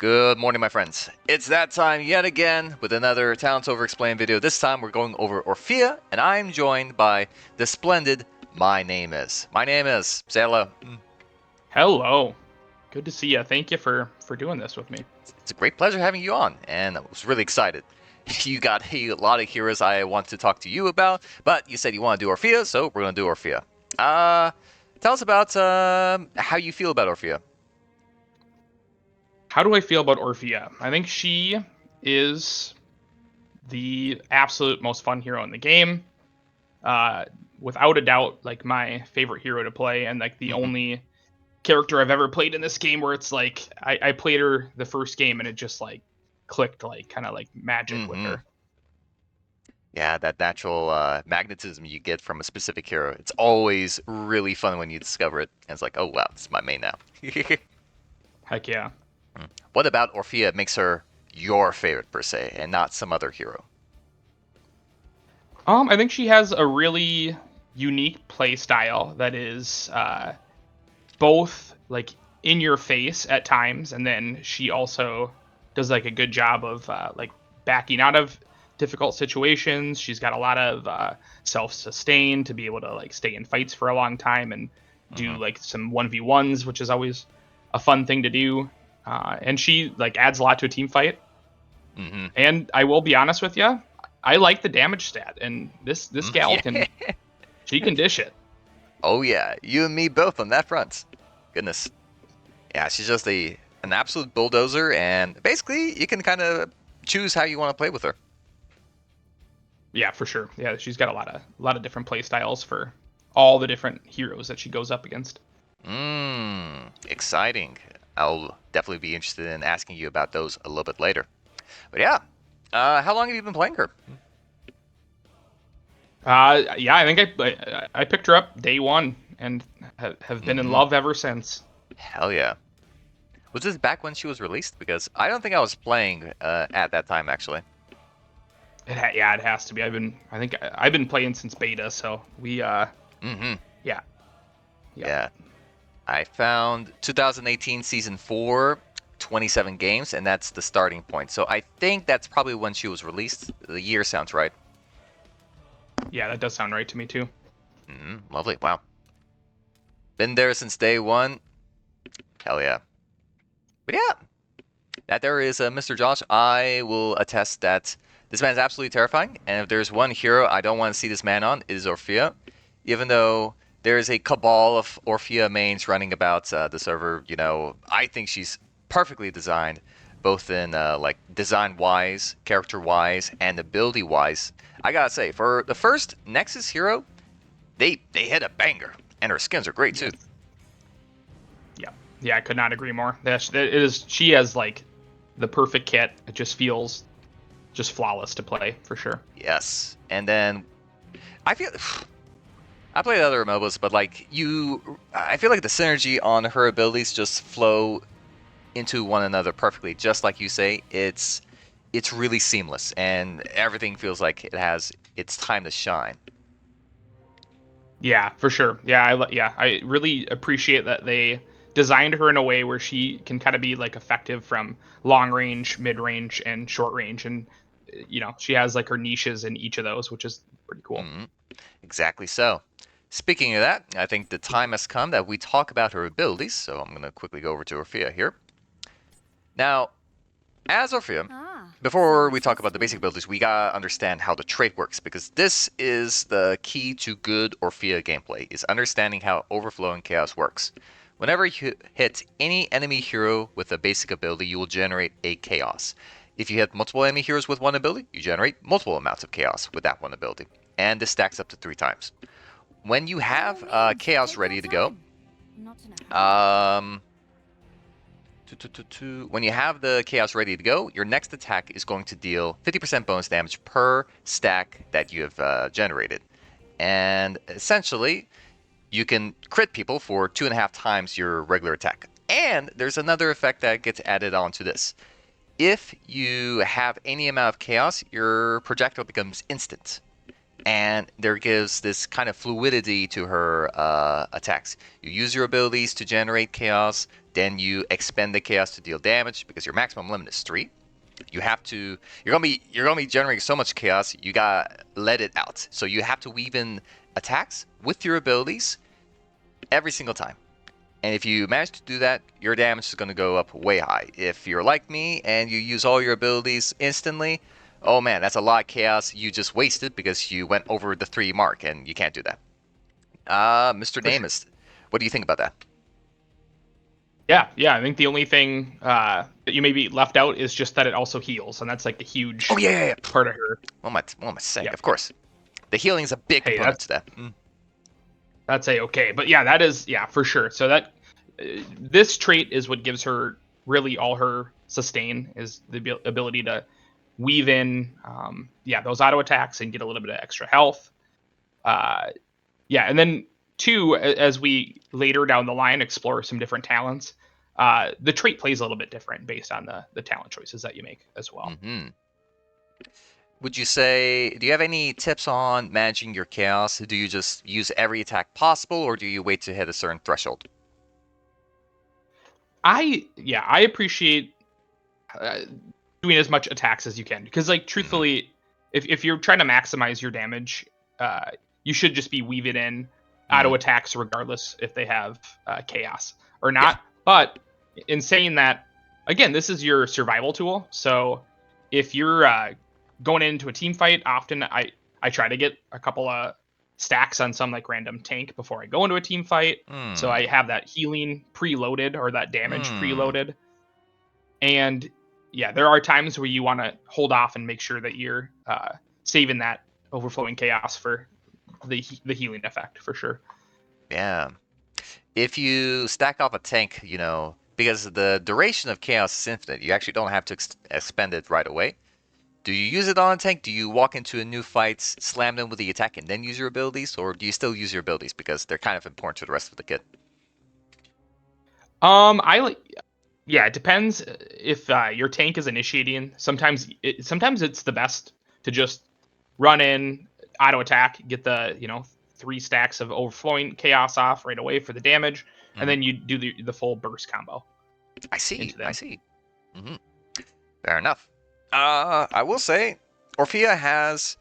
Good morning, my friends. It's that time yet again with another Talents Overexplained video. This time we're going over Orphea, and I'm joined by the splendid MyNameIs. My name is. Say hello. Hello. Good to see you. Thank you for doing this with me. It's a great pleasure having you on, and I was really excited. You got a lot of heroes I want to talk to you about, but you said you want to do Orphea, so we're going to do Orphea. Tell us about how you feel about Orphea. How do I feel about Orphea? I think she is the absolute most fun hero in the game. Without a doubt, like my favorite hero to play, and like the only character I've ever played in this game where it's like I played her the first game and it just like clicked like kind of like magic with her. Yeah, that natural magnetism you get from a specific hero. It's always really fun when you discover it. And it's like, oh wow, this is my main now. Heck yeah. What about Orphea makes her your favorite per se, and not some other hero? I think she has a really unique play style that is both like in your face at times, and then she also does like a good job of like backing out of difficult situations. She's got a lot of self-sustain to be able to like stay in fights for a long time and do like some 1v1s, which is always a fun thing to do. And she like adds a lot to a team fight. And I will be honest with you, I like the damage stat, and this gal can she can dish it. Oh yeah, you and me both on that front. Goodness. Yeah, she's just an absolute bulldozer, and basically you can kind of choose how you want to play with her. Yeah, for sure. Yeah, she's got a lot of different play styles for all the different heroes that she goes up against. Exciting. I'll definitely be interested in asking you about those a little bit later. But yeah, how long have you been playing her? Yeah, I think I picked her up day one and have been in love ever since. Hell yeah. Was this back when she was released? Because I don't think I was playing at that time, actually. Yeah, it has to be. I think I've been playing since beta, so we yeah. I found 2018 Season 4, 27 games, and that's the starting point. So I think that's probably when she was released. The year sounds right. Yeah, that does sound right to me, too. Lovely. Wow. Been there since day one. Hell yeah. But yeah, that there is Mr. Josh. I will attest that this man's absolutely terrifying. And if there's one hero I don't want to see this man on, it is Orphea. Even though there's a cabal of Orphea mains running about the server, you know, I think she's perfectly designed, both in like design-wise, character-wise, and ability-wise. I gotta say, for the first Nexus hero, they hit a banger, and her skins are great too. Yeah, I could not agree more. She has like the perfect kit. It just feels just flawless to play for sure. Yes, and then I feel I played other MOBAs, but like I feel like the synergy on her abilities just flow into one another perfectly. Just like you say, it's really seamless, and everything feels like it has its time to shine. Yeah, for sure. I really appreciate that they designed her in a way where she can kind of be like effective from long range, mid range, and short range, and you know she has like her niches in each of those, which is pretty cool. Exactly so. Speaking of that, I think the time has come that we talk about her abilities, so I'm going to quickly go over to Orphea here. Now, as Orphea, before we talk about the basic abilities, we gotta understand how the trait works, because this is the key to good Orphea gameplay, is understanding how Overflowing Chaos works. Whenever you hit any enemy hero with a basic ability, you will generate a Chaos. If you hit multiple enemy heroes with one ability, you generate multiple amounts of Chaos with that one ability. And this stacks up to 3 times. When you have Chaos ready to go, when you have the Chaos ready to go, your next attack is going to deal 50% bonus damage per stack that you have generated. And essentially, you can crit people for 2.5 times your regular attack. And there's another effect that gets added onto this. If you have any amount of Chaos, your projectile becomes instant. And there gives this kind of fluidity to her attacks. You use your abilities to generate Chaos, Then you expend the chaos to deal damage because your maximum limit is 3. You have to. You're gonna be generating so much chaos. You gotta let it out. So you have to weave in attacks with your abilities every single time. And if you manage to do that, your damage is gonna go up way high. If you're like me and you use all your abilities instantly, oh man, that's a lot of chaos you just wasted because you went over the 3 mark, and you can't do that. Mr. For sure. Namus, what do you think about that? Yeah. I think the only thing that you maybe left out is just that it also heals, and that's like a huge Oh yeah. part of her. What am I saying? Yeah. Of course, the healing is a big Hey, component to that. that's okay. But yeah, that is for sure. So that this trait is what gives her really all her sustain, is the ability to weave in those auto attacks and get a little bit of extra health. And then 2, as we later down the line explore some different talents, the trait plays a little bit different based on the talent choices that you make as well. Mm-hmm. Would you say, do you have any tips on managing your chaos? Do you just use every attack possible, or do you wait to hit a certain threshold? I appreciate doing as much attacks as you can, because like truthfully, if you're trying to maximize your damage, you should just be weaving in auto attacks regardless if they have chaos or not. Yeah. But in saying that, again, this is your survival tool. So if you're going into a team fight, often I try to get a couple of stacks on some like random tank before I go into a team fight. So I have that healing preloaded, or that damage preloaded. And yeah, there are times where you want to hold off and make sure that you're saving that overflowing chaos for the healing effect, for sure. Yeah. If you stack off a tank, because the duration of chaos is infinite, you actually don't have to expend it right away. Do you use it on a tank? Do you walk into a new fight, slam them with the attack, and then use your abilities? Or do you still use your abilities because they're kind of important to the rest of the kit? It depends if your tank is initiating. Sometimes it's the best to just run in, auto attack, get the 3 stacks of overflowing chaos off right away for the damage, and then you do the full burst combo. I see. Into them. I see. Mm-hmm. Fair enough. I will say, Orphea has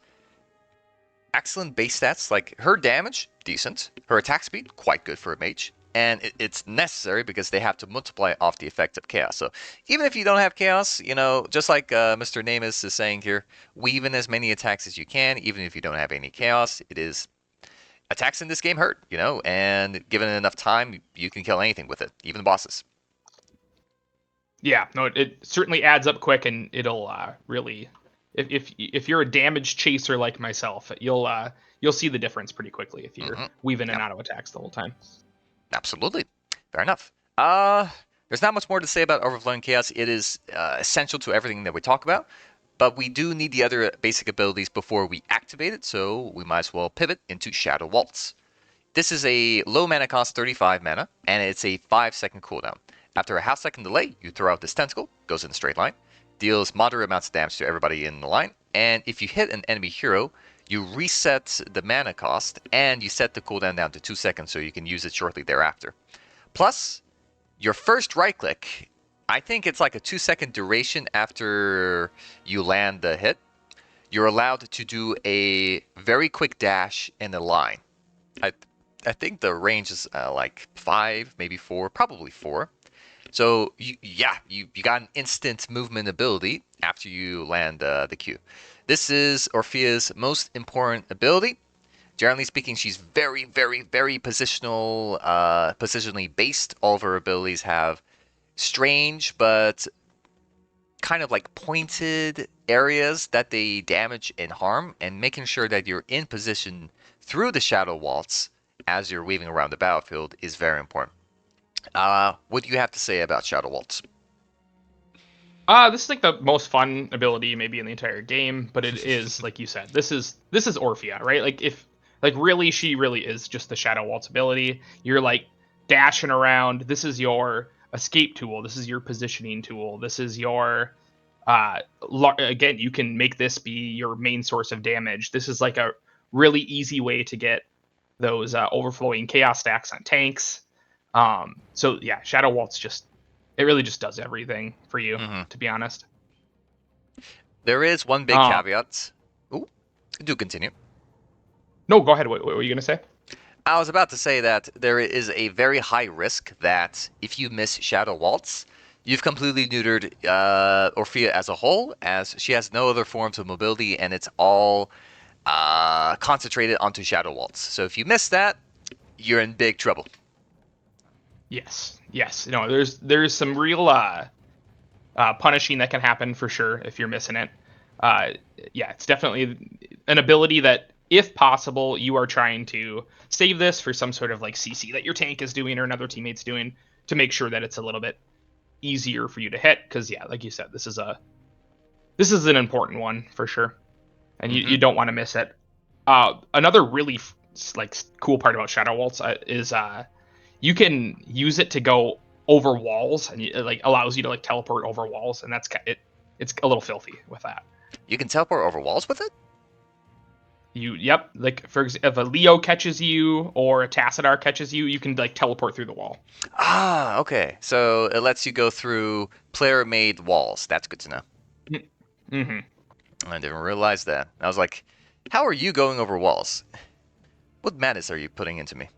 excellent base stats. Like, her damage, decent. Her attack speed, quite good for a mage. And it's necessary because they have to multiply off the effect of chaos. So even if you don't have chaos, just like Mr. Namus is saying here, weave in as many attacks as you can, even if you don't have any chaos. Attacks in this game hurt, and given enough time, you can kill anything with it, even the bosses. Yeah, no, it certainly adds up quick, and it'll really, if you're a damage chaser like myself, you'll see the difference pretty quickly if you're weaving in auto attacks the whole time. Absolutely. Fair enough. There's not much more to say about Overflowing Chaos. It is essential to everything that we talk about, but we do need the other basic abilities before we activate it, so we might as well pivot into Shadow Waltz. This is a low mana cost, 35 mana, and it's a 5-second cooldown. After a half-second delay, you throw out this tentacle, goes in a straight line, deals moderate amounts of damage to everybody in the line, and if you hit an enemy hero, you reset the mana cost, and you set the cooldown down to 2 seconds so you can use it shortly thereafter. Plus, your first right-click, I think it's like a 2-second duration after you land the hit. You're allowed to do a very quick dash in a line. I think the range is like 5, maybe 4, probably 4. So you got an instant movement ability after you land the Q. This is Orphea's most important ability. Generally speaking, she's very, very, very positionally based. All of her abilities have strange but kind of like pointed areas that they damage and harm, and making sure that you're in position through the Shadow Waltz as you're weaving around the battlefield is very important. What do you have to say about Shadow Waltz? This is like the most fun ability maybe in the entire game, but it is like you said, this is Orphea, right? Really, she really is just the Shadow Waltz ability. You're like dashing around. This is your escape tool. This is your positioning tool. This is your again, you can make this be your main source of damage. This is like a really easy way to get those overflowing chaos stacks on tanks. So yeah, Shadow Waltz just it really just does everything for you, to be honest. There is one big caveat. Ooh, do continue. No, go ahead. What were you gonna say? I was about to say that there is a very high risk that if you miss Shadow Waltz, you've completely neutered Orphea as a whole, as she has no other forms of mobility, and it's all concentrated onto Shadow Waltz. So if you miss that, you're in big trouble. Yes. No, there's some real punishing that can happen for sure if you're missing it. Yeah, it's definitely an ability that, if possible, you are trying to save this for some sort of like CC that your tank is doing or another teammate's doing to make sure that it's a little bit easier for you to hit. Because yeah, like you said, this is an important one for sure, and you don't want to miss it. Another really like cool part about Shadow Waltz is you can use it to go over walls, and it like allows you to like teleport over walls, and it's a little filthy with that. You can teleport over walls with it? Yep, like for example, if a Leo catches you or a Tassadar catches you, you can like teleport through the wall. Ah, okay. So it lets you go through player-made walls. That's good to know. Mm-hmm. I didn't realize that. I was like, how are you going over walls? What madness are you putting into me?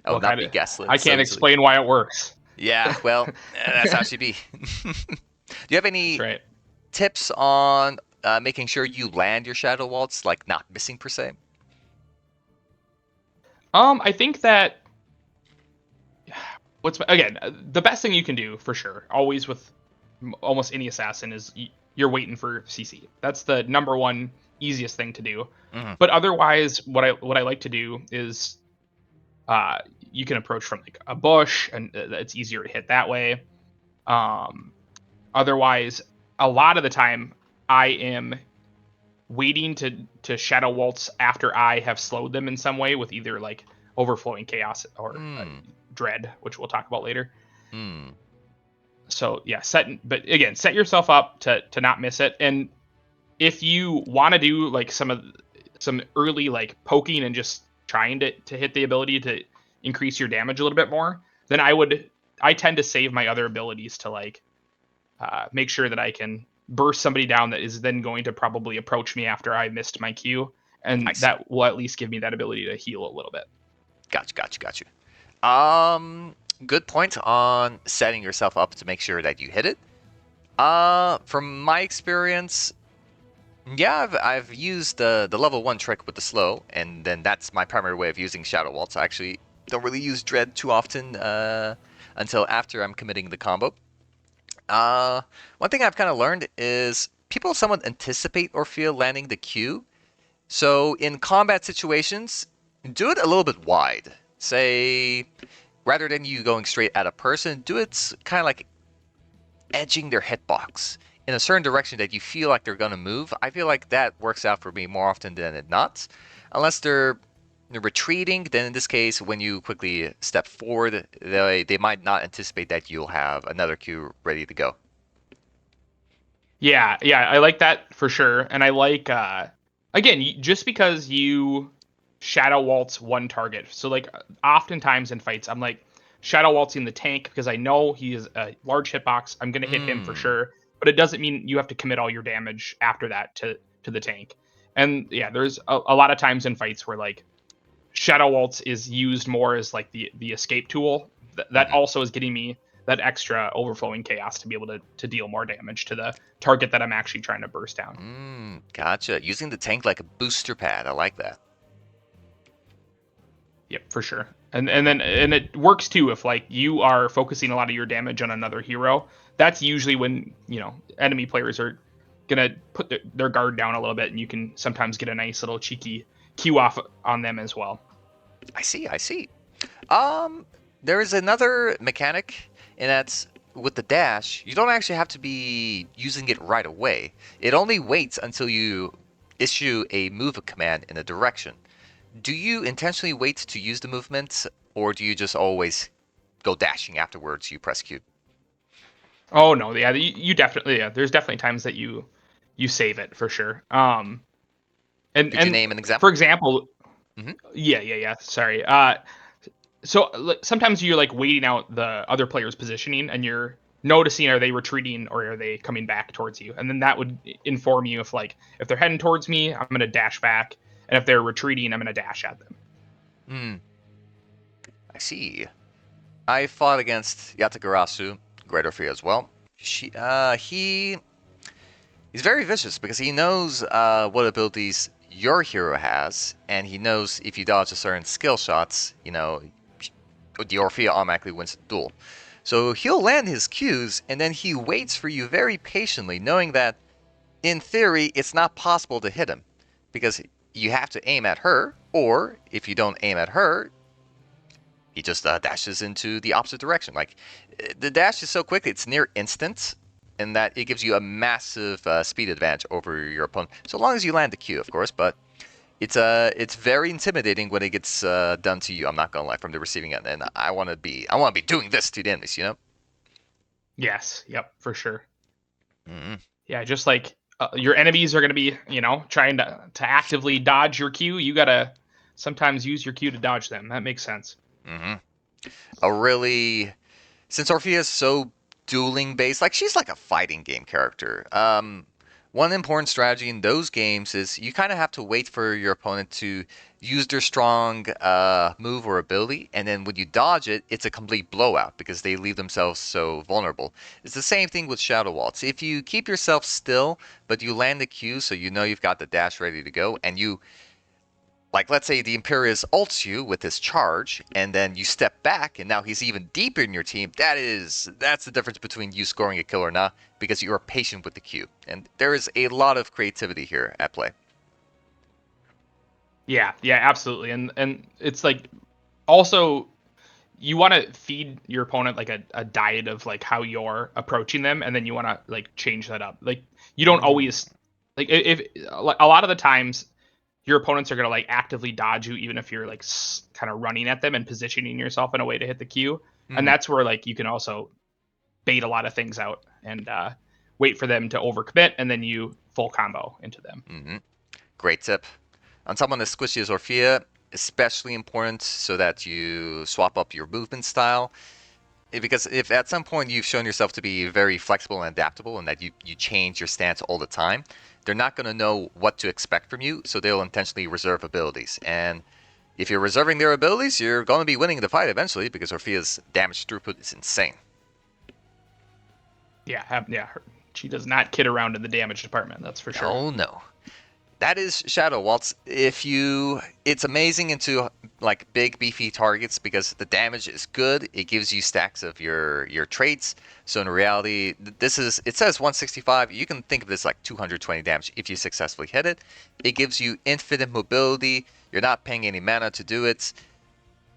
I would Look, not be gaslit I so can't easily. explain why it works. Yeah, well, that's how she be. Do you have any That's right. tips on making sure you land your Shadow Waltz, like not missing per se? I think that the best thing you can do for sure, always with almost any assassin, is you're waiting for CC. That's the number one easiest thing to do. Mm-hmm. But otherwise, what I like to do is you can approach from like a bush, and it's easier to hit that way. Otherwise, a lot of the time, I am waiting to Shadow Waltz after I have slowed them in some way with either like overflowing chaos or dread, which we'll talk about later. So yeah, but again, set yourself up to not miss it. And if you want to do like some early like poking and just trying to hit the ability to increase your damage a little bit more, then I tend to save my other abilities to like make sure that I can burst somebody down that is then going to probably approach me after I missed my Q, and that will at least give me that ability to heal a little bit. Got you. Good point on setting yourself up to make sure that you hit it. From my experience, yeah, I've used the level 1 trick with the slow, and then that's my primary way of using Shadow Waltz. I actually don't really use Dread too often until after I'm committing the combo. One thing I've kind of learned is people somewhat anticipate Orphea landing the Q. So in combat situations, do it a little bit wide. Say, rather than you going straight at a person, do it kind of like edging their hitbox in a certain direction that you feel like they're going to move. I feel like that works out for me more often than it not. Unless they're retreating, then in this case, when you quickly step forward, they might not anticipate that you'll have another Q ready to go. Yeah, I like that for sure. And I like, again, just because you Shadow Waltz one target. So, like, oftentimes in fights, I'm like Shadow Waltzing the tank because I know he is a large hitbox. I'm going to hit him for sure. But it doesn't mean you have to commit all your damage after that to the tank. And yeah, there's a lot of times in fights where, like, Shadow Waltz is used more as, like, the escape tool. That also is getting me that extra overflowing chaos to be able to deal more damage to the target that I'm actually trying to burst down. Gotcha. Using the tank like a booster pad. I like that. Yep, for sure. And it works too if like you are focusing a lot of your damage on another hero. That's usually when, enemy players are gonna put their guard down a little bit, and you can sometimes get a nice little cheeky Q off on them as well. I see. There is another mechanic, and that's with the dash. You don't actually have to be using it right away. It only waits until you issue a move command in a direction. Do you intentionally wait to use the movement, or do you just always go dashing afterwards you press Q? Oh no, yeah, you definitely, yeah. There's definitely times that you save it for sure. Could you name an For example? example, Mm-hmm. yeah. Sorry. So sometimes you're like waiting out the other player's positioning, and you're noticing, are they retreating or are they coming back towards you? And then that would inform you if they're heading towards me, I'm gonna dash back, and if they're retreating, I'm gonna dash at them. Hmm. I see. I fought against Yatagarasu, Great Orphea as well. He's very vicious because he knows what abilities your hero has, and he knows if you dodge a certain skill shots, the Orphea automatically wins the duel. So he'll land his Qs, and then he waits for you very patiently, knowing that, in theory, it's not possible to hit him. Because you have to aim at her, or if you don't aim at her, he just dashes into the opposite direction. Like, the dash is so quick, it's near instant, and that it gives you a massive speed advantage over your opponent. So long as you land the Q, of course, but it's very intimidating when it gets done to you. I'm not gonna lie, from the receiving end, and I want to be doing this to the enemies, Yes, yep, for sure. Mm-hmm. Yeah, just like your enemies are gonna be, trying to actively dodge your Q. You gotta sometimes use your Q to dodge them. That makes sense. Mm-hmm. Since Orphea is so dueling based, like she's like a fighting game character. One important strategy in those games is you kind of have to wait for your opponent to use their strong move or ability, and then when you dodge it, it's a complete blowout because they leave themselves so vulnerable. It's the same thing with Shadow Waltz. If you keep yourself still, but you land the Q so you know you've got the dash ready to go, and you like, let's say the Imperius ults you with his charge, and then you step back, and now he's even deeper in your team. That's the difference between you scoring a kill or not, because you are patient with the Q. And there is a lot of creativity here at play. Yeah, yeah, absolutely. And it's like also you want to feed your opponent like a diet of like how you're approaching them, and then you want to like change that up. Like you don't always like if a lot of the times your opponents are going to like actively dodge you even if you're like kind of running at them and positioning yourself in a way to hit the Q. And that's where like you can also bait a lot of things out and wait for them to overcommit, and then you full combo into them. Mm-hmm. Great tip. On someone as squishy as Orphea, especially important so that you swap up your movement style. Because if at some point you've shown yourself to be very flexible and adaptable and that you change your stance all the time, they're not going to know what to expect from you, so they'll intentionally reserve abilities. And if you're reserving their abilities, you're going to be winning the fight eventually because Orphea's damage throughput is insane. Yeah. She does not kid around in the damage department, that's for sure. Oh no. That is Shadow Waltz. It's amazing into like big beefy targets because the damage is good. It gives you stacks of your traits. So in reality, it says 165. You can think of this like 220 damage if you successfully hit it. It gives you infinite mobility. You're not paying any mana to do it.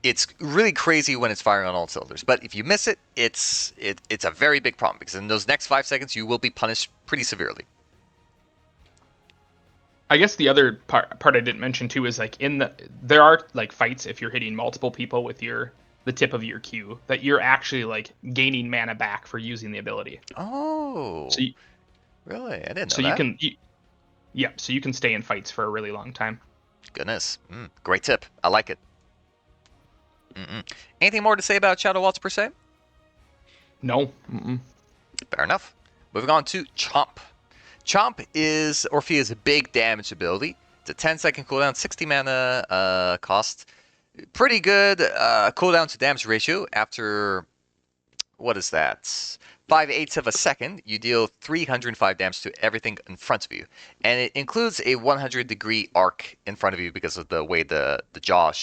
It's really crazy when it's firing on all cylinders. But if you miss it, it's a very big problem because in those next 5 seconds you will be punished pretty severely. I guess the other part I didn't mention too is like there are like fights if you're hitting multiple people with the tip of your Q that you're actually like gaining mana back for using the ability. Oh, So you, really? I didn't know so you that. can yeah, so you can stay in fights for a really long time. Goodness. Great tip. I like it. Anything more to say about Shadow Waltz per se? No. Fair enough. Moving on to Chomp. Chomp is Orphea's big damage ability. It's a 10-second cooldown, 60 mana cost. Pretty good cooldown to damage ratio. After, what is that? 5/8 of a second, you deal 305 damage to everything in front of you. And it includes a 100-degree arc in front of you because of the way the jaw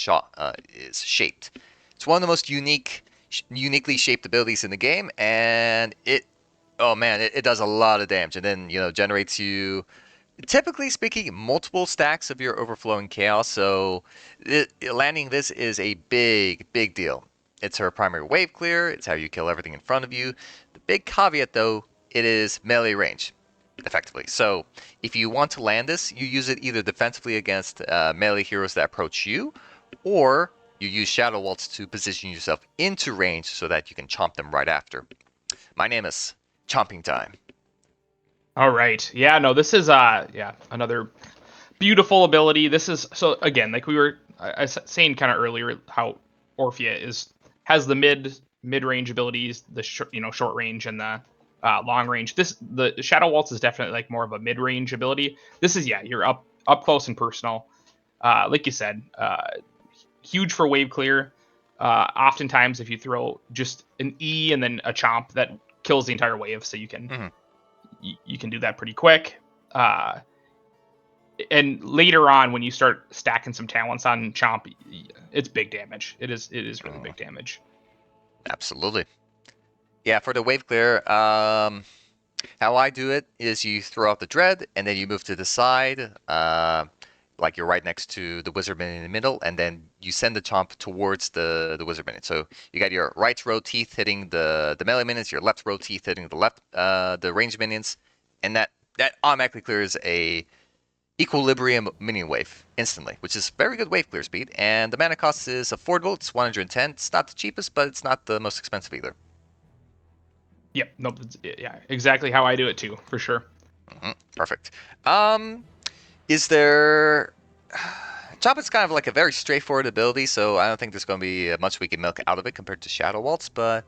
is shaped. It's one of the most uniquely shaped abilities in the game, and it does a lot of damage, and then generates you, typically speaking, multiple stacks of your overflowing chaos. So landing this is a big deal. It's her primary wave clear. It's how you kill everything in front of you. The big caveat, though, it is melee range, effectively. So if you want to land this, you use it either defensively against melee heroes that approach you, or you use Shadow Waltz to position yourself into range so that you can chomp them right after. MyNameIs, chomping time. All right. Yeah, no, this is another beautiful ability. This is so again, like we were saying kind of earlier, how Orphea has the mid range abilities, the short range and the long range. The Shadow Waltz is definitely like more of a mid range ability. This is you're up close and personal. Like you said, huge for wave clear. Oftentimes, if you throw just an E and then a chomp, that kills the entire wave, so you can you can do that pretty quick. And later on, when you start stacking some talents on chomp, it's big damage. It is really big damage. Absolutely. Yeah, for the wave clear, how I do it is you throw out the dread, and then you move to the side, like you're right next to the wizard minion in the middle, and then you send the chomp towards the wizard minion. So you got your right row teeth hitting the melee minions, your left row teeth hitting the range minions, and that automatically clears a equilibrium minion wave instantly, which is very good wave clear speed. And the mana cost is affordable. It's 110. It's not the cheapest, but it's not the most expensive either. Yep. Nope. Yeah. Exactly how I do it too, for sure. Perfect. Is there? Chop is kind of like a very straightforward ability, so I don't think there's going to be much we can milk out of it compared to Shadow Waltz. But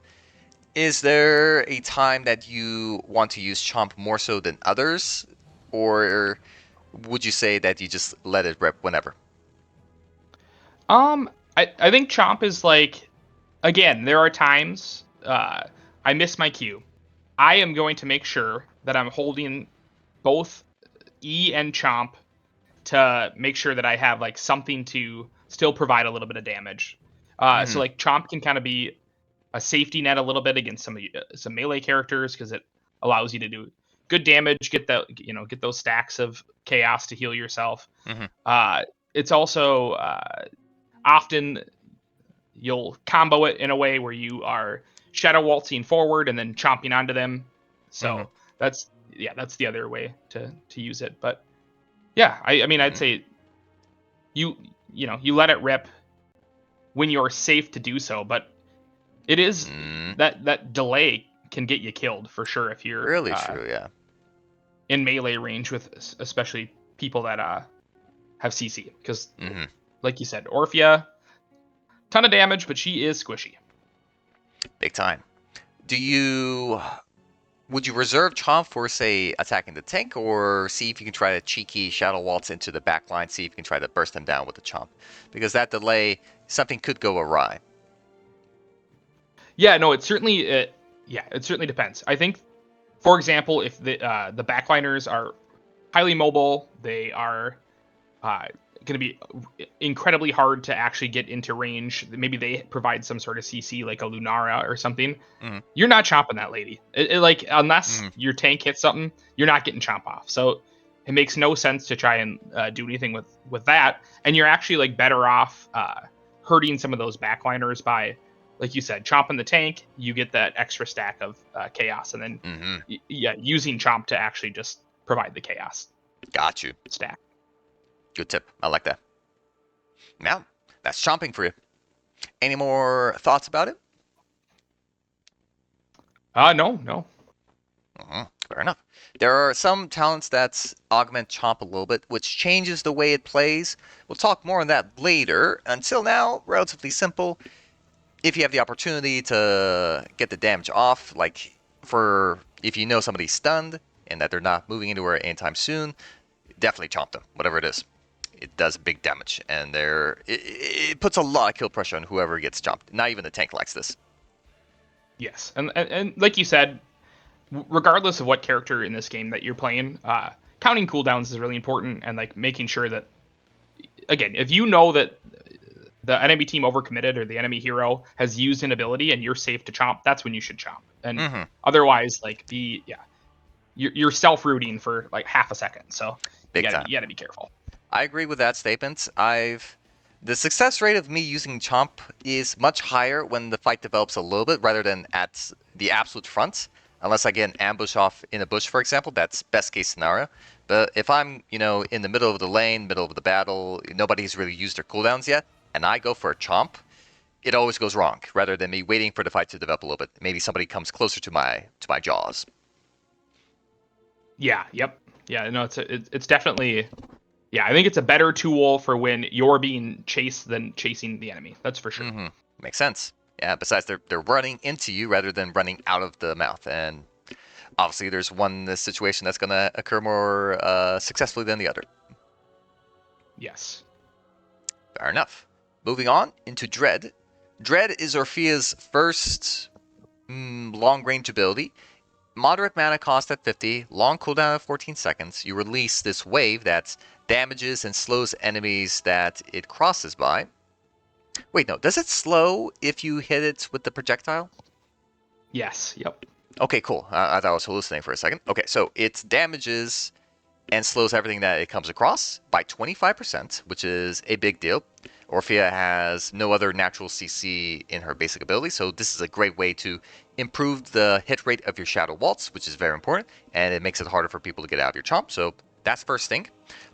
is there a time that you want to use Chomp more so than others, or would you say that you just let it rip whenever? I think Chomp is like, again, there are times I miss my cue. I am going to make sure that I'm holding both E and Chomp to make sure that I have like something to still provide a little bit of damage. So like Chomp can kind of be a safety net a little bit against some melee characters because it allows you to do good damage, get those stacks of chaos to heal yourself. It's also often you'll combo it in a way where you are shadow waltzing forward and then chomping onto them. So that's the other way to use it. But yeah, I mean I'd say you let it rip when you're safe to do so, but it is that delay can get you killed for sure if you're really true, yeah. in melee range with especially people that have CC because like you said, Orphea, ton of damage, but she is squishy. Big time. Would you reserve Chomp for, say, attacking the tank, or see if you can try to cheeky Shadow Waltz into the back line, see if you can try to burst them down with the Chomp? Because that delay, something could go awry. Yeah, no, it certainly depends. I think, for example, if the backliners are highly mobile, they are going to be incredibly hard to actually get into range. Maybe they provide some sort of CC like a Lunara or something. You're not chomping that lady. Like unless your tank hits something, you're not getting chomp off. So it makes no sense to try and do anything with that. And you're actually like better off hurting some of those backliners by, like you said, chomping the tank. You get that extra stack of chaos, and then using chomp to actually just provide the chaos. Got you. Stack. Good tip. I like that. Now, that's chomping for you. Any more thoughts about it? No. Fair enough. There are some talents that augment Chomp a little bit, which changes the way it plays. We'll talk more on that later. Until now, relatively simple. If you have the opportunity to get the damage off, like if you know somebody's stunned and that they're not moving anywhere anytime soon, definitely chomp them, whatever it is. It does big damage, and it puts a lot of kill pressure on whoever gets chomped. Not even the tank likes this. Yes, and like you said, regardless of what character in this game that you're playing, counting cooldowns is really important, and like making sure that, again, if you know that the enemy team overcommitted or the enemy hero has used an ability and you're safe to chomp, that's when you should chomp. And otherwise, like you're self-rooting for like half a second, so you gotta be careful. I agree with that statement. The success rate of me using Chomp is much higher when the fight develops a little bit rather than at the absolute front. Unless I get an ambush off in a bush, for example, that's best case scenario. But if I'm, in the middle of the lane, middle of the battle, nobody's really used their cooldowns yet, and I go for a Chomp, it always goes wrong. Rather than me waiting for the fight to develop a little bit, maybe somebody comes closer to my jaws. Yeah. Yep. Yeah. No. It's definitely. Yeah, I think it's a better tool for when you're being chased than chasing the enemy. That's for sure. Makes sense. Yeah, besides they're running into you rather than running out of the mouth. And obviously there's one in this situation that's going to occur more successfully than the other. Yes. Fair enough. Moving on into Dread. Dread is Orphea's first long-range ability. Moderate mana cost at 50, long cooldown at 14 seconds. You release this wave that damages and slows enemies that it crosses by. Wait, no. Does it slow if you hit it with the projectile? Yes. Yep. Okay, cool. I thought I was hallucinating for a second. Okay, so it damages and slows everything that it comes across by 25%, which is a big deal. Orphea has no other natural CC in her basic ability, so this is a great way to improve the hit rate of your Shadow Waltz, which is very important, and it makes it harder for people to get out of your chomp, so that's first thing.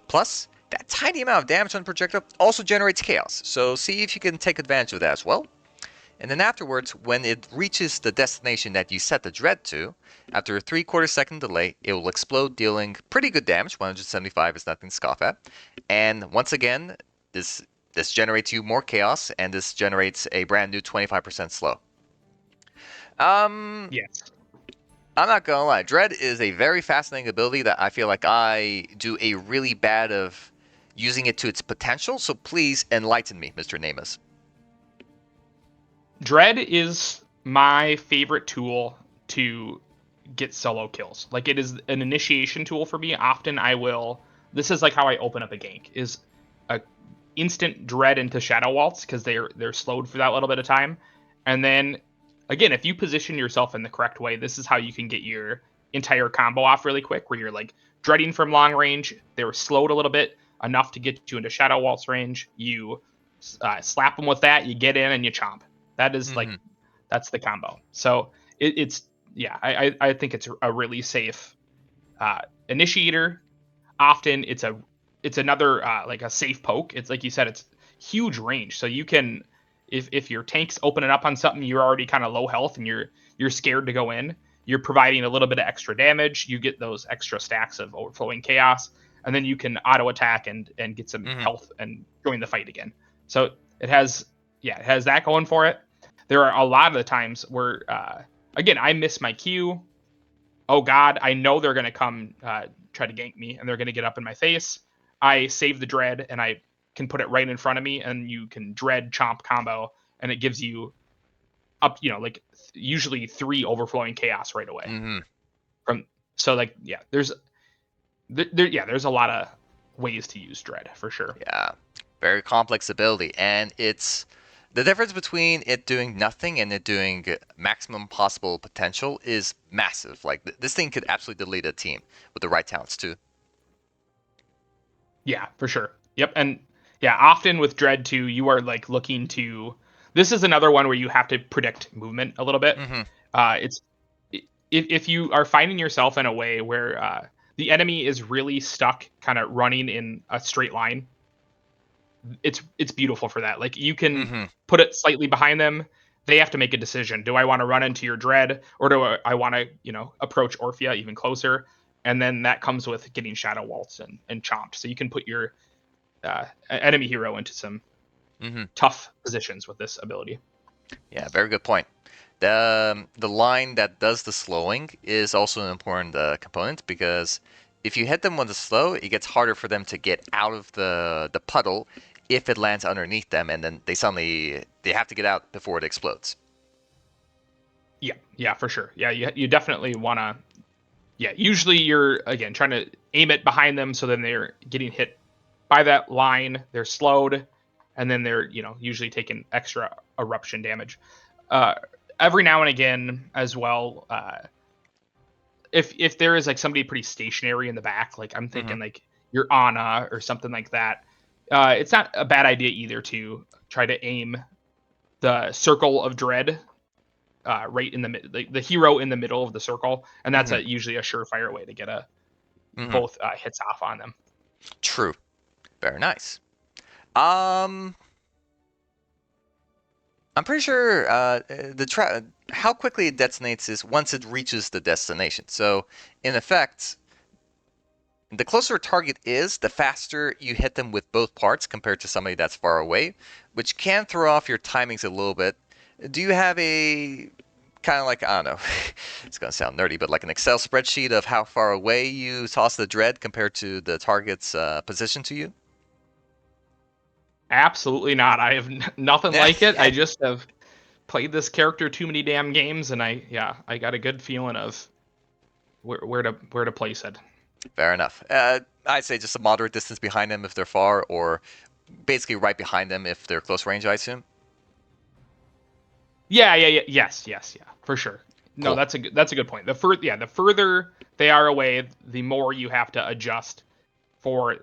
Plus, that tiny amount of damage on projectile also generates chaos, so see if you can take advantage of that as well. And then afterwards, when it reaches the destination that you set the dread to, after a 3/4 second delay, it will explode, dealing pretty good damage. 175 is nothing to scoff at. And once again, this generates you more chaos, and this generates a brand new 25% slow. Yes. I'm not gonna lie, Dread is a very fascinating ability that I feel like I do a really bad of using it to its potential, so please enlighten me, Mr. Namus. Dread is my favorite tool to get solo kills. Like, it is an initiation tool for me. Often I will. This is like how I open up a gank, is a instant dread into Shadow Waltz, because they're slowed for that little bit of time. And then again, if you position yourself in the correct way, this is how you can get your entire combo off really quick, where you're like dreading from long range, they were slowed a little bit enough to get you into Shadow Waltz range. You slap them with that, you get in and you chomp. That is like, that's the combo. So it's yeah, I think it's a really safe initiator. Often it's another like a safe poke. It's like you said, it's huge range. So you can, if your tank's opening up on something, you're already kind of low health and you're scared to go in. You're providing a little bit of extra damage. You get those extra stacks of overflowing chaos, and then you can auto attack and get some health and join the fight again. So it has that going for it. There are a lot of the times where again, I miss my Q. Oh God, I know they're gonna come try to gank me, and they're gonna get up in my face. I save the dread, and I can put it right in front of me, and you can dread chomp combo, and it gives you up, like usually 3 overflowing chaos right away. From so like there's there's a lot of ways to use dread for sure. Yeah, very complex ability, and it's the difference between it doing nothing and it doing maximum possible potential is massive. Like this thing could absolutely delete a team with the right talents too. Yeah, for sure. Yep, and yeah, often with dread too, you are like looking to. This is another one where you have to predict movement a little bit. It's if you are finding yourself in a way where the enemy is really stuck, kind of running in a straight line. It's beautiful for that. Like, you can put it slightly behind them. They have to make a decision. Do I want to run into your dread, or do I want to approach Orphea even closer? And then that comes with getting Shadow Waltz and chomped. So you can put your enemy hero into some tough positions with this ability. Yeah, very good point. The line that does the slowing is also an important component, because if you hit them with a slow, it gets harder for them to get out of the puddle if it lands underneath them, and then they have to get out before it explodes. Yeah, for sure. Yeah, you definitely want to. Yeah, usually you're again trying to aim it behind them, so then they're getting hit by that line. They're slowed, and then they're usually taking extra eruption damage. Every now and again as well. If there is like somebody pretty stationary in the back, like I'm thinking like your Ana or something like that, it's not a bad idea either to try to aim the circle of dread right in the hero in the middle of the circle, and that's usually a surefire way to get both hits off on them. True. Very nice. I'm pretty sure how quickly it detonates is once it reaches the destination. So, in effect, The closer a target is, the faster you hit them with both parts compared to somebody that's far away, which can throw off your timings a little bit. Do you have a kind of like, I don't know, it's going to sound nerdy, but like an Excel spreadsheet of how far away you toss the dread compared to the target's position to you? Absolutely not. I have nothing like it. I just have played this character too many damn games, and I got a good feeling of where to place it. Fair enough. I'd say just a moderate distance behind them if they're far, or basically right behind them if they're close range, I assume. Yeah, yes, yeah, for sure. No, Cool. that's a good point. The further they are away, the more you have to adjust for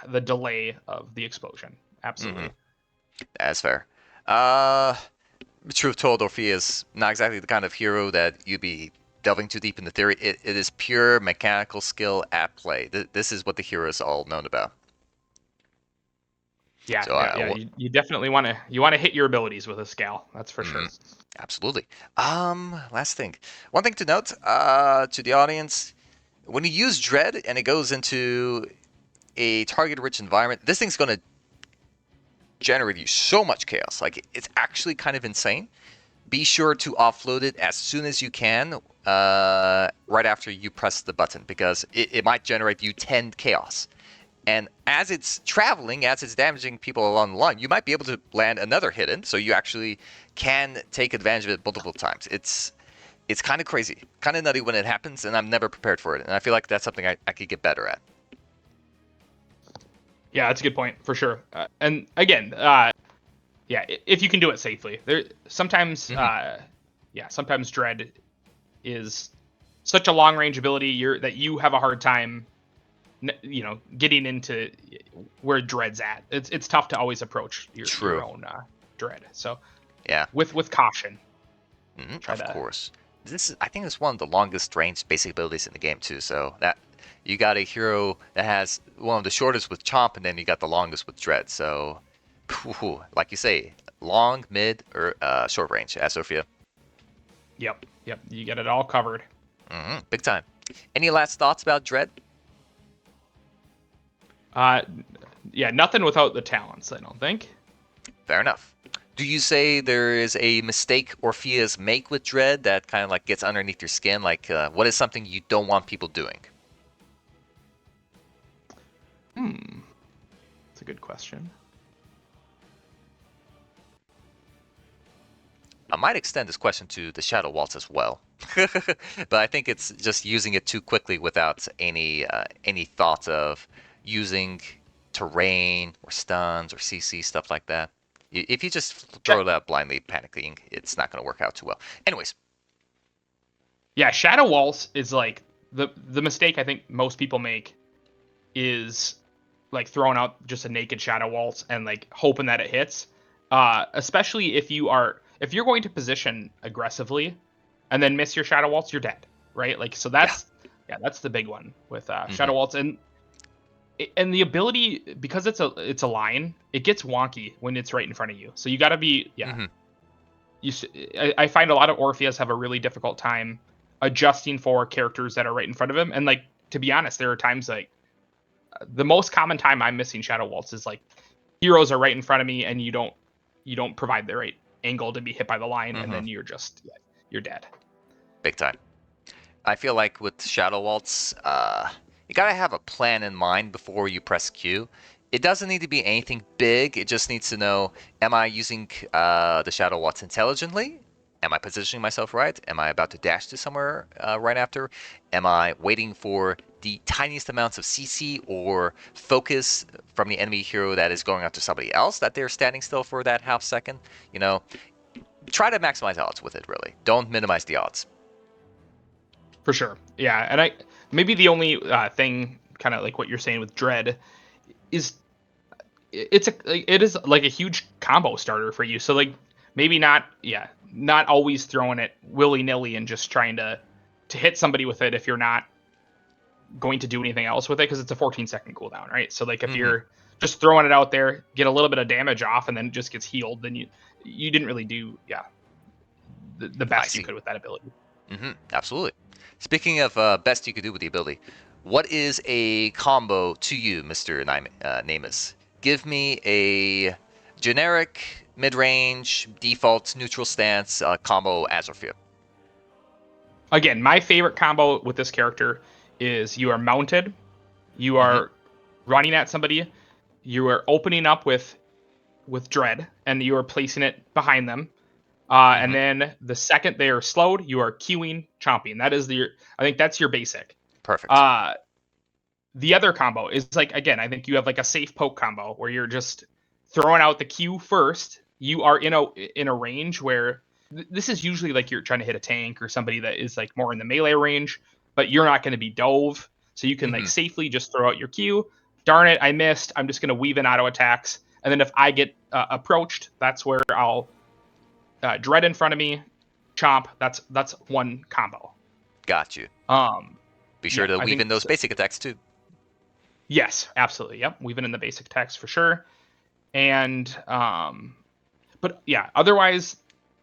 the delay of the explosion. Absolutely. That's fair. Truth told, Orphea is not exactly the kind of hero that you'd be delving too deep into theory. It is pure mechanical skill at play. This is what the hero is all known about. Yeah, So You definitely want to hit your abilities with a scale. That's for sure. Absolutely. Last thing. One thing to note to the audience: when you use Dread and it goes into a target-rich environment, this thing's going to generate you so much chaos. Like, it's actually kind of insane. Be sure to offload it as soon as you can, right after you press the button, because it might generate you 10 chaos. And as it's traveling, as it's damaging people along the line, you might be able to land another hit in, so you actually can take advantage of it multiple times. It's kind of crazy, kind of nutty when it happens, and I'm never prepared for it. And I feel like that's something I could get better at. Yeah, that's a good point for sure. And again, if you can do it safely. There sometimes, sometimes Dread is such a long range ability that you have a hard time, getting into where Dread's at. It's tough to always approach your own Dread. So yeah, with caution. Of course. I think it's one of the longest range basic abilities in the game too. So that you got a hero that has one of the shortest with Chomp, and then you got the longest with Dread. So, like you say, long, mid, or short range. As Orphea. Yep. You get it all covered. Big time. Any last thoughts about Dread? Nothing without the talents, I don't think. Fair enough. Do you say there is a mistake Orpheas make with Dread that kind of like gets underneath your skin? Like, what is something you don't want people doing? That's a good question. I might extend this question to the Shadow Waltz as well, but I think it's just using it too quickly without any thought of using terrain or stuns or CC stuff like that. If you just throw it out blindly, panicking, it's not going to work out too well. Anyways. Yeah, Shadow Waltz is like the mistake I think most people make is like throwing out just a naked Shadow Waltz and like hoping that it hits. Especially if you're going to position aggressively and then miss your Shadow Waltz, you're dead, right? Like, so that's the big one with Shadow Waltz. And the ability, because it's a line, it gets wonky when it's right in front of you. So you got to be I find a lot of Orpheas have a really difficult time adjusting for characters that are right in front of him. And like, to be honest, there are times like the most common time I'm missing Shadow Waltz is like heroes are right in front of me and you don't provide the right angle to be hit by the line, and then you're dead. Big time. I feel like with Shadow Waltz, you gotta have a plan in mind before you press Q. It doesn't need to be anything big. It just needs to know, am I using the Shadow Waltz intelligently? Am I positioning myself right? Am I about to dash to somewhere right after? Am I waiting for the tiniest amounts of CC or focus from the enemy hero that is going after somebody else that they're standing still for that half second? Try to maximize odds with it, really. Don't minimize the odds. For sure. Yeah, and maybe the only thing, kind of like what you're saying with Dread, is it is like a huge combo starter for you. So like maybe not always throwing it willy-nilly and just trying to hit somebody with it if you're not going to do anything else with it, because it's a 14-second cooldown, right? So like if you're just throwing it out there, get a little bit of damage off, and then it just gets healed, then you didn't really do the best you could with that ability. Absolutely. Speaking of best you could do with the ability, What is a combo to you, Mr. Namus? Give me a generic, mid-range, default, neutral stance combo as Orphea. Again, my favorite combo with this character is you are mounted, you are running at somebody, you are opening up with dread, and you are placing it behind them. And then the second they are slowed, you are queuing, chomping. That is I think that's your basic. Perfect. The other combo is like, again, I think you have like a safe poke combo where you're just throwing out the Q first. You are in a range where this is usually like you're trying to hit a tank or somebody that is like more in the melee range, but you're not going to be dove, so you can like safely just throw out your Q. Darn it, I missed. I'm just going to weave in auto attacks, and then if I get approached, that's where I'll dread in front of me, chomp. That's one combo. Got you. Be sure to weave in those basic attacks too. Yes, absolutely. Yep, weaving in the basic attacks for sure. And but yeah, otherwise,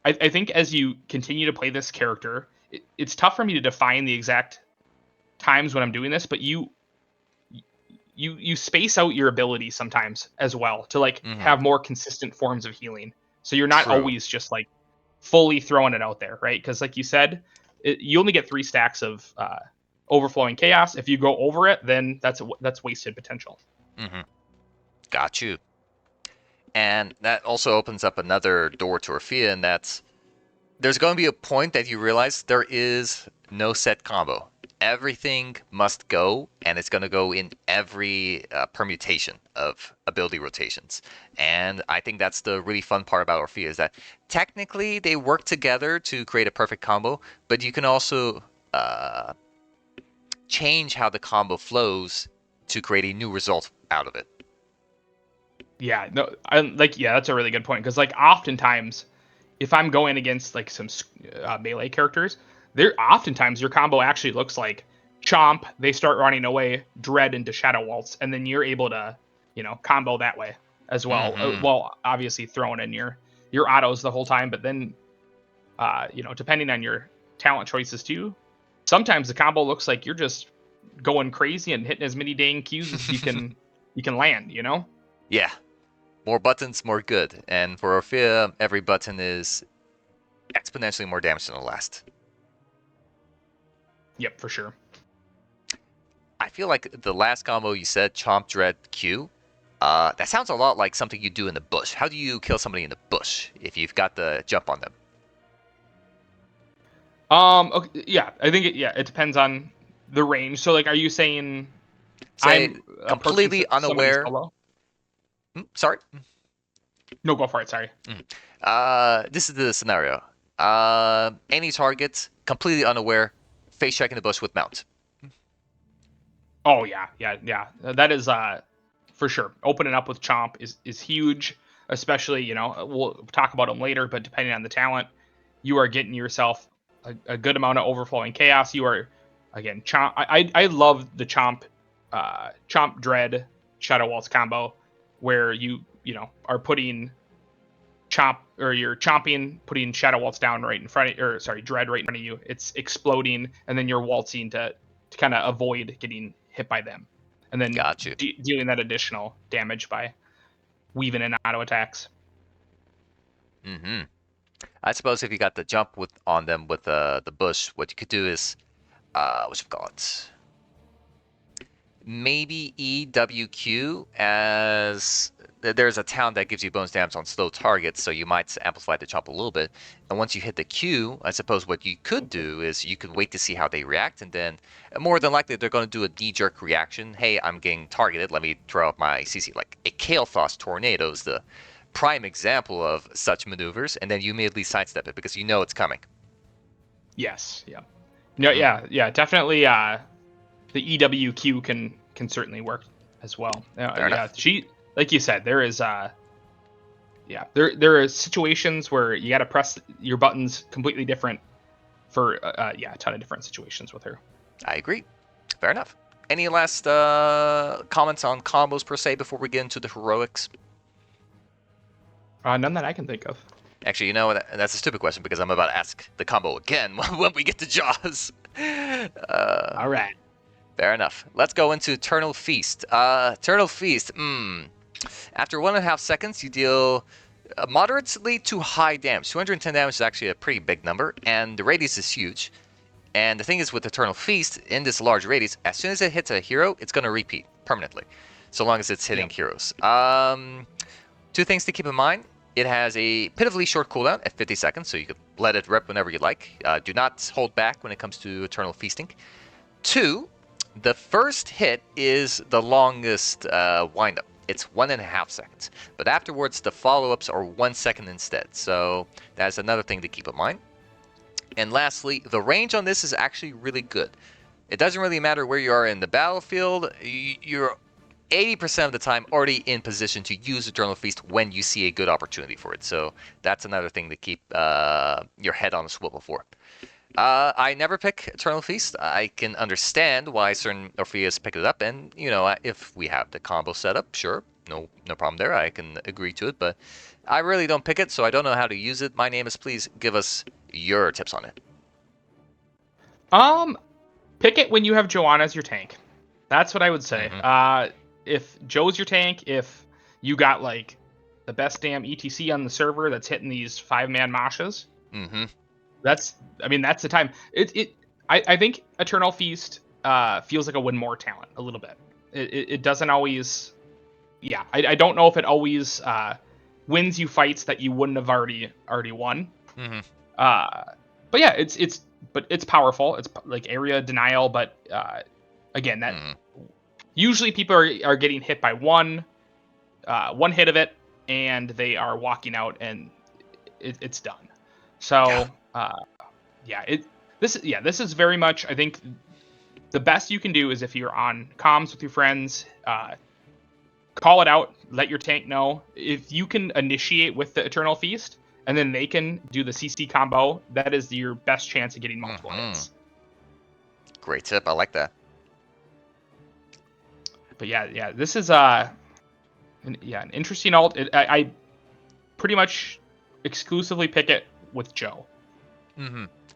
I think as you continue to play this character, it's tough for me to define the exact times when I'm doing this, but you space out your ability sometimes as well to like have more consistent forms of healing. So you're not always just like fully throwing it out there, right? Because like you said, you only get 3 stacks of overflowing chaos. If you go over it, then that's wasted potential. Got you. And that also opens up another door to Orphea, and that's there's going to be a point that you realize there is no set combo. Everything must go, and it's going to go in every permutation of ability rotations. And I think that's the really fun part about Orphea, is that technically they work together to create a perfect combo, but you can also change how the combo flows to create a new result out of it. Yeah, no, that's a really good point, because like oftentimes, if I'm going against like some melee characters, oftentimes your combo actually looks like chomp, they start running away, dread into shadow waltz, and then you're able to, combo that way as well. Well, obviously throwing in your autos the whole time, but then, depending on your talent choices too, sometimes the combo looks like you're just going crazy and hitting as many dang Qs as you can land. Yeah. More buttons, more good. And for Orphea, every button is exponentially more damage than the last. Yep, for sure. I feel like the last combo you said, Chomp, Dread, Q, that sounds a lot like something you do in the bush. How do you kill somebody in the bush if you've got the jump on them? Okay, yeah, I think it depends on the range. So, like, are you saying Say I'm completely unaware? Sorry? No, go for it. Sorry. This is the scenario. Any target, completely unaware, face check in the bush with mount. Oh yeah. That is for sure. Opening up with Chomp is huge, especially we'll talk about him later. But depending on the talent, you are getting yourself a good amount of overflowing chaos. You are again Chomp. I love the Chomp, Chomp Dread Shadow Waltz combo, where you are putting Chomp, or you're chomping, putting Shadow Waltz down right in front of, or sorry, Dread right in front of you. It's exploding, and then you're waltzing to kind of avoid getting hit by them, and then dealing that additional damage by weaving in auto attacks. I suppose if you got the jump on them with the bush, what you could do is what you call it? Maybe EWQ, as there's a talent that gives you bonus damage on slow targets, so you might amplify the chomp a little bit. And once you hit the Q, I suppose what you could do is you could wait to see how they react, and then more than likely they're going to do a knee-jerk reaction. Hey, I'm getting targeted, let me throw out my CC. Like a Kale Frost Tornado is the prime example of such maneuvers, and then you immediately sidestep it because you know it's coming. Yes, yeah. No, yeah, definitely the EWQ can certainly work as well. She, like you said, there is there are situations where you got to press your buttons completely different for a ton of different situations with her. I agree. Fair enough. Any last comments on combos per se before we get into the heroics? None that I can think of. Actually, that's a stupid question because I'm about to ask the combo again when we get to Jaws. All right. Fair enough. Let's go into Eternal Feast. Eternal Feast. After 1.5 seconds, you deal moderately to high damage. 210 damage is actually a pretty big number, and the radius is huge. And the thing is with Eternal Feast, in this large radius, as soon as it hits a hero, it's going to repeat permanently, so long as it's hitting heroes. 2 things to keep in mind. It has a pitifully short cooldown at 50 seconds, so you can let it rip whenever you like. Do not hold back when it comes to Eternal Feasting. 2, the first hit is the longest windup. It's 1.5 seconds. But afterwards, the follow-ups are 1 second instead. So that's another thing to keep in mind. And lastly, the range on this is actually really good. It doesn't really matter where you are in the battlefield. You're 80% of the time already in position to use Eternal Feast when you see a good opportunity for it. So that's another thing to keep your head on a swivel for. I never pick Eternal Feast. I can understand why certain Orpheas pick it up, and if we have the combo set up, sure, no problem there. I can agree to it, but I really don't pick it, so I don't know how to use it. MyNameIs, please give us your tips on it. Pick it when you have Joanna as your tank. That's what I would say. If Joe's your tank, if you got like the best damn ETC on the server that's hitting these 5-man mashas, that's the time. I think Eternal Feast feels like a win more talent a little bit. It doesn't always. Yeah, I don't know if it always wins you fights that you wouldn't have already won. But yeah, it's powerful. It's like area denial, but again, that usually people are getting hit by one hit of it, and they are walking out, and it's done. So this is very much, I think, the best you can do is if you're on comms with your friends, call it out, let your tank know. If you can initiate with the Eternal Feast, and then they can do the CC combo, that is your best chance of getting multiple hits. Great tip. I like that. But yeah, this is an interesting ult. I pretty much exclusively pick it with Joe.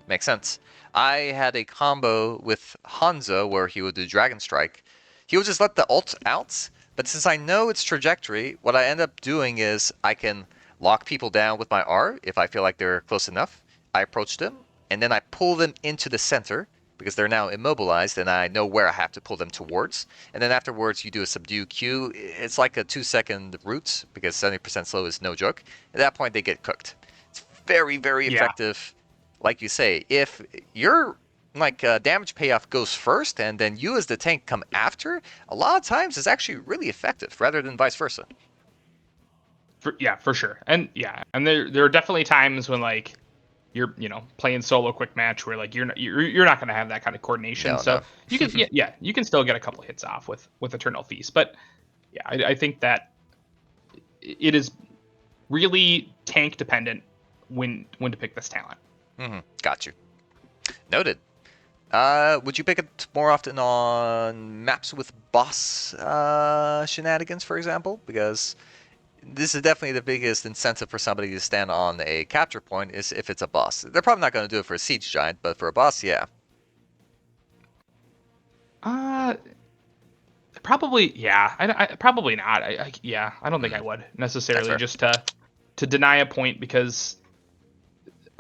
Makes sense. I had a combo with Hanzo where he would do Dragon Strike. He would just let the ult out, but since I know its trajectory, what I end up doing is I can lock people down with my R if I feel like they're close enough. I approach them, and then I pull them into the center because they're now immobilized, and I know where I have to pull them towards. And then afterwards, you do a subdue Q. It's like a 2-second route because 70% slow is no joke. At that point, they get cooked. It's very, very effective. Like you say, if your damage payoff goes first and then you as the tank come after, a lot of times it's actually really effective rather than vice versa. For sure. And there are definitely times when like you're playing solo quick match where like you're not going to have that kind of coordination. You can you can still get a couple hits off with Eternal Feast. But yeah, I think that it is really tank dependent when to pick this talent. Got you. Noted. Would you pick it more often on maps with boss shenanigans, for example? Because this is definitely the biggest incentive for somebody to stand on a capture point is if it's a boss. They're probably not going to do it for a siege giant, but for a boss, yeah. Probably, yeah. I probably not. I don't think I would necessarily just to deny a point because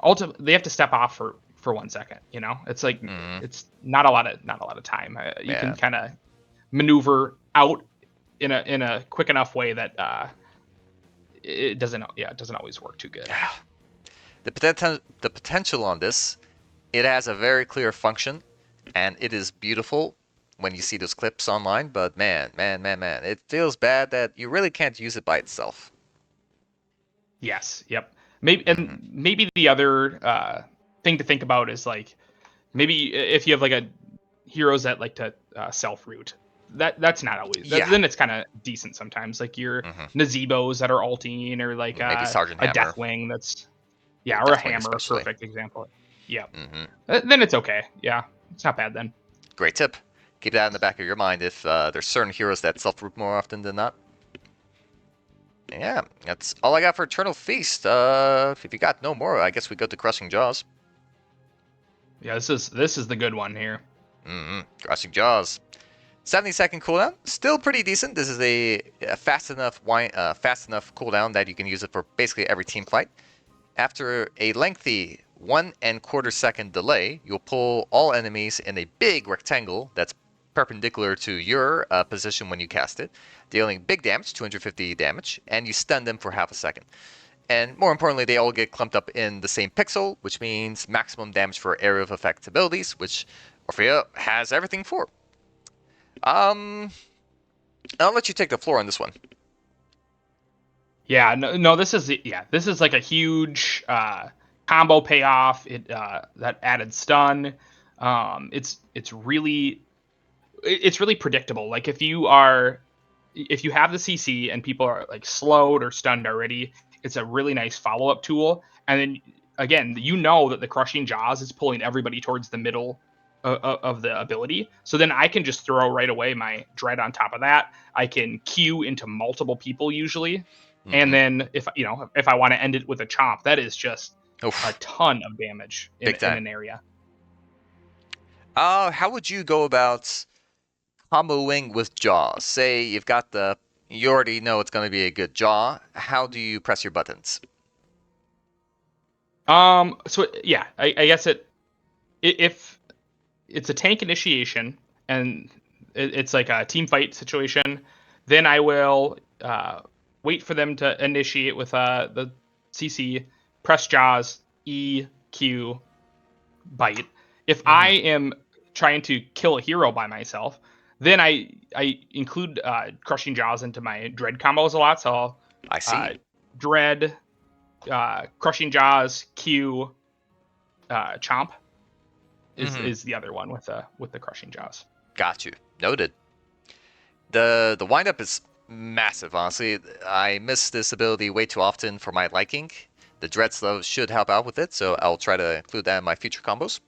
ultimately they have to step off for 1 second. It's like it's not a lot of time. You can kind of maneuver out in a quick enough way that it doesn't always work too good. The potential on this, it has a very clear function, and it is beautiful when you see those clips online. But man, it feels bad that you really can't use it by itself. Yes. Yep. Maybe the other thing to think about is like maybe if you have like a heroes that like to self root. That's not always. Then it's kind of decent sometimes. Like your Nazebos that are ulting, or like maybe Sergeant a Hammer. Deathwing that's or a Hammer, especially. perfect example. Yeah. Then it's okay. Yeah, it's not bad then. Great tip. Keep that in the back of your mind if there's certain heroes that self root more often than not. Yeah, that's all I got for Eternal Feast. If you got no more, I guess we go to Crushing Jaws. Yeah, this is the good one here. Crushing Jaws. 70-second cooldown, still pretty decent. This is a fast enough cooldown that you can use it for basically every team fight. After a lengthy 1¼ second delay, you'll pull all enemies in a big rectangle that's perpendicular to your position when you cast it, dealing big damage, 250 damage, and you stun them for half a second. And more importantly, they all get clumped up in the same pixel, which means maximum damage for area of effect abilities, which Orphea has everything for. I'll let you take the floor on this one. Yeah, no, this is like a huge combo payoff. That added stun. It's really predictable. Like if you have the CC and people are like slowed or stunned already, it's a really nice follow-up tool. And then again, you know that the crushing jaws is pulling everybody towards the middle of the ability. So then I can just throw right away my dread on top of that. I can queue into multiple people usually. Mm-hmm. And then if I want to end it with a chomp, that is just a ton of damage in an area. How would you go about comboing with jaws? Say you've got you already know it's going to be a good jaw. How do you press your buttons? So yeah, I guess if it's a tank initiation and it's like a team fight situation, then I will wait for them to initiate with the CC, press jaws, E, Q, bite. If I am trying to kill a hero by myself, then I include crushing jaws into my dread combos a lot. So I see. Dread, crushing jaws, Q, chomp is the other one with the crushing jaws. Got you. Noted. The windup is massive, honestly. I miss this ability way too often for my liking. The Dread Slow should help out with it, so I'll try to include that in my future combos.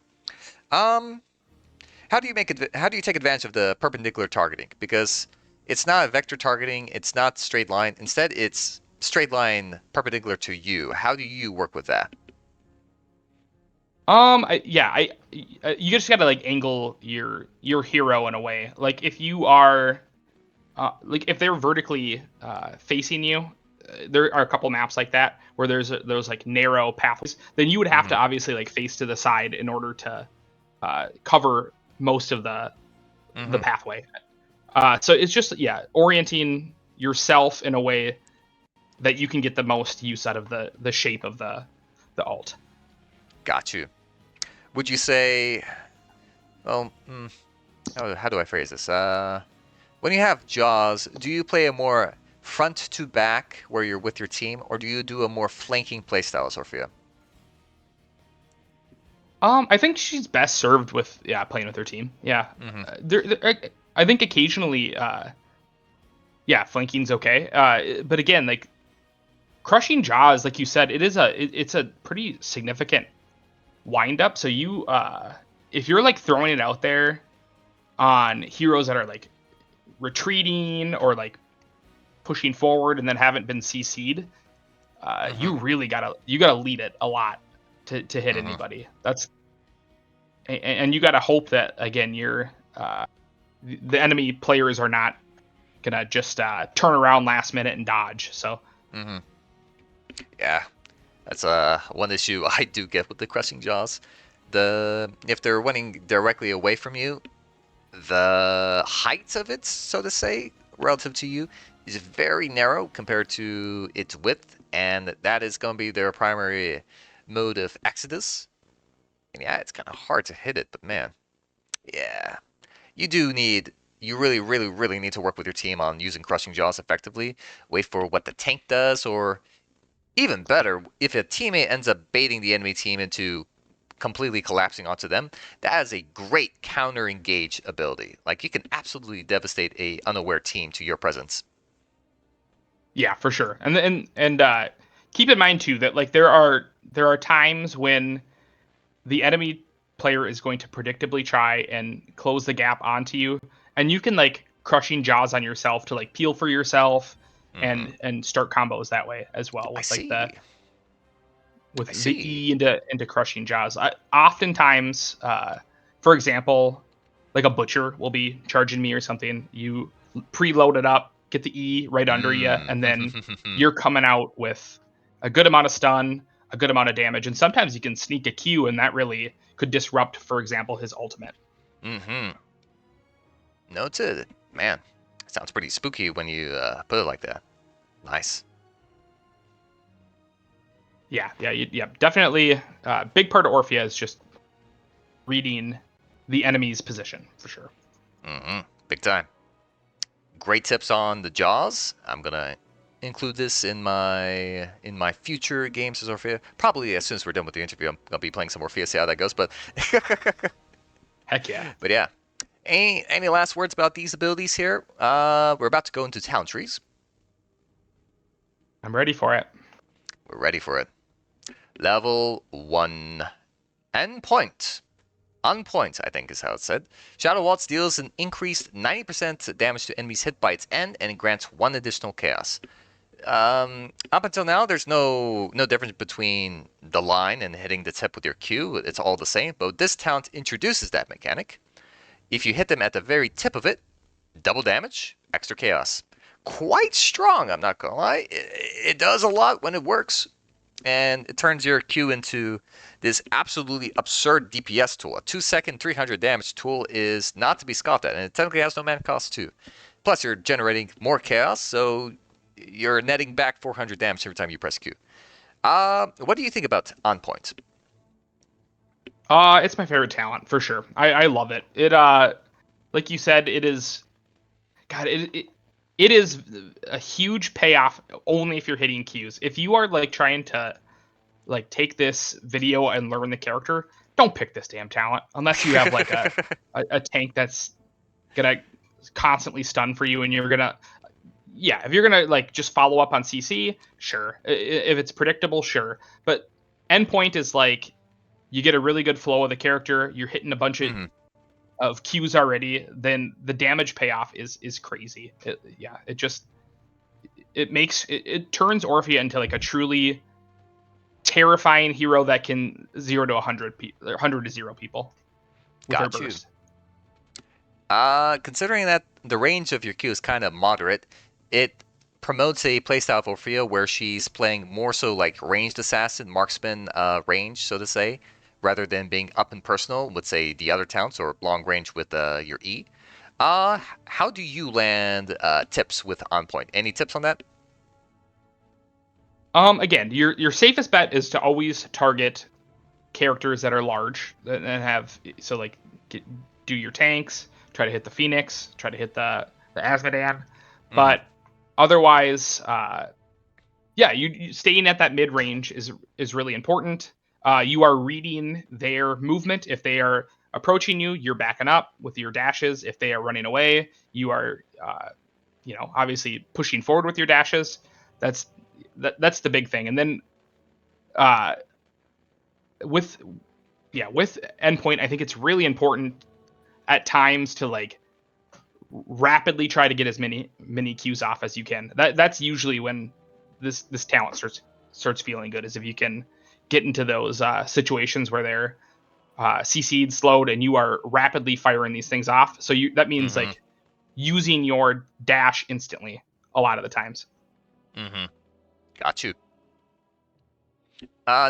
How do you take advantage of the perpendicular targeting? Because it's not a vector targeting, it's not straight line. Instead, it's straight line perpendicular to you. How do you work with that? You just gotta like angle your hero in a way. Like if you are, if they're vertically facing you, there are a couple maps like that where there's those like narrow pathways. Then you would have to obviously like face to the side in order to cover most of the pathway. So it's just orienting yourself in a way that you can get the most use out of the shape of the alt. Got you. Would you say, well, how do I phrase this? When you have jaws, do you play a more front to back where you're with your team, or do you do a more flanking playstyle as Orphea? I think she's best served with playing with her team. Yeah, I think occasionally, flanking's okay. But again, like crushing jaws, like you said, it's a pretty significant wind up. So you if you're like throwing it out there on heroes that are like retreating or like pushing forward and then haven't been CC'd, you really gotta lead it a lot to hit anybody. And you gotta hope that again you're the enemy players are not gonna just turn around last minute and dodge. So yeah, that's one issue I do get with the crushing jaws. If they're running directly away from you, the height of it, so to say, relative to you, is very narrow compared to its width, and that is going to be their primary mode of exodus. And yeah, it's kind of hard to hit it, but man, yeah, you really, really, really need to work with your team on using crushing jaws effectively. Wait for what the tank does, or even better, if a teammate ends up baiting the enemy team into completely collapsing onto them, that is a great counter-engage ability. Like, you can absolutely devastate a unaware team to your presence. Yeah, for sure. And keep in mind too that like there are times when the enemy player is going to predictably try and close the gap onto you, and you can like crushing jaws on yourself to like peel for yourself and start combos that way as well with the E into crushing jaws. Oftentimes, for example, like a butcher will be charging me or something. You preload it up, get the E right under you, and then you're coming out with a good amount of stun, a good amount of damage, and sometimes you can sneak a Q, and that really could disrupt, for example, his ultimate. Noted. Man, sounds pretty spooky when you put it like that. Nice. Yeah, definitely. Big part of Orphea is just reading the enemy's position for sure. Big time. Great tips on the jaws. I'm gonna include this in my future games as Orphea. Probably as soon as we're done with the interview, I'm gonna be playing some Orphea, see how that goes. But Heck yeah. But yeah. Any last words about these abilities here? We're about to go into town trees. I'm ready for it. We're ready for it. Level 1. Endpoint. On point, I think is how it's said. Shadow Waltz deals an increased 90% damage to enemies hit by its end, and it grants 1 additional chaos. Up until now, there's no difference between the line and hitting the tip with your Q. It's all the same, but this talent introduces that mechanic. If you hit them at the very tip of it, double damage, extra chaos. Quite strong, I'm not gonna lie. It does a lot when it works, and it turns your Q into this absolutely absurd DPS tool. A 2-second, 300 damage tool is not to be scoffed at, and it technically has no mana cost too. Plus, you're generating more chaos, so you're netting back 400 damage every time you press Q. What do you think about On Point? It's my favorite talent for sure. I love it. It like you said, it is. God, it is a huge payoff only if you're hitting Qs. If you are like trying to like take this video and learn the character, don't pick this damn talent unless you have like a tank that's gonna constantly stun for you, and you're gonna if you're gonna like just follow up on CC, sure. If it's predictable, sure. But endpoint is like you get a really good flow of the character, you're hitting a bunch of Qs already, then the damage payoff is crazy. It turns Orphea into like a truly terrifying hero that can 0 to 100 100 to 0 people with her burst. Considering that the range of your Q is kind of moderate, it promotes a playstyle of Orphea where she's playing more so like ranged assassin, marksman range, so to say, rather than being up and personal with, say, the other talents or long range with your E. How do you land tips with On Point? Any tips on that? Again, your safest bet is to always target characters that are large and have do your tanks, try to hit the Phoenix, try to hit the Asmodan, but otherwise, you staying at that mid range is really important. You are reading their movement. If they are approaching you, you're backing up with your dashes. If they are running away, you are, obviously pushing forward with your dashes. That's the big thing. And then, with endpoint, I think it's really important at times to like rapidly try to get as many Qs off as you can. That's usually when this talent starts feeling good, is if you can get into those situations where they're CC'd, slowed, and you are rapidly firing these things off. So that means like using your dash instantly a lot of the times. Got you.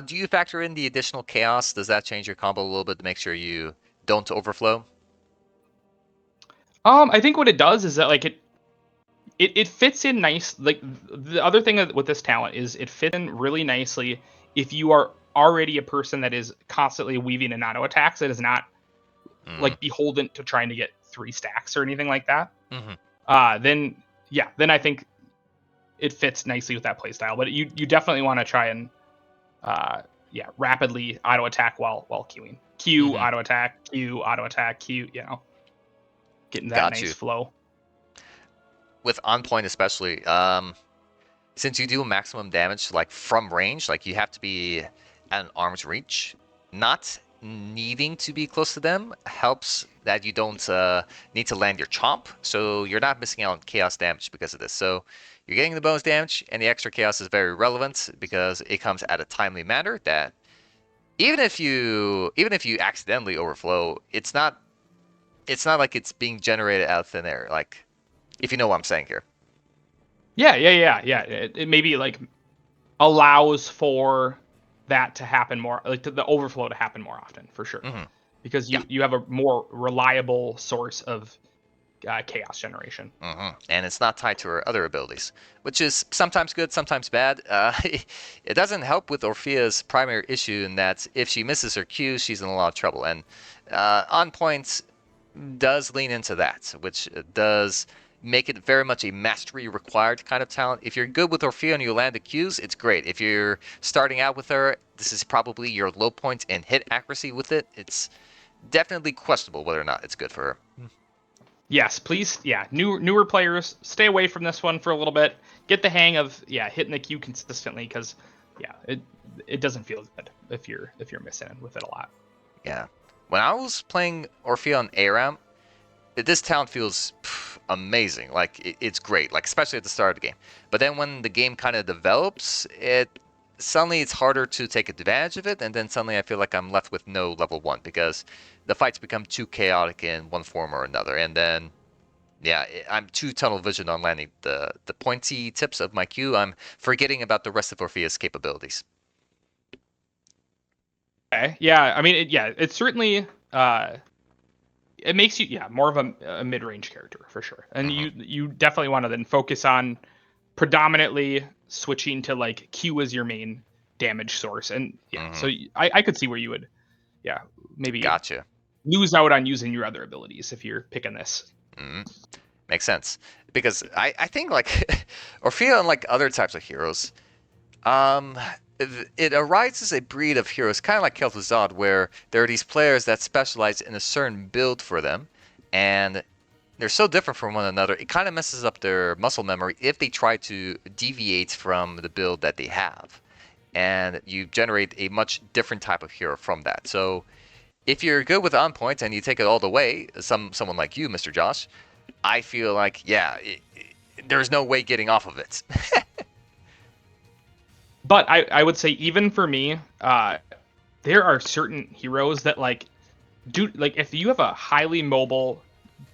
Do you factor in the additional chaos? Does that change your combo a little bit to make sure you don't overflow? I think what it does is that like it fits in nice. Like the other thing with this talent is it fits in really nicely if you are already a person that is constantly weaving in auto attacks that is not like beholden to trying to get 3 stacks or anything like that. Then I think it fits nicely with that playstyle. But you definitely want to try and rapidly auto attack while queuing. Q auto attack, Q auto attack, Q. Getting that nice flow. With On Point especially, since you do maximum damage like from range, like you have to be at an arm's reach, not needing to be close to them helps that you don't need to land your chomp, so you're not missing out on chaos damage because of this. So you're getting the bonus damage, and the extra chaos is very relevant because it comes at a timely manner that even if you accidentally overflow, it's not it's not like it's being generated out of thin air. Like, if you know what I'm saying here. Yeah. It maybe like allows for that to happen more, like the overflow to happen more often, for sure, because Yeah. you have a more reliable source of chaos generation. And it's not tied to her other abilities, which is sometimes good, sometimes bad. It doesn't help with Orphea's primary issue in that if she misses her cues, she's in a lot of trouble. And On Point does lean into that, which does make it very much a mastery required kind of talent. If you're good with Orphea and you land the cues, it's great. If you're starting out with her, this is probably your low point in hit accuracy with it. It's definitely questionable whether or not it's good for her. Yes, please. Yeah, newer players, stay away from this one for a little bit. Get the hang of hitting the cue consistently, because it doesn't feel good if you're missing with it a lot. Yeah. When I was playing Orphea on ARAM, this talent feels amazing. Like, it's great, like especially at the start of the game. But then when the game kind of develops, suddenly it's harder to take advantage of it, and then suddenly I feel like I'm left with no level 1 because the fights become too chaotic in one form or another, and then yeah, I'm too tunnel vision on landing the pointy tips of my Q. I'm forgetting about the rest of Orphea's capabilities. Okay. Yeah. I mean, it's certainly it makes you more of a mid-range character for sure, and you definitely want to then focus on predominantly switching to like Q as your main damage source, and so I could see where you would maybe Gotcha. lose out on using your other abilities if you're picking this. Makes sense. Because I think, like, Orphea, unlike other types of heroes, it arises a breed of heroes, kind of like Kel'Thuzad, where there are these players that specialize in a certain build for them, and they're so different from one another, it kind of messes up their muscle memory if they try to deviate from the build that they have. And you generate a much different type of hero from that. So if you're good with On Point and you take it all the way, someone like you, Mr. Josh, I feel like, there's no way getting off of it. But I would say, even for me, there are certain heroes that like if you have a highly mobile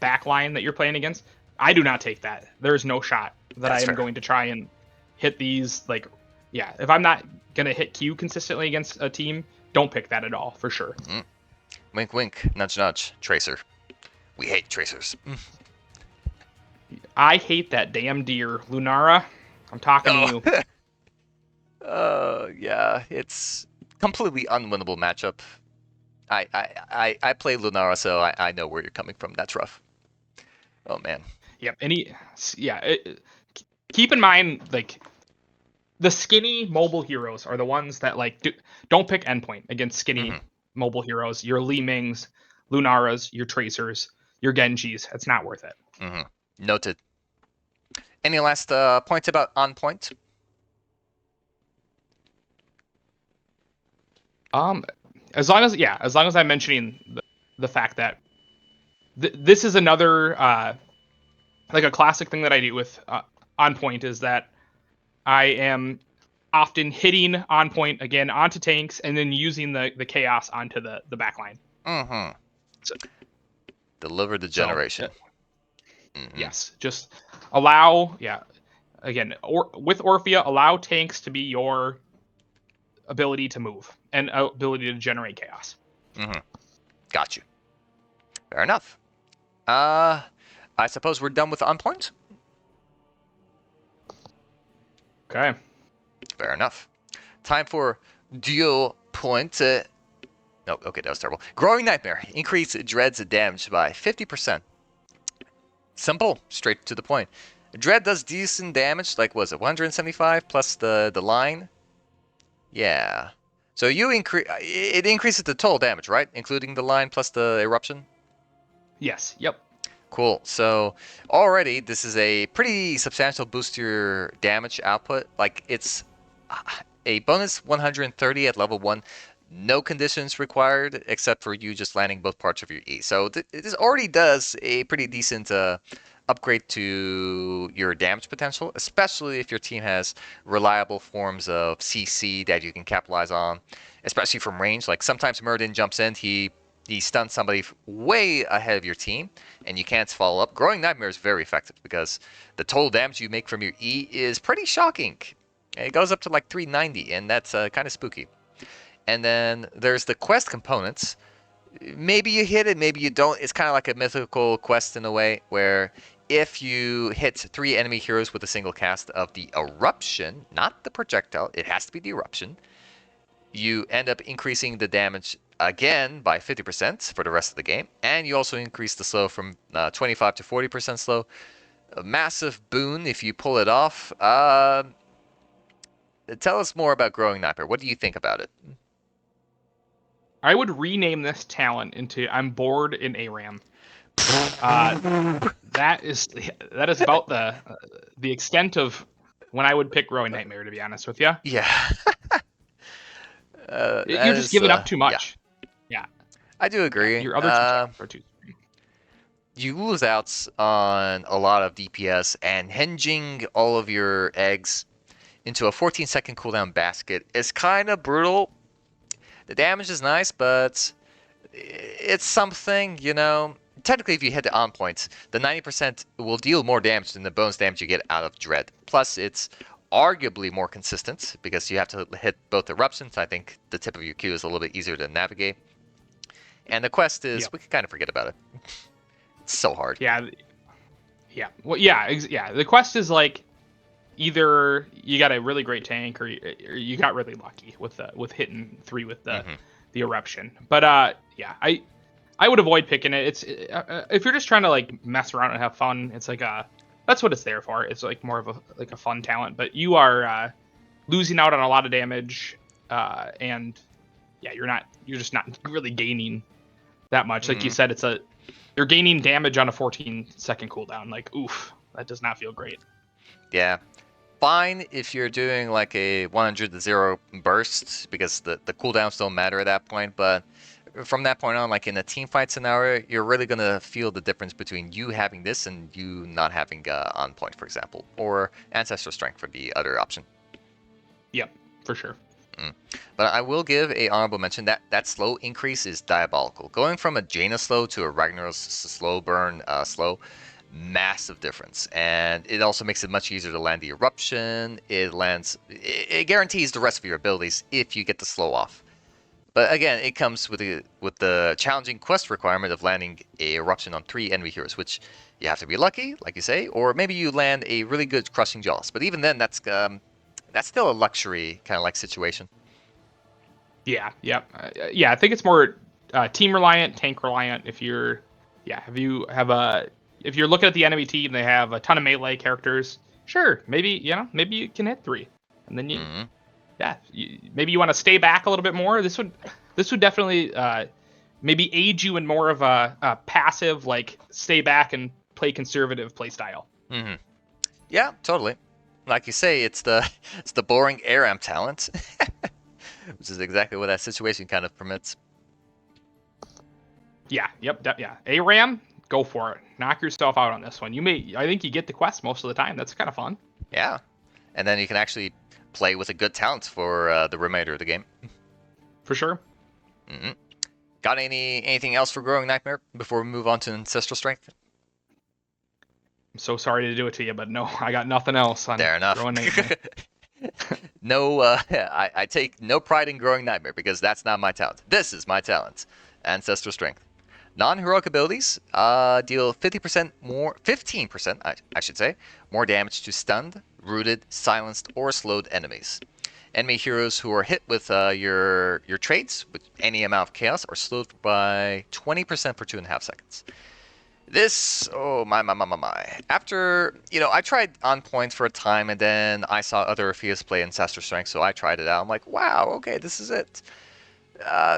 backline that you're playing against, I do not take that. There's no shot that I am going to try and hit these. Like, if I'm not gonna hit Q consistently against a team, don't pick that at all, for sure. Wink, wink, nudge, nudge. Tracer. We hate tracers. I hate that damn deer, Lunara. I'm talking to you. Yeah, it's completely unwinnable matchup. I play Lunara, so I know where you're coming from. That's rough. Oh man. Yep. Keep in mind, like, the skinny mobile heroes are the ones that don't pick endpoint against skinny mobile heroes. Your Li Mings, Lunaras, your Tracers, your Genjis. It's not worth it. Noted. Any last points about On Point? As long as I'm mentioning the fact that this is another like a classic thing that I do with On Point, is that I am often hitting On Point again onto tanks and then using the chaos onto the backline. So, deliver the generation. Yes, just allow again, with Orphea, allow tanks to be your ability to move and ability to generate chaos. Got you. Fair enough. I suppose we're done with On Point? Okay. Fair enough. Time for Dual Point. No, okay, that was terrible. Growing Nightmare. Increase Dread's damage by 50%. Simple. Straight to the point. Dread does decent damage, like, was it 175 plus the line? Yeah. So it increases the total damage, right? Including the line plus the eruption? Yes. Yep. Cool. So already this is a pretty substantial boost to your damage output. Like, it's a bonus 130 at level 1. No conditions required except for you just landing both parts of your E. So this already does a pretty decent upgrade to your damage potential, especially if your team has reliable forms of CC that you can capitalize on, especially from range. Like, sometimes Muradin jumps in, he he stuns somebody way ahead of your team, and you can't follow up. Growing Nightmare is very effective because the total damage you make from your E is pretty shocking. It goes up to like 390, and that's kind of spooky. And then there's the quest components. Maybe you hit it, maybe you don't. It's kind of like a mythical quest in a way, where if you hit 3 enemy heroes with a single cast of the eruption, not the projectile, it has to be the eruption, you end up increasing the damage again by 50% for the rest of the game, and you also increase the slow from 25 to 40% slow. A massive boon if you pull it off. Tell us more about Growing Nightmare. What do you think about it? I would rename this talent into I'm bored in ARAM. That is about the extent of when I would pick Growing Nightmare, to be honest with you. Yeah. You're just giving up too much. Yeah. I do agree. Your other two talents are too. You lose out on a lot of DPS, and hinging all of your eggs into a 14-second cooldown basket is kind of brutal. The damage is nice, but it's something, you know. Technically, if you hit the on points, the 90% will deal more damage than the bonus damage you get out of Dread. Plus, it's arguably more consistent because you have to hit both eruptions. I think the tip of your Q is a little bit easier to navigate. And the quest is, we can kind of forget about it. It's so hard. Yeah. Well, yeah. The quest is like either you got a really great tank or you got really lucky with hitting 3 with the eruption. But yeah, I would avoid picking it. It's if you're just trying to like mess around and have fun, it's like that's what it's there for. It's like more of a fun talent. But you are losing out on a lot of damage, and yeah, you're just not really gaining that much. Like you said, you're gaining damage on a 14-second cooldown. Like, oof, that does not feel great. Yeah. Fine if you're doing like a 100 to 0 burst, because the cooldowns don't matter at that point, but from that point on, like in a team fight scenario, you're really going to feel the difference between you having this and you not having on point, for example, or ancestral strength for the other option. Yep, for sure. But I will give a honorable mention that slow increase is diabolical. Going from a Jaina slow to a Ragnaros slow burn slow, massive difference. And it also makes it much easier to land the eruption. It guarantees the rest of your abilities if you get the slow off. But again, it comes with the challenging quest requirement of landing a eruption on 3 enemy heroes, which you have to be lucky, like you say, or maybe you land a really good crushing jaws. But even then, that's still a luxury kind of like situation. Yeah, yeah. I think it's more team reliant, tank reliant. If you're looking at the enemy team, they have a ton of melee characters. Sure, maybe you can hit 3, and then maybe you want to stay back a little bit more. This would definitely maybe aid you in more of a passive, like stay back and play conservative play style. Yeah, totally. Like you say, it's the boring ARAM talent, which is exactly what that situation kind of permits. Yeah, yeah. ARAM, go for it. Knock yourself out on this one. I think you get the quest most of the time. That's kind of fun. Yeah, and then you can actually play with a good talent for the remainder of the game. For sure. Got anything else for Growing Nightmare before we move on to Ancestral Strength? I'm so sorry to do it to you, but no, I got nothing else on Fair enough. Growing Nightmare. No, I take no pride in Growing Nightmare because that's not my talent. This is my talent, Ancestral Strength. Non-heroic abilities deal 15% I should say, more damage to stunned, rooted, silenced, or slowed enemies. Enemy heroes who are hit with your traits with any amount of chaos are slowed by 20% for 2.5 seconds. This, oh my. After, I tried on points for a time, and then I saw other Orpheas play Ancestral Strength, so I tried it out. I'm like, wow, okay, this is it.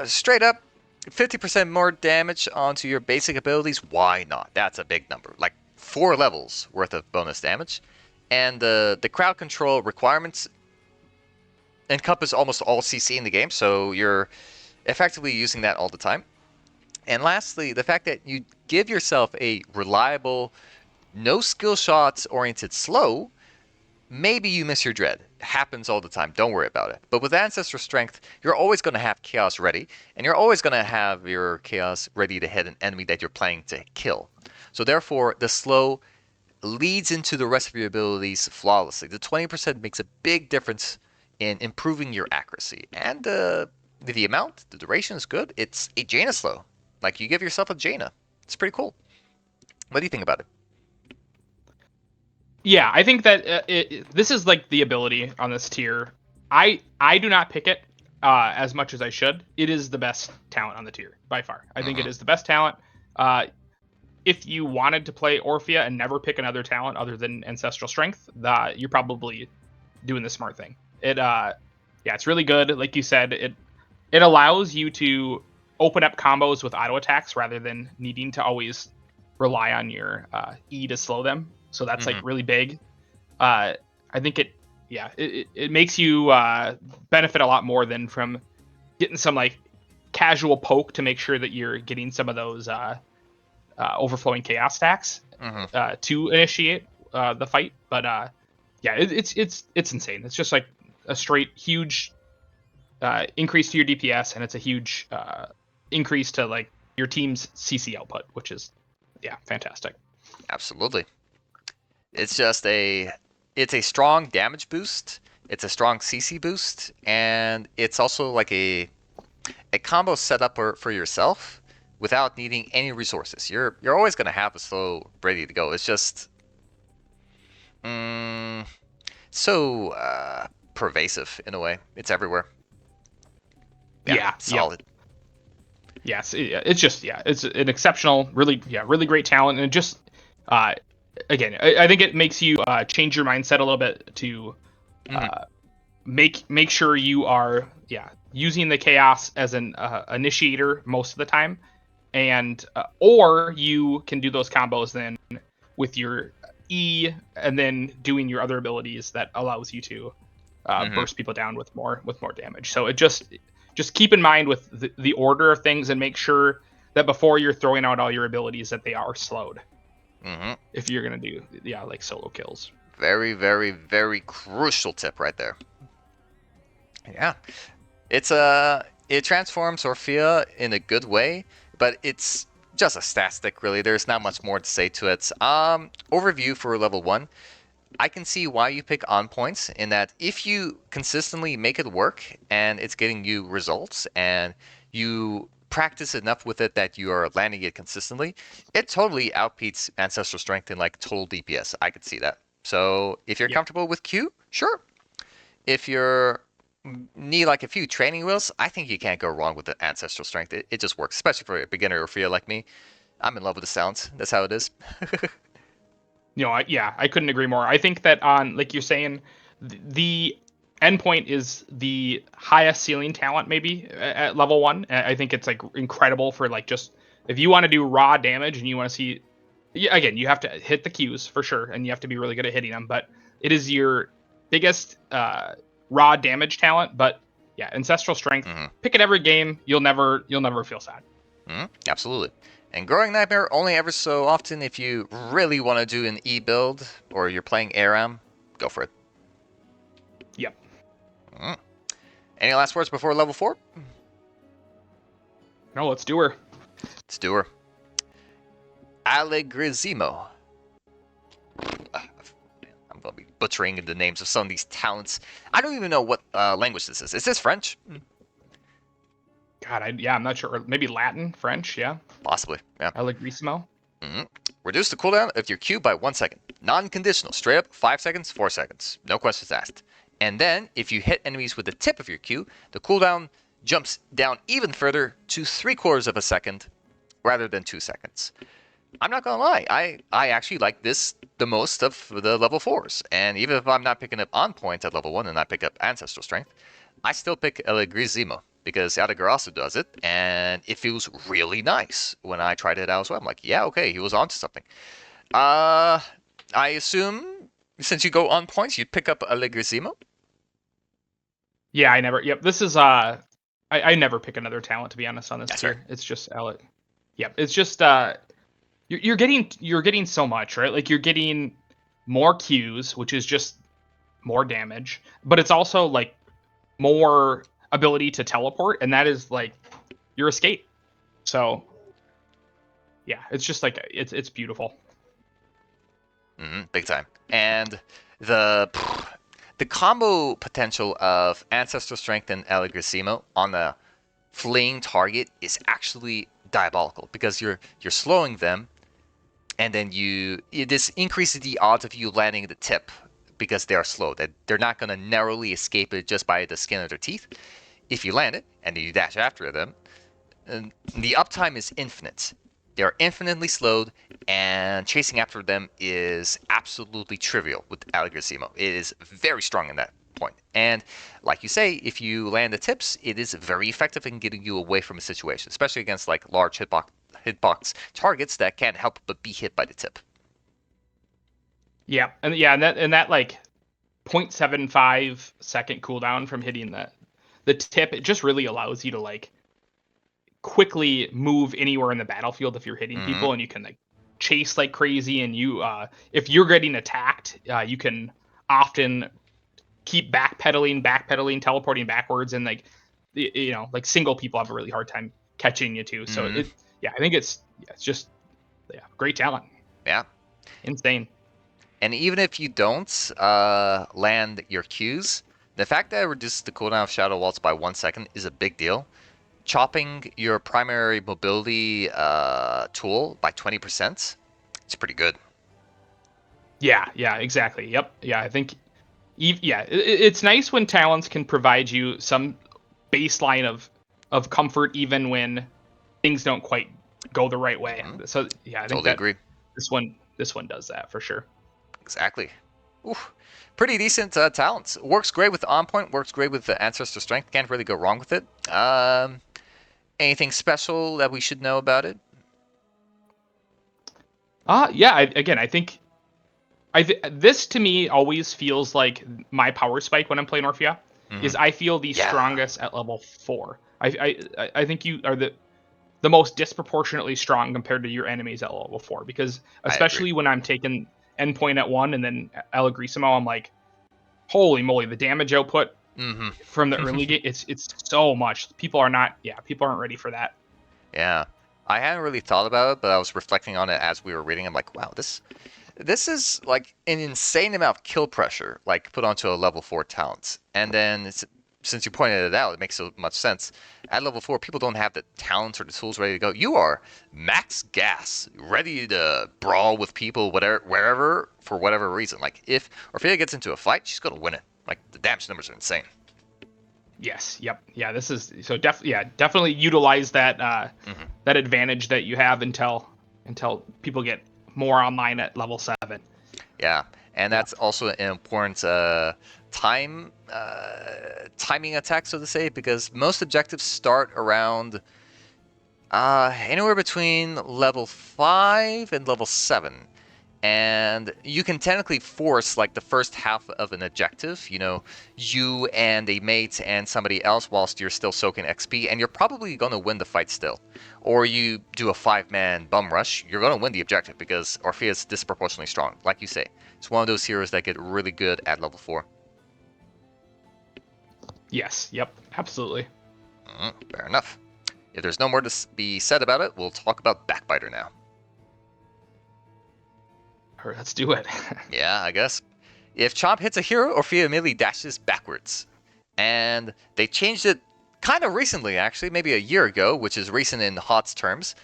Straight up, 50% more damage onto your basic abilities. Why not? That's a big number. Like 4 levels worth of bonus damage. And the crowd control requirements encompass almost all CC in the game, so you're effectively using that all the time. And lastly, the fact that you give yourself a reliable, no skill shots oriented slow maybe you miss your dread. It happens all the time. Don't worry about it. But with Ancestral Strength, you're always going to have Chaos ready, and you're always going to have your Chaos ready to hit an enemy that you're planning to kill. So therefore, the slow leads into the rest of your abilities flawlessly. The 20% makes a big difference in improving your accuracy. And the amount, the duration is good. It's a Jaina slow. Like, you give yourself a Jaina. It's pretty cool. What do you think about it? Yeah, I think that this is like the ability on this tier. I do not pick it as much as I should. It is the best talent on the tier by far. I think it is the best talent. If you wanted to play Orphea and never pick another talent other than Ancestral Strength, you're probably doing the smart thing. Yeah, it's really good. Like you said, it allows you to open up combos with auto attacks rather than needing to always rely on your E to slow them. So that's like really big. I think it makes you benefit a lot more than from getting some like casual poke to make sure that you're getting some of those overflowing chaos stacks to initiate the fight. But yeah, it's insane. It's just like a straight huge increase to your DPS, and it's a huge increase to like your team's CC output, which is fantastic. Absolutely. It's a strong damage boost. It's a strong CC boost, and it's also like a combo setup for yourself without needing any resources. You're always gonna have a slow ready to go. It's just so pervasive in a way. It's everywhere. Yeah, solid. Yes, it's just it's an exceptional, really great talent, and it just again, I think it makes you change your mindset a little bit to make sure you are using the chaos as an initiator most of the time, and or you can do those combos then with your E and then doing your other abilities that allows you to burst people down with more damage. So it just keep in mind with the order of things and make sure that before you're throwing out all your abilities that they are slowed. If you're gonna do like solo kills. Very, very, very crucial tip right there. Yeah, it transforms Orphea in a good way, but it's just a stat stick really. There's not much more to say to it. Overview for level 1. I can see why you pick on points in that if you consistently make it work and it's getting you results and you practice enough with it that you are landing it consistently, it totally outbeats Ancestral Strength in like total DPS. I could see that. So if you're comfortable with Q, sure. If you're need like a few training wheels, I think you can't go wrong with the Ancestral Strength. It just works, especially for a beginner or Orphea like me. I'm in love with the sounds. That's how it is. I couldn't agree more. I think that on, like you're saying, the endpoint is the highest ceiling talent maybe at level 1. I think it's like incredible for like just if you want to do raw damage and you want to see, again, you have to hit the Qs for sure, and you have to be really good at hitting them. But it is your biggest raw damage talent. But yeah, Ancestral Strength, pick it every game. You'll never feel sad. Absolutely. And Growing Nightmare only ever so often if you really want to do an E build or you're playing ARAM, go for it. Yep. Any last words before level 4? No, let's do her. Let's do her. Allegrisimo. I'm going to be butchering the names of some of these talents. I don't even know what language this is. Is this French? God, I'm not sure. Maybe Latin, French, yeah. Possibly, yeah. Allegrisimo. Reduce the cooldown of your Q by 1 second. Non-conditional, straight up 5 seconds, 4 seconds. No questions asked. And then, if you hit enemies with the tip of your Q, the cooldown jumps down even further to 3/4 of a second rather than 2 seconds. I'm not gonna lie, I actually like this the most of the level 4s. And even if I'm not picking up on point at level 1 and I pick up Ancestral Strength, I still pick Allegrisimo because Allegor also does it, and it feels really nice when I tried it out as well. I'm like, yeah, okay, he was onto something. I assume since you go on points, you'd pick up Allegrisimo? Yeah, I never. Yep, this is I never pick another talent to be honest on this tier. Right. It's just Alec. Yep, it's just you're getting so much, right? Like you're getting more Qs, which is just more damage, but it's also like more ability to teleport, and that is like your escape. So yeah, it's just like it's beautiful. Big time. And the combo potential of Ancestor Strength and Allegrissimo on the fleeing target is actually diabolical, because you're slowing them, and then this increases the odds of you landing the tip because they are slow. That they're not going to narrowly escape it just by the skin of their teeth. If you land it and you dash after them, the uptime is infinite. They are infinitely slowed, and chasing after them is absolutely trivial with Allegrissimo. It is very strong in that point. And like you say, if you land the tips, it is very effective in getting you away from a situation, especially against like large hitbox targets that can't help but be hit by the tip. Yeah, and that like 0.75 second cooldown from hitting the tip, it just really allows you to like quickly move anywhere in the battlefield if you're hitting people, and you can like chase like crazy, and you if you're getting attacked, you can often keep backpedaling, teleporting backwards, and like like single people have a really hard time catching you too. So I think it's just great talent. Yeah. Insane. And even if you don't land your Qs, the fact that it reduces the cooldown of Shadow Waltz by 1 second is a big deal. Chopping your primary mobility tool by 20%, it's pretty good. Yeah, exactly. Yep. Yeah, I think it's nice when talents can provide you some baseline of comfort even when things don't quite go the right way. So yeah, I think totally agree. This one does that for sure. Exactly. Oof. Pretty decent talents. Works great with On Point. Works great with the Ancestor Strength. Can't really go wrong with it. Anything special that we should know about it? Yeah. I think this to me always feels like my power spike when I'm playing Orphea. Is I feel the strongest at level 4. I think you are the most disproportionately strong compared to your enemies at level 4, because especially when I'm taking endpoint at 1 and then Allegrissimo, I'm like, holy moly, the damage output from the early game, it's so much. People aren't ready for that. Yeah, I hadn't really thought about it, but I was reflecting on it as we were reading. I'm like, wow, this is like an insane amount of kill pressure, like put onto a level 4 talent. And then since you pointed it out, it makes so much sense. At level 4, people don't have the talents or the tools ready to go. You are max gas, ready to brawl with people, wherever, for whatever reason. Like, if Orphea gets into a fight, she's going to win it. Like, the damage numbers are insane. Yes. Yep. Yeah. This is so definitely utilize that that advantage that you have until people get more online at level 7. Yeah, and that's also an important timing attack, so to say, because most objectives start around anywhere between level 5 and level 7. And you can technically force like the first half of an objective, you and a mate and somebody else whilst you're still soaking XP, and you're probably going to win the fight still. Or you do a 5-man bum rush, you're going to win the objective because Orphea is disproportionately strong. Like you say, it's one of those heroes that get really good at level 4. Yes, yep, absolutely. Fair enough. If there's no more to be said about it, we'll talk about Backbiter now. Let's do it. Yeah, I guess. If Chomp hits a hero, Orphea immediately dashes backwards. And they changed it kind of recently, actually, maybe a year ago, which is recent in HotS terms.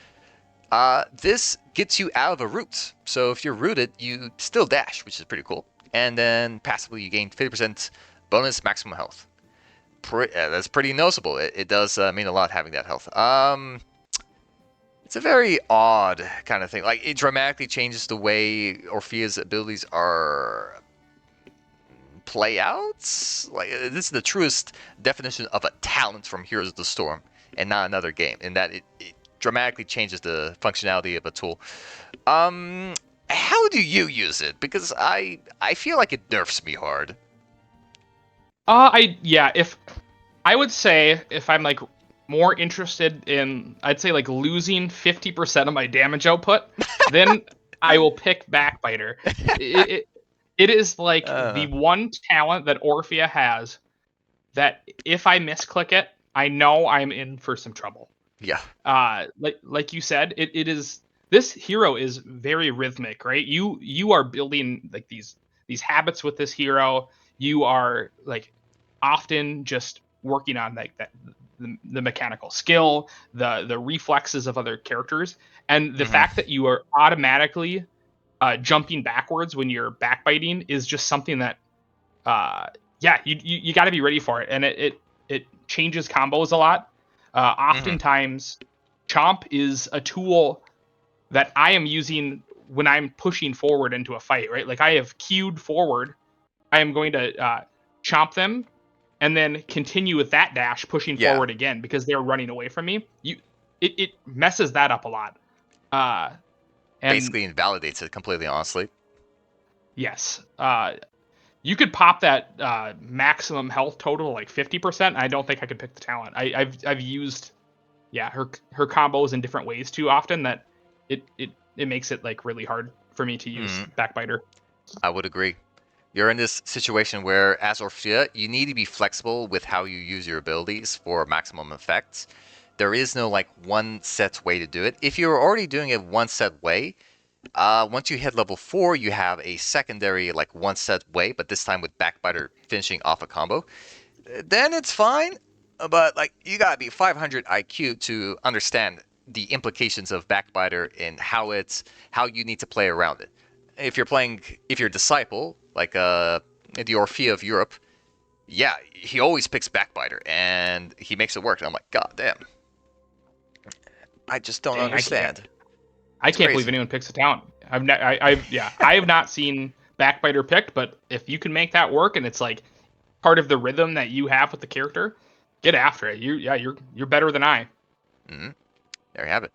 This gets you out of a root. So if you're rooted, you still dash, which is pretty cool. And then passively, you gain 50% bonus maximum health. That's pretty noticeable. It does mean a lot having that health. It's a very odd kind of thing. Like, it dramatically changes the way Orphea's abilities are play out. Like, this is the truest definition of a talent from Heroes of the Storm, and not another game, in that it dramatically changes the functionality of a tool. How do you use it? Because I feel like it nerfs me hard. If I would say if I'm like more interested in, I'd say like losing 50% of my damage output, then I will pick Backbiter. It is like the Uh, one talent that Orphea has that if I misclick it, I know I'm in for some trouble. yeah. Like you said, it is, this hero is very rhythmic, right? You are building like these habits with this hero. You are like often just working on like that, the mechanical skill, the reflexes of other characters, and the fact Hmm. that you are automatically jumping backwards when you're backbiting is just something that yeah, you got to be ready for it, and it changes combos a lot. Hmm. Oftentimes, chomp is a tool that I am using when I'm pushing forward into a fight. Right, like I have queued forward. I am going to chomp them, and then continue with that dash, pushing Yeah. forward again because they're running away from me. It messes that up a lot. Uh, and Basically invalidates it completely, honestly. yes, you could pop that maximum health total like 50%. I don't think I could pick the talent. I've used, yeah, her combos in different ways too often that it makes it like really hard for me to use Hmm. backbiter. I would agree. You're in this situation where, as Orphea, you need to be flexible with how you use your abilities for maximum effects. There is no like one set way to do it. If you're already doing it one set way, once you hit level 4, you have a secondary like one set way, but this time with backbiter finishing off a combo. Then it's fine, but like you gotta be 500 IQ to understand the implications of backbiter and how you need to play around it. If you're disciple like the Orphea of Europe, yeah, he always picks backbiter and he makes it work. And I'm like, God damn, I just don't Dang, understand. I It's can't believe crazy. anyone picks a talent. I've yeah, I have not seen backbiter picked, but if you can make that work and it's like part of the rhythm that you have with the character, get after it. You're better than I. Hmm. There you have it.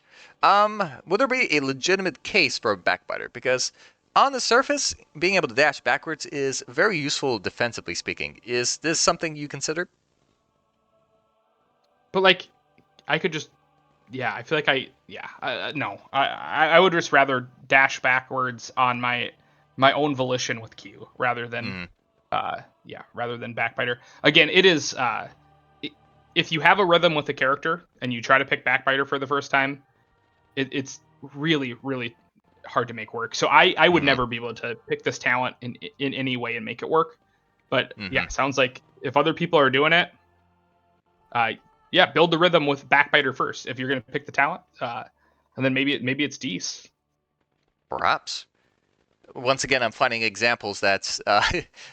Would there be a legitimate case for a backbiter? Because on the surface, being able to dash backwards is very useful defensively speaking. Is this something you consider? But like I could just, yeah, I feel like no, I would just rather dash backwards on my own volition with Q rather than Mm, rather than backbiter. Again, it is if you have a rhythm with the character and you try to pick backbiter for the first time, it's really hard to make work. So I would mm-hmm, never be able to pick this talent in any way and make it work. But mm-hmm. yeah, sounds like if other people are doing it, uh, yeah, build the rhythm with backbiter first if you're going to pick the talent, and then maybe it's Dees. Perhaps. Once again, I'm finding examples that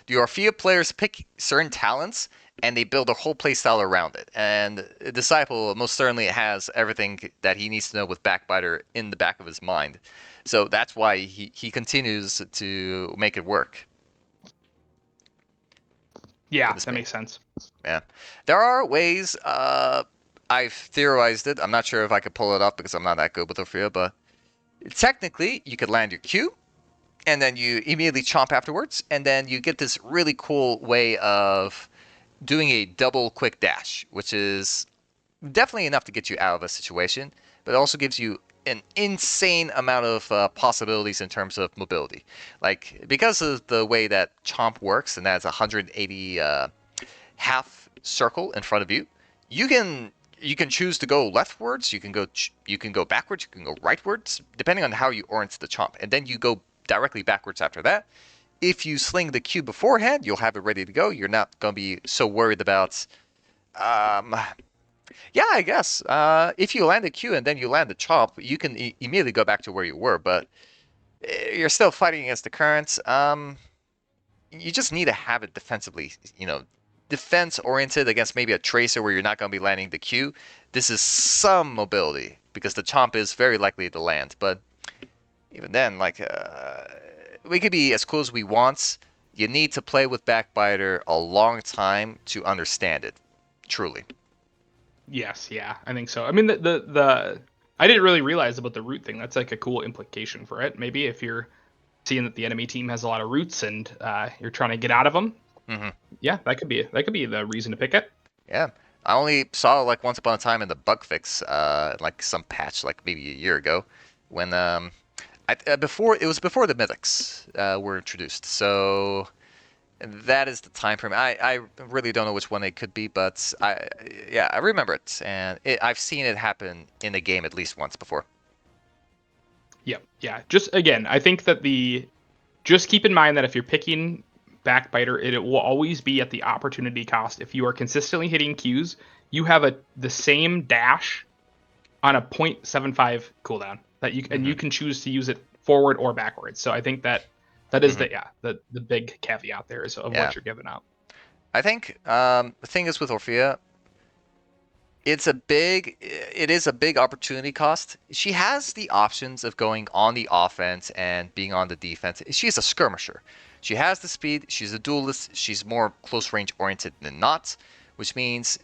the Orphea players pick certain talents and they build a whole playstyle around it. And Disciple most certainly has everything that he needs to know with Backbiter in the back of his mind. So that's why he continues to make it work. Yeah, Goodness that me. makes sense. Yeah. There are ways, I've theorized it. I'm not sure if I could pull it off because I'm not that good with Orphea, but technically, you could land your Q, and then you immediately chomp afterwards, and then you get this really cool way of doing a double quick dash, which is definitely enough to get you out of a situation, but it also gives you an insane amount of possibilities in terms of mobility. Like, because of the way that chomp works, and that's 180 half circle in front of you, you can choose to go leftwards, you can go backwards, you can go rightwards, depending on how you orient the chomp, and then you go directly backwards after that. If you sling the cue beforehand, you'll have it ready to go. You're not going to be so worried about. Um, yeah, I guess. If you land the cue and then you land the chomp, you can immediately go back to where you were, but you're still fighting against the currents. You just need to have it defensively, defense oriented against maybe a tracer where you're not going to be landing the Q. This is some mobility because the chomp is very likely to land. But even then, like, we could be as cool as we want. You need to play with Backbiter a long time to understand it. Truly. Yes, yeah, I think so. I mean, the I didn't really realize about the root thing. That's like a cool implication for it. Maybe if you're seeing that the enemy team has a lot of roots and you're trying to get out of them, Hmm. yeah, that could be the reason to pick it. Yeah. I only saw it like once upon a time in the bug fix, like some patch, like maybe a year ago, when Before it was before the mythics were introduced, so that is the time frame. I really don't know which one it could be, but I remember it, and I've seen it happen in a game at least once before. Yep. Yeah. Just again, I think that just keep in mind that if you're picking Backbiter, it will always be at the opportunity cost. If you are consistently hitting Qs, you have the same dash on a 0.75 cooldown that you can choose to use it forward or backwards. So I think that is the big caveat there is of what you're giving up. I think the thing is with Orphea, it is a big opportunity cost. She has the options of going on the offense and being on the defense. She's a skirmisher. She has the speed. She's a duelist. She's more close range oriented than not, which means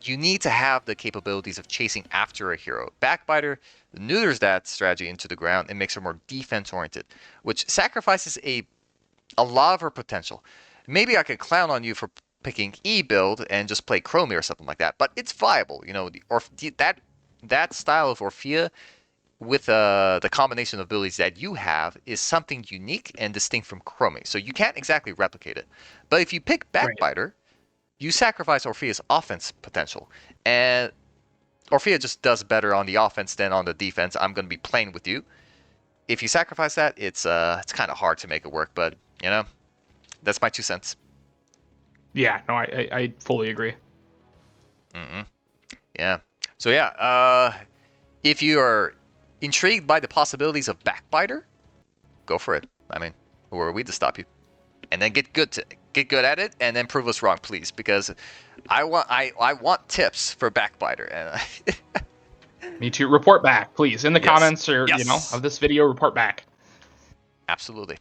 you need to have the capabilities of chasing after a hero. Backbiter neuters that strategy into the ground and makes her more defense-oriented, which sacrifices a lot of her potential. Maybe I could clown on you for picking E build and just play Chromie or something like that, but it's viable. That style of Orphea with the combination of abilities that you have is something unique and distinct from Chromie, so you can't exactly replicate it. But if you pick Backbiter, you sacrifice Orphea's offense potential, and Orphea just does better on the offense than on the defense. I'm going to be playing with you. If you sacrifice that, it's kind of hard to make it work, but that's my 2 cents. Yeah, no, I fully agree. Yeah. So if you are intrigued by the possibilities of Backbiter, go for it. I mean, who are we to stop you? And then get good at it, and then prove us wrong, please, because I want tips for Backbiter. And Me too. Report back, please, in the comments or of this video. Report back. Absolutely.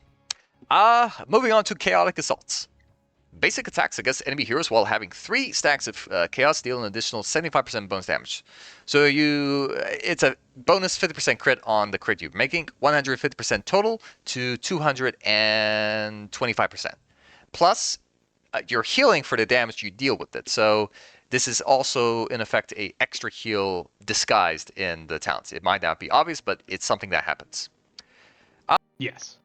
Moving on to chaotic assaults. Basic attacks against enemy heroes while having 3 stacks of chaos deal an additional 75% bonus damage. So it's a bonus 50% crit on the crit you're making, 150% total to 225%. Plus, you're healing for the damage you deal with it. So this is also, in effect, a extra heal disguised in the talents. It might not be obvious, but it's something that happens. Yes.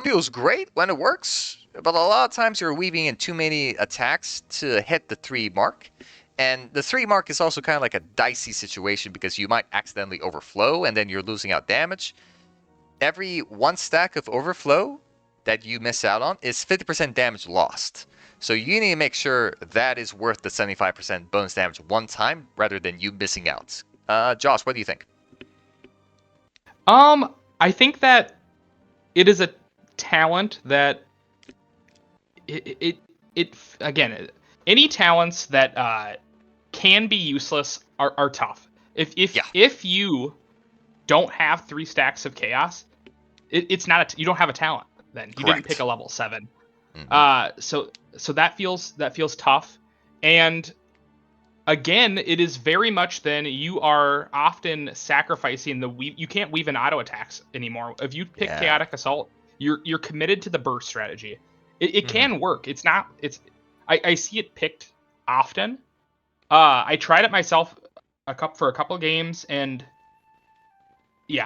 Feels great when it works, but a lot of times you're weaving in too many attacks to hit the 3 mark. And the 3 mark is also kind of like a dicey situation because you might accidentally overflow and then you're losing out damage. Every 1 stack of overflow that you miss out on is 50% damage lost. So you need to make sure that is worth the 75% bonus damage one time rather than you missing out. Josh, what do you think? I think that it is a talent that it again, any talents that can be useless are tough. If you don't have 3 stacks of chaos, it's not you don't have a talent. Then you didn't pick a level 7. So that feels tough. And again, it is very much then you are often sacrificing the weave. You can't weave in auto attacks anymore. If you pick chaotic assault, you're committed to the burst strategy. It can work. I see it picked often. I tried it myself for a couple of games, and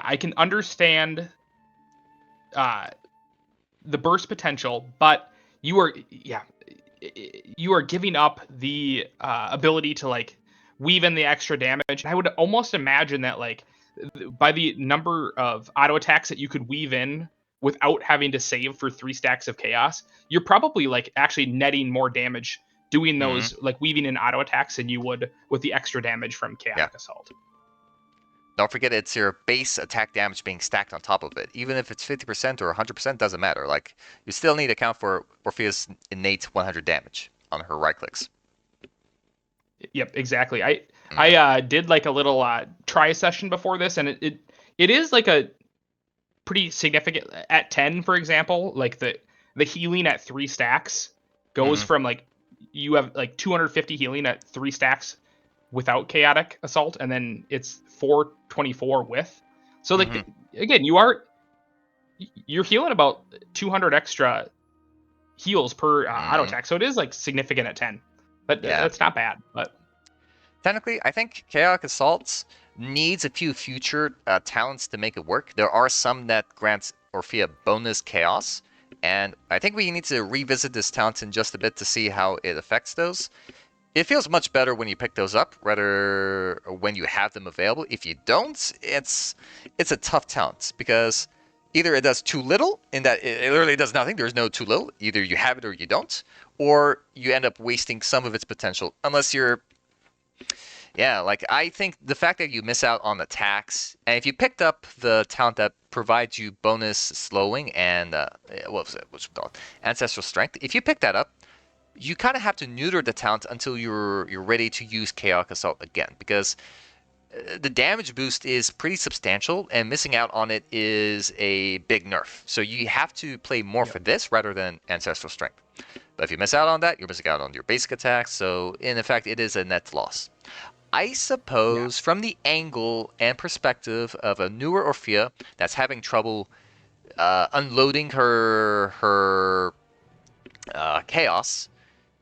I can understand the burst potential, but you are giving up the ability to like weave in the extra damage. I would almost imagine that like by the number of auto attacks that you could weave in without having to save for 3 stacks of chaos, you're probably like actually netting more damage doing those like weaving in auto attacks than you would with the extra damage from chaotic assault. Don't forget it's your base attack damage being stacked on top of it. Even if it's 50% or 100%, doesn't matter. Like, you still need to account for Orphea's innate 100 damage on her right clicks. Yep, exactly. I did like a little try session before this, and it is like a pretty significant at 10, for example. Like the healing at 3 stacks goes from like you have like 250 healing at 3 stacks without chaotic assault, and then it's 424 with. So like again, you're healing about 200 extra heals per auto attack. So it is like significant at 10, but that's not bad. But technically, I think chaotic assaults needs a few future talents to make it work. There are some that grants Orphea bonus chaos, and I think we need to revisit this talent in just a bit to see how it affects those. It feels much better when you pick those up, rather when you have them available. If you don't, it's a tough talent, because either it does too little, in that it literally does nothing, there's no too little, either you have it or you don't, or you end up wasting some of its potential, unless you're... Yeah, like, I think the fact that you miss out on attacks, and if you picked up the talent that provides you bonus slowing and, what was it, what's it called? Ancestral Strength, if you pick that up, you kind of have to neuter the talent until you're ready to use Chaotic Assault again, because the damage boost is pretty substantial, and missing out on it is a big nerf. So you have to play more for this rather than Ancestral Strength. But if you miss out on that, you're missing out on your basic attacks, so in effect, it is a net loss. I suppose from the angle and perspective of a newer Orphea that's having trouble unloading her chaos,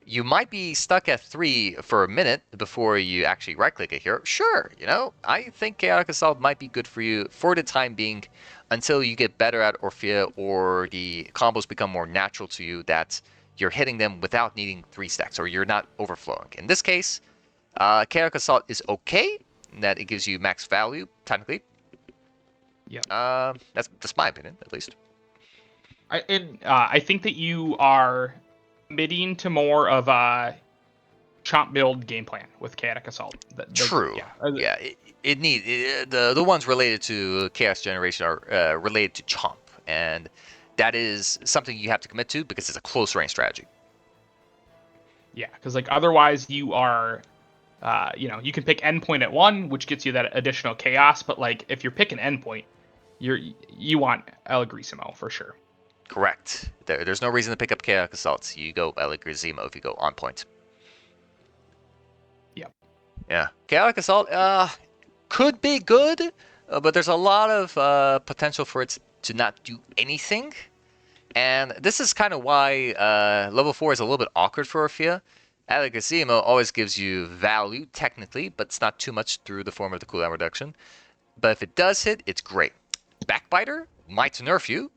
you might be stuck at 3 for a minute before you actually right-click it here. Sure, I think Chaotic Assault might be good for you for the time being, until you get better at Orphea or the combos become more natural to you, that you're hitting them without needing 3 stacks, or you're not overflowing. In this case, Chaotic Assault is okay, in that it gives you max value, technically. Yeah. That's my opinion, at least. I think that you are committing to more of a chomp build game plan with Chaotic Assault. True. Yeah. The ones related to Chaos Generation are related to chomp, and that is something you have to commit to because it's a close range strategy. Yeah, because like otherwise you are, you can pick endpoint at 1, which gets you that additional chaos. But like if you're picking endpoint, you want Allegrisimo for sure. Correct. There's no reason to pick up Chaotic Assaults. You go Allegrisimo if you go on point. Yep. Yeah. Chaotic Assault could be good, but there's a lot of potential for it to not do anything. And this is kind of why level 4 is a little bit awkward for Orphea. Allegrisimo always gives you value, technically, but it's not too much through the form of the cooldown reduction. But if it does hit, it's great. Backbiter might nerf you.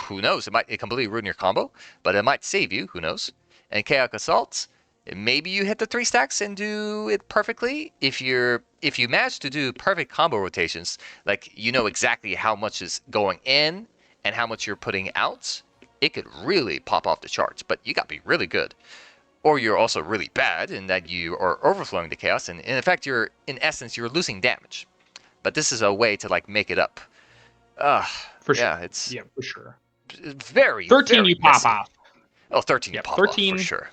Who knows? It might completely ruin your combo, but it might save you. Who knows? And Chaotic Assault, maybe you hit the 3 stacks and do it perfectly. If you manage to do perfect combo rotations, like you know exactly how much is going in and how much you're putting out, it could really pop off the charts. But you gotta be really good. Or you're also really bad in that you are overflowing the chaos, and in effect, in essence, you're losing damage. But this is a way to like make it up. For sure. Yeah, it's for sure. Very 13 very you pop messy. off. Oh, 13 you pop off for sure.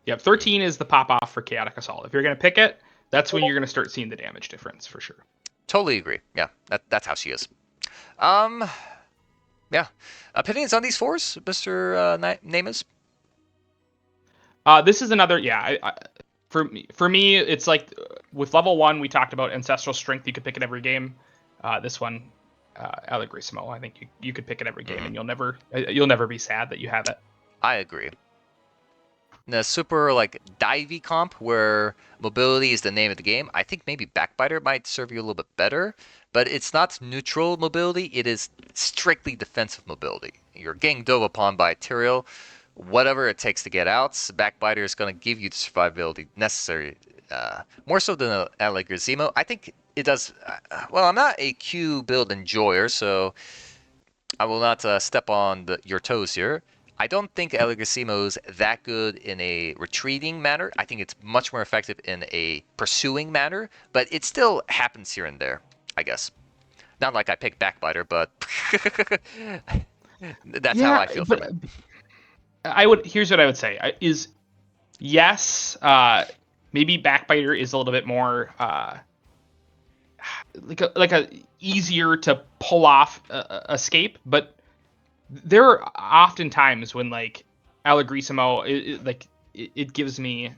Yep, 13 is the pop off for Chaotic Assault. If you're gonna pick it, that's when you're gonna start seeing the damage difference for sure. Totally agree. Yeah, that's how she is. Yeah. Opinions on these 4s, Mr. NameIs? This is another, for me, it's like with level 1, we talked about Ancestral Strength. You could pick it every game. This one, Allegrisimo, I think you could pick it every game, and you'll never be sad that you have it. I agree. The super like divey comp where mobility is the name of the game, I think maybe Backbiter might serve you a little bit better, but it's not neutral mobility, it is strictly defensive mobility. You're getting dove upon by Tyrael, whatever it takes to get out, Backbiter is going to give you the survivability necessary, more so than Allegrisimo. I think it does, well, I'm not a Q build enjoyer, so I will not step on your toes here. I don't think Allegrisimo's that good in a retreating manner. I think it's much more effective in a pursuing manner, but it still happens here and there, I guess. Not like I picked Backbiter, but that's how I feel from it. Here's what I would say is yes, maybe Backbiter is a little bit more like a easier to pull off escape, but there are often times when like Allegrisimo, it gives me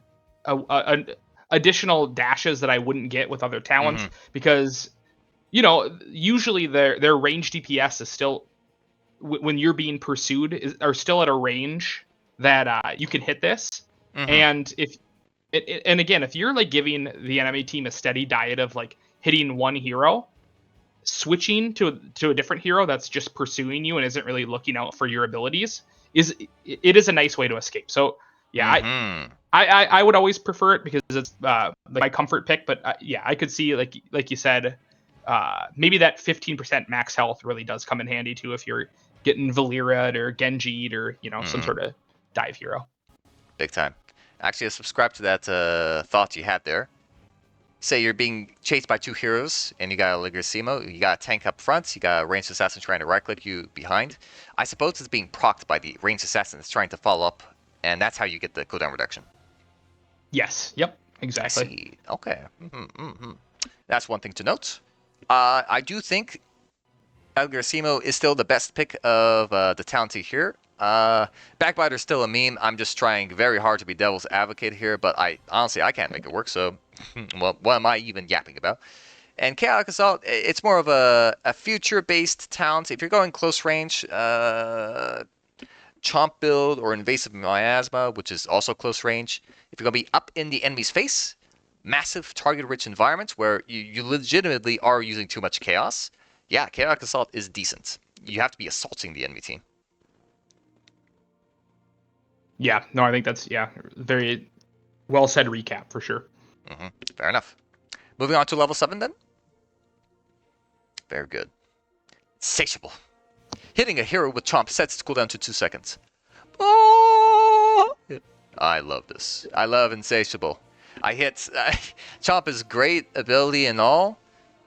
a additional dashes that I wouldn't get with other talents, because usually their range DPS is still, when you're being pursued, are still at a range that you can hit this. And if again, if you're like giving the enemy team a steady diet of like hitting one hero, switching to a different hero that's just pursuing you and isn't really looking out for your abilities is a nice way to escape. So yeah, I would always prefer it because it's my comfort pick. But yeah, I could see like you said, maybe that 15% max health really does come in handy too if you're getting Valyra'd or Genji'd or some sort of dive hero. Big time. Actually, I subscribe to that thought you had there. Say you're being chased by two heroes, and you got a Ligrissimo, you got a tank up front, you got a ranged assassin trying to right-click you behind. I suppose it's being procced by the ranged assassin that's trying to follow up, and that's how you get the cooldown reduction. Yes. Yep. Exactly. I see. Okay. That's one thing to note. I do think Ligrissimo is still the best pick of the talented here. Backbiter's still a meme. I'm just trying very hard to be devil's advocate here, but honestly I can't make it work, so well, what am I even yapping about? And Chaotic Assault, it's more of a future-based talent. If you're going close range, Chomp build or Invasive Miasma, which is also close range. If you're going to be up in the enemy's face, massive target-rich environments where you legitimately are using too much chaos, yeah, Chaotic Assault is decent. You have to be assaulting the enemy team. Yeah, no, I think that's very well said recap for sure. Fair enough. Moving on to level 7 then. Very good. Insatiable. Hitting a hero with Chomp sets its cooldown to 2 seconds. Oh! I love this. I love Insatiable. Chomp is great ability and all,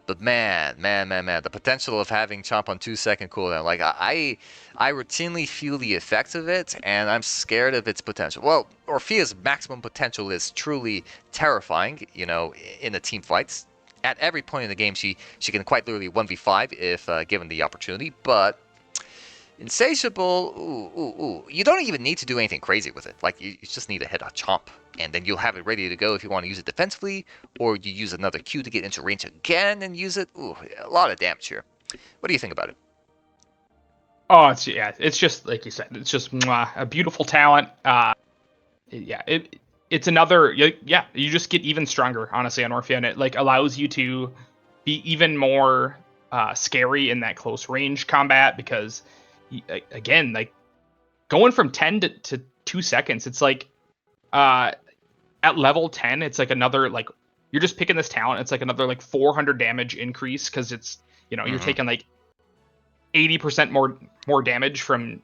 but man, the potential of having Chomp on 2-second cooldown, like I routinely feel the effects of it, and I'm scared of its potential. Well, Orphea's maximum potential is truly terrifying, in the team fights. At every point in the game, she can quite literally 1v5 if given the opportunity, but Insatiable, you don't even need to do anything crazy with it. Like, you just need to hit a Chomp, and then you'll have it ready to go if you want to use it defensively, or you use another Q to get into range again and use it. Ooh, a lot of damage here. What do you think about it? Oh, it's just like you said, it's just a beautiful talent. It's another, you just get even stronger, honestly, on Orphea, and it like allows you to be even more scary in that close range combat because, again, like going from 10 to 2 seconds, it's like at level 10, it's like another, like, you're just picking this talent, it's like another like 400 damage increase because it's, you're taking like 80% more damage from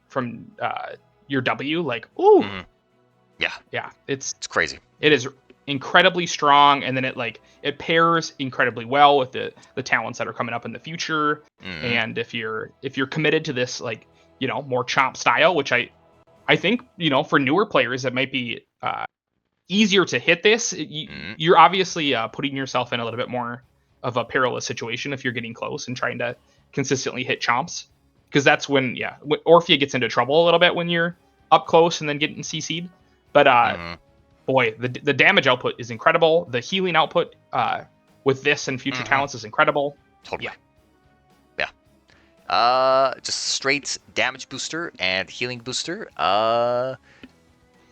your W. Like, ooh. Yeah, it's crazy. It is incredibly strong, and then it pairs incredibly well with the talents that are coming up in the future. And if you're committed to this, like, more Chomp style, which I think, for newer players it might be easier to hit this. You're obviously putting yourself in a little bit more of a perilous situation if you're getting close and trying to consistently hit Chomps, because that's when Orphea gets into trouble a little bit when you're up close and then getting CC'd. But boy, the damage output is incredible. The healing output with this and future talents is incredible. Totally. Yeah. Just straight damage booster and healing booster. I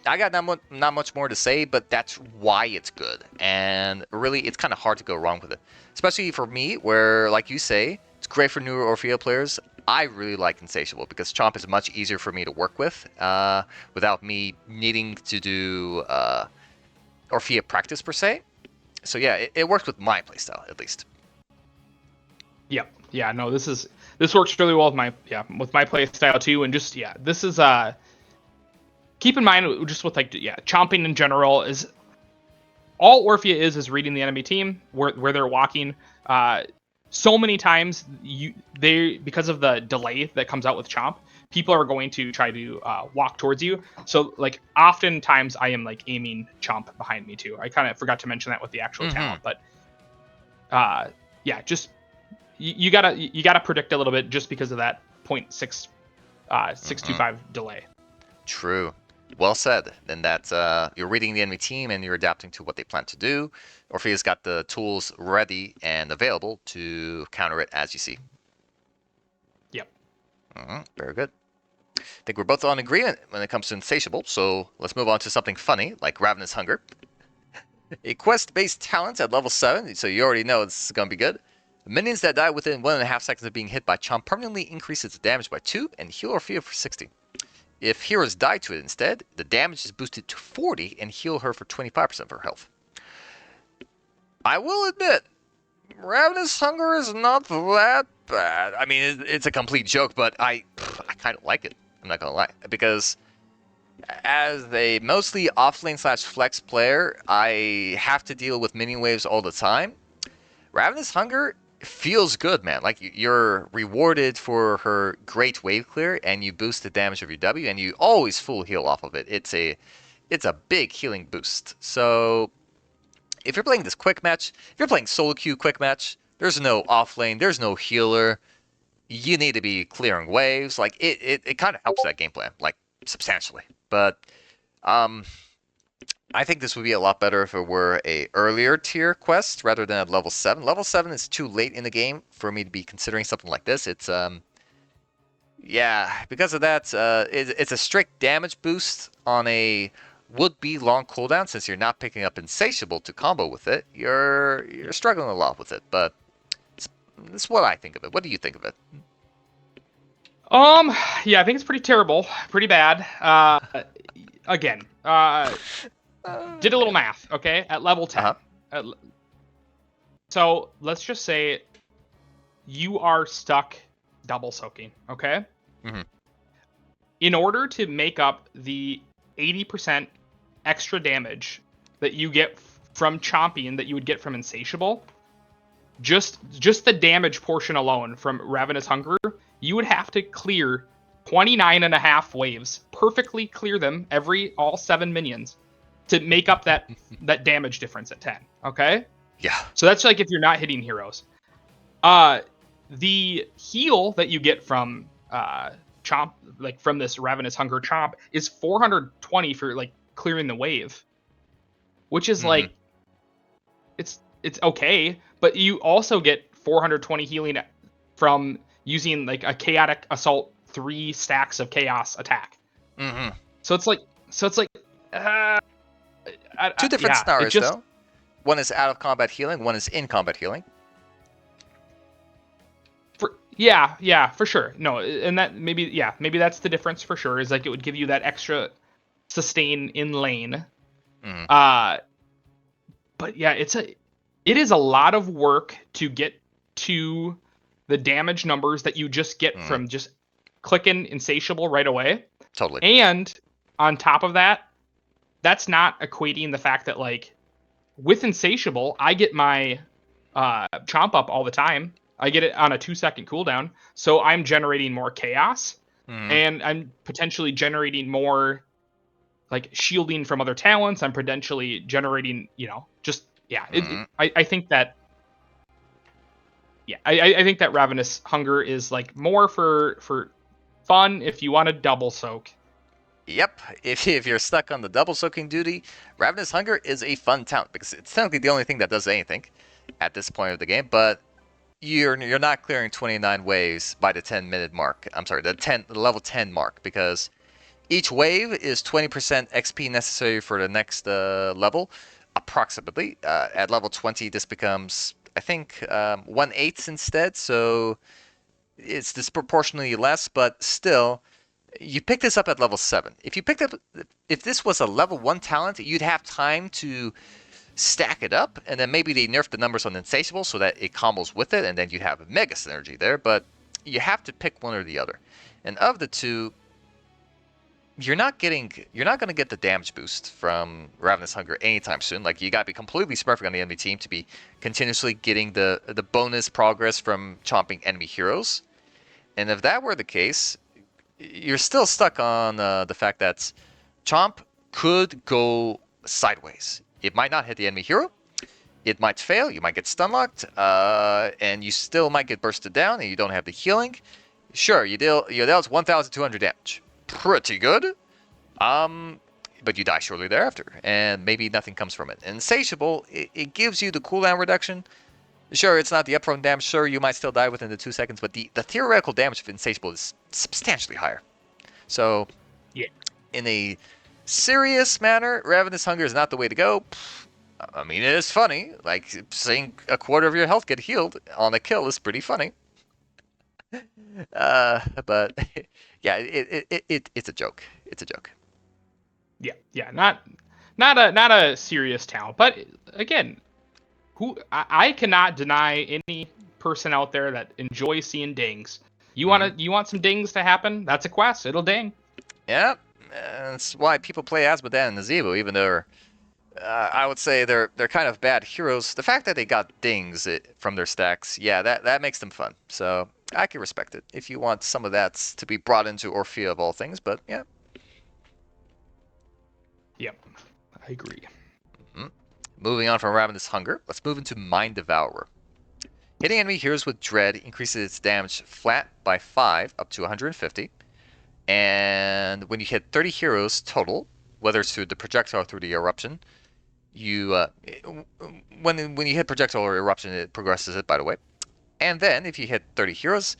got not much more to say, but that's why it's good. And really, it's kind of hard to go wrong with it. Especially for me, where, like you say, it's great for newer Orphea players. I really like Insatiable because Chomp is much easier for me to work with without me needing to do Orphea practice per se. So yeah, it works with my playstyle at least. Yep. Yeah. No, this works really well with my playstyle too, and just this is keep in mind just with chomping in general is all Orphea is reading the enemy team where they're walking. So many times because of the delay that comes out with Chomp, people are going to try to walk towards you. So like oftentimes I am like aiming Chomp behind me too. I kind of forgot to mention that with the actual talent, but just you gotta predict a little bit just because of that 0.625 delay. True. Well said. Then that's you're reading the enemy team and you're adapting to what they plan to do. Orphea's got the tools ready and available to counter it as you see. Yep. Very good. I think we're both on agreement when it comes to Insatiable, so let's move on to something funny, like Ravenous Hunger. A quest-based talent at level 7, so you already know this is going to be good. Minions that die within 1.5 seconds of being hit by Chomp permanently increase its damage by 2 and heal Orphea for 60. If heroes die to it instead, the damage is boosted to 40 and heal her for 25% of her health. I will admit, Ravenous Hunger is not that bad. I mean, it's a complete joke, but I kind of like it. I'm not going to lie. Because as a mostly offlane / flex player, I have to deal with minion waves all the time. Ravenous Hunger feels good, man. Like, you're rewarded for her great wave clear, and you boost the damage of your W, and you always full heal off of it. It's a big healing boost. So if you're playing this quick match, if you're playing solo queue quick match, there's no offlane, there's no healer. You need to be clearing waves. Like, it kind of helps that game plan, like, substantially. But I think this would be a lot better if it were a earlier tier quest rather than at level 7. Level 7 is too late in the game for me to be considering something like this. It's yeah, because of that, it's a strict damage boost on a would-be long cooldown. Since you're not picking up Insatiable to combo with it, you're struggling a lot with it. But it's what I think of it. What do you think of it? Yeah, I think it's pretty terrible, pretty bad. Again, did a little math, okay? At level 10. So let's just say you are stuck double soaking, okay? Mm-hmm. In order to make up the 80% extra damage that you get from chomping that you would get from Insatiable, just the damage portion alone from Ravenous Hunger, you would have to clear 29.5 waves, perfectly clear them all 7 minions to make up that damage difference at 10, okay? Yeah. So that's like if you're not hitting heroes. The heal that you get from Chomp, like from this Ravenous Hunger Chomp, is 420 for like clearing the wave, which is like it's okay, but you also get 420 healing from using like a Chaotic Assault 3 stacks of Chaos attack. Mm-hmm. So it's like two different scenarios though. One is out of combat healing, one is in combat healing. Yeah, for sure. No, and that maybe that's the difference for sure. Is like it would give you that extra sustain in lane. Mm. But yeah, it is a lot of work to get to the damage numbers that you just get from just clicking Insatiable right away. Totally. And on top of that, that's not equating the fact that like with Insatiable, I get my chomp up all the time. I get it on a 2-second cooldown, so I'm generating more chaos, and I'm potentially generating more like shielding from other talents. I'm potentially generating, I think that, I think that Ravenous Hunger is like more for fun if you want to double soak. Yep, if you're stuck on the double soaking duty, Ravenous Hunger is a fun talent because it's technically the only thing that does anything at this point of the game, but you're not clearing 29 waves by the 10-minute mark. I'm sorry, the level 10 mark, because each wave is 20% XP necessary for the next level, approximately. At level 20, this becomes, I think, 1/8 instead, so it's disproportionately less, but still, you pick this up at level 7. If this was a level 1 talent, you'd have time to stack it up, and then maybe they nerf the numbers on Insatiable so that it combos with it, and then you have a mega synergy there, but you have to pick one or the other. And of the two, you're not going to get the damage boost from Ravenous Hunger anytime soon. Like, you got to be completely smurfing on the enemy team to be continuously getting the bonus progress from chomping enemy heroes. And if that were the case, you're still stuck on the fact that Chomp could go sideways. It might not hit the enemy hero. It might fail. You might get stun locked, and you still might get bursted down, and you don't have the healing. Sure, you dealt 1,200 damage. Pretty good. But you die shortly thereafter, and maybe nothing comes from it. Insatiable, it gives you the cooldown reduction. Sure, it's not the upfront damage. Sure, you might still die within the 2 seconds, but the theoretical damage of Insatiable is substantially higher. So, yeah, in a serious manner, Ravenous Hunger is not the way to go. I mean, it is funny. Like, seeing a quarter of your health get healed on a kill is pretty funny. But yeah, it's a joke. It's a joke. Yeah. Not a serious talent, but again, I cannot deny any person out there that enjoys seeing dings. You want some dings to happen? That's a quest. It'll ding. Yeah, that's why people play Asmodan and Nazeebo, even though I would say they're kind of bad heroes. The fact that they got dings from their stacks, yeah, that makes them fun. So I can respect it if you want some of that to be brought into Orphea of all things. But yeah. Yep, I agree. Moving on from Ravenous Hunger, let's move into Mind Devourer. Hitting enemy heroes with Dread increases its damage flat by 5 up to 150. And when you hit 30 heroes total, whether it's through the projectile or through the eruption, you when you hit projectile or eruption, it progresses it, by the way. And then if you hit 30 heroes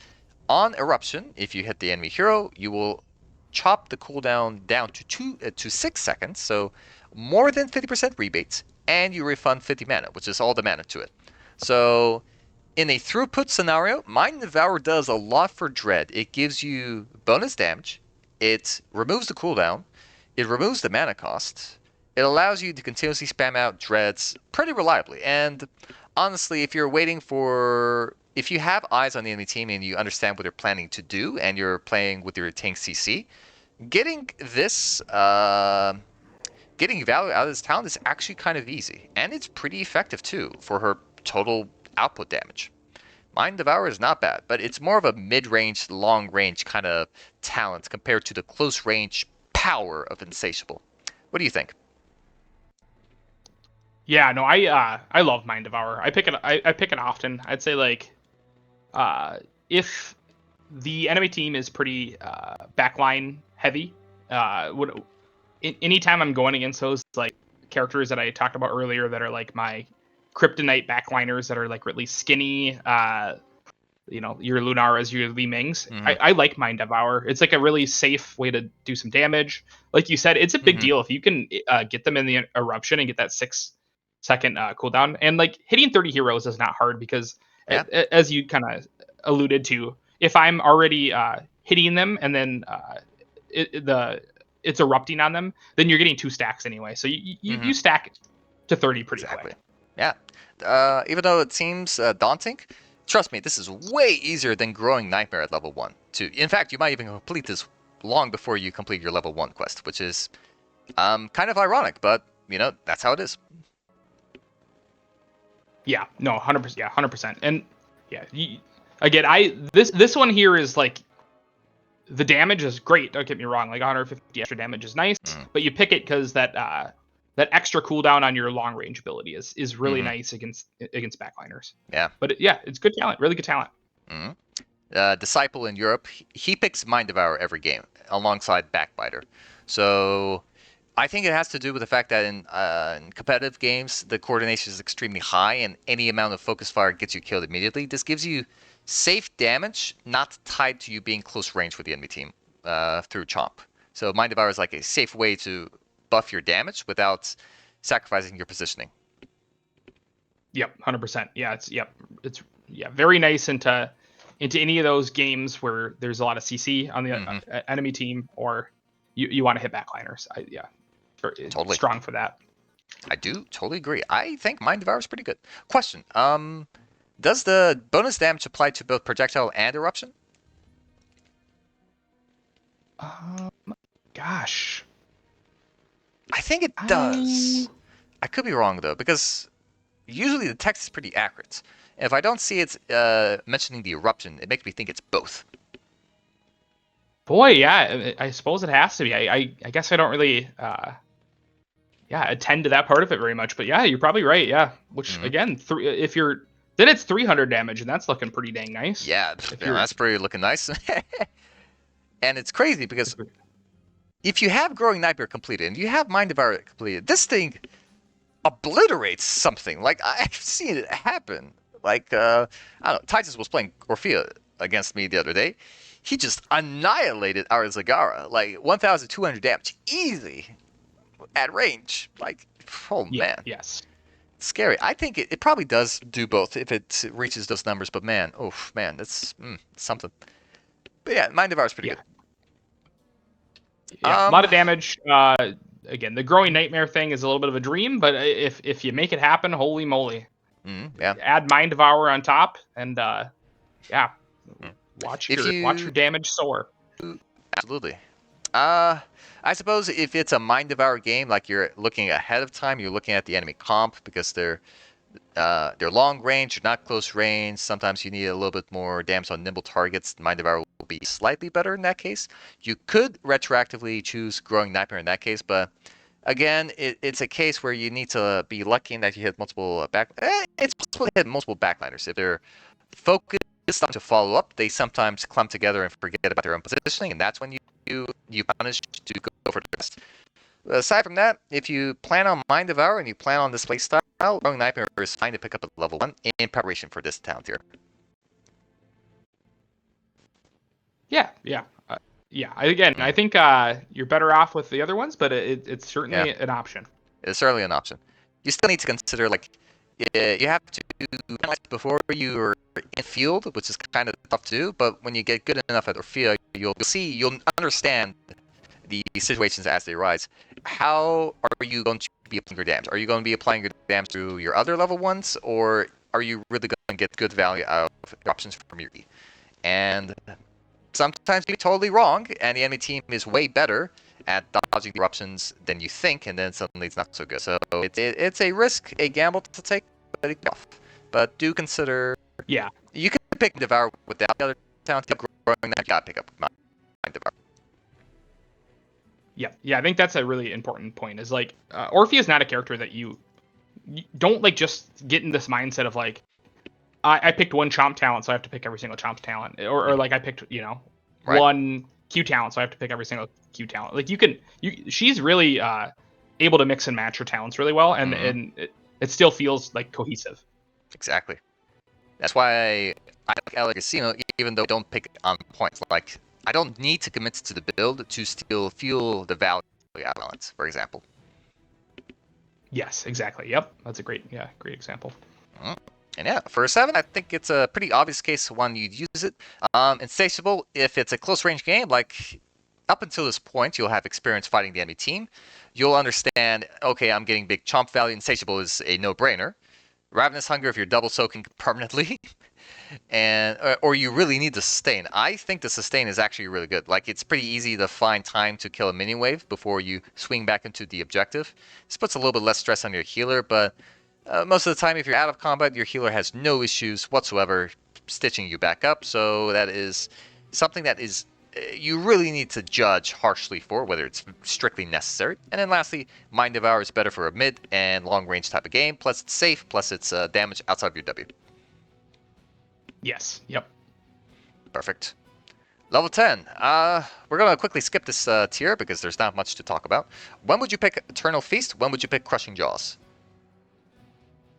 on eruption, if you hit the enemy hero, you will chop the cooldown down to 6 seconds, so more than 50% rebates, and you refund 50 mana, which is all the mana to it. So in a throughput scenario, Mind Devourer does a lot for Dread. It gives you bonus damage, it removes the cooldown, it removes the mana cost, it allows you to continuously spam out Dreads pretty reliably. And honestly, if you're waiting for... If you have eyes on the enemy team and you understand what they're planning to do, and you're playing with your tank CC, getting this... getting value out of this talent is actually kind of easy. And it's pretty effective too, for her total output damage. Mind Devourer is not bad, but it's more of a mid-range, long-range kind of talent compared to the close-range power of Insatiable. What do you think? Yeah, no, I love Mind Devourer. I pick it often. I'd say like if the enemy team is pretty backline heavy, anytime I'm going against those like characters that I talked about earlier that are like my kryptonite backliners that are like really skinny, your Lunaras, your Li Mings. I like Mind Devour. It's like a really safe way to do some damage. Like you said, it's a big deal if you can get them in the eruption and get that 6-second cooldown. And like hitting 30 heroes is not hard because, as you kind of alluded to, if I'm already hitting them and then it's erupting on them, then you're getting 2 stacks anyway. So you stack to 30 pretty quick. Yeah. Even though it seems daunting, trust me, this is way easier than growing Nightmare at level 1. In fact, you might even complete this long before you complete your level 1 quest, which is kind of ironic, but, that's how it is. Yeah, no, 100%. Yeah, 100%. And, yeah, again, this one here is, like, the damage is great, don't get me wrong. Like, 150 extra damage is nice, but you pick it because that extra cooldown on your long range ability is really nice against backliners. Yeah. But it's good talent, really good talent. Disciple in Europe, he picks Mind Devourer every game alongside Backbiter. So I think it has to do with the fact that in competitive games, the coordination is extremely high, and any amount of focus fire gets you killed immediately. This gives you safe damage, not tied to you being close range with the enemy team through Chomp. So Mind Devourer is like a safe way to buff your damage without sacrificing your positioning. Yep, 100%. Yeah, it's very nice into any of those games where there's a lot of CC on the enemy team, or you want to hit backliners. Totally strong for that. I do totally agree. I think Mind Devourer is pretty good. Question: does the bonus damage apply to both projectile and eruption? Gosh, I think it does. I could be wrong though, because usually the text is pretty accurate. If I don't see it mentioning the eruption, it makes me think it's both. Boy, yeah, I suppose it has to be. I guess I don't really, attend to that part of it very much. But yeah, you're probably right. Yeah, which again, then it's 300 damage, and that's looking pretty dang nice. Yeah, that's pretty looking nice. And it's crazy because if you have Growing Nightmare completed and you have Mind Devourer completed, this thing obliterates something. Like, I've seen it happen. Like, I don't know, Titus was playing Orphea against me the other day. He just annihilated our Zagara. Like, 1,200 damage. Easy. At range. Like, man. Yes. Scary. I think it probably does do both if it reaches those numbers, but man, oof, man, that's something. But yeah, Mind Devour is pretty Yeah. good. Yeah, a lot of damage. Again, the growing nightmare thing is a little bit of a dream, but if you make it happen, holy moly! Yeah. Add Mind Devour on top, and yeah, Mm. watch If your you damage soar. absolutely. I suppose if it's a Mind Devour game, like you're looking ahead of time, you're looking at the enemy comp because they're long range, not close range. Sometimes you need a little bit more damage on nimble targets. Mind Devour will be slightly better in that case. You could retroactively choose Growing Nightmare in that case, but again, it's a case where you need to be lucky in that you hit multiple it's possible to hit multiple backliners. If they're focused on to follow up, they sometimes clump together and forget about their own positioning, and that's when you punish to go for the rest. Aside from that, if you plan on Mind Devour and you plan on this playstyle, Growing Nightmare is fine to pick up at level 1 in preparation for this talent tier. Yeah, yeah, yeah. I think you're better off with the other ones, but it's certainly an option. It's certainly an option. You still need to consider, like, you have to analyze before you're in field, which is kind of tough to do, but when you get good enough at Orphea, you'll understand the situations as they arise. How are you going to be applying your damage? Are you going to be applying your damage through your other level ones, or are you really going to get good value out of options from your E? And sometimes you're totally wrong, and the enemy team is way better at dodging the eruptions than you think, and then suddenly it's not so good. So it's a risk, a gamble to take, but it's off. But do consider. Yeah. You can pick Devour without the other talent. Growing that, you gotta pick up Mind Devour. Yeah. I think that's a really important point. Is like Orphea is not a character that you don't like just get in this mindset of like I picked one chomp talent, so I have to pick every single chomp talent, or like I picked Right. one Q talent, so I have to pick every single Q talent. Like she's really able to mix and match her talents really well, and it still feels like cohesive. Exactly. That's why I like Casino, even though I don't pick on points. Like, I don't need to commit to the build to still feel the value out of balance, for example. Yes, exactly. Yep, that's a great example. And yeah, for a 7, I think it's a pretty obvious case one you'd use it. Insatiable, if it's a close range game, like up until this point, you'll have experience fighting the enemy team. You'll understand, okay, I'm getting big chomp value. Insatiable is a no-brainer. Ravenous Hunger, if you're double soaking permanently, and or you really need the sustain. I think the sustain is actually really good. Like, it's pretty easy to find time to kill a mini wave before you swing back into the objective. This puts a little bit less stress on your healer, but most of the time, if you're out of combat, your healer has no issues whatsoever stitching you back up. So that is something that is you really need to judge harshly for whether it's strictly necessary. And then lastly, Mind Devour is better for a mid and long range type of game. Plus it's safe. Plus it's damage outside of your W. Yes. Yep. Perfect. Level 10. We're going to quickly skip this tier because there's not much to talk about. When would you pick Eternal Feast? When would you pick Crushing Jaws?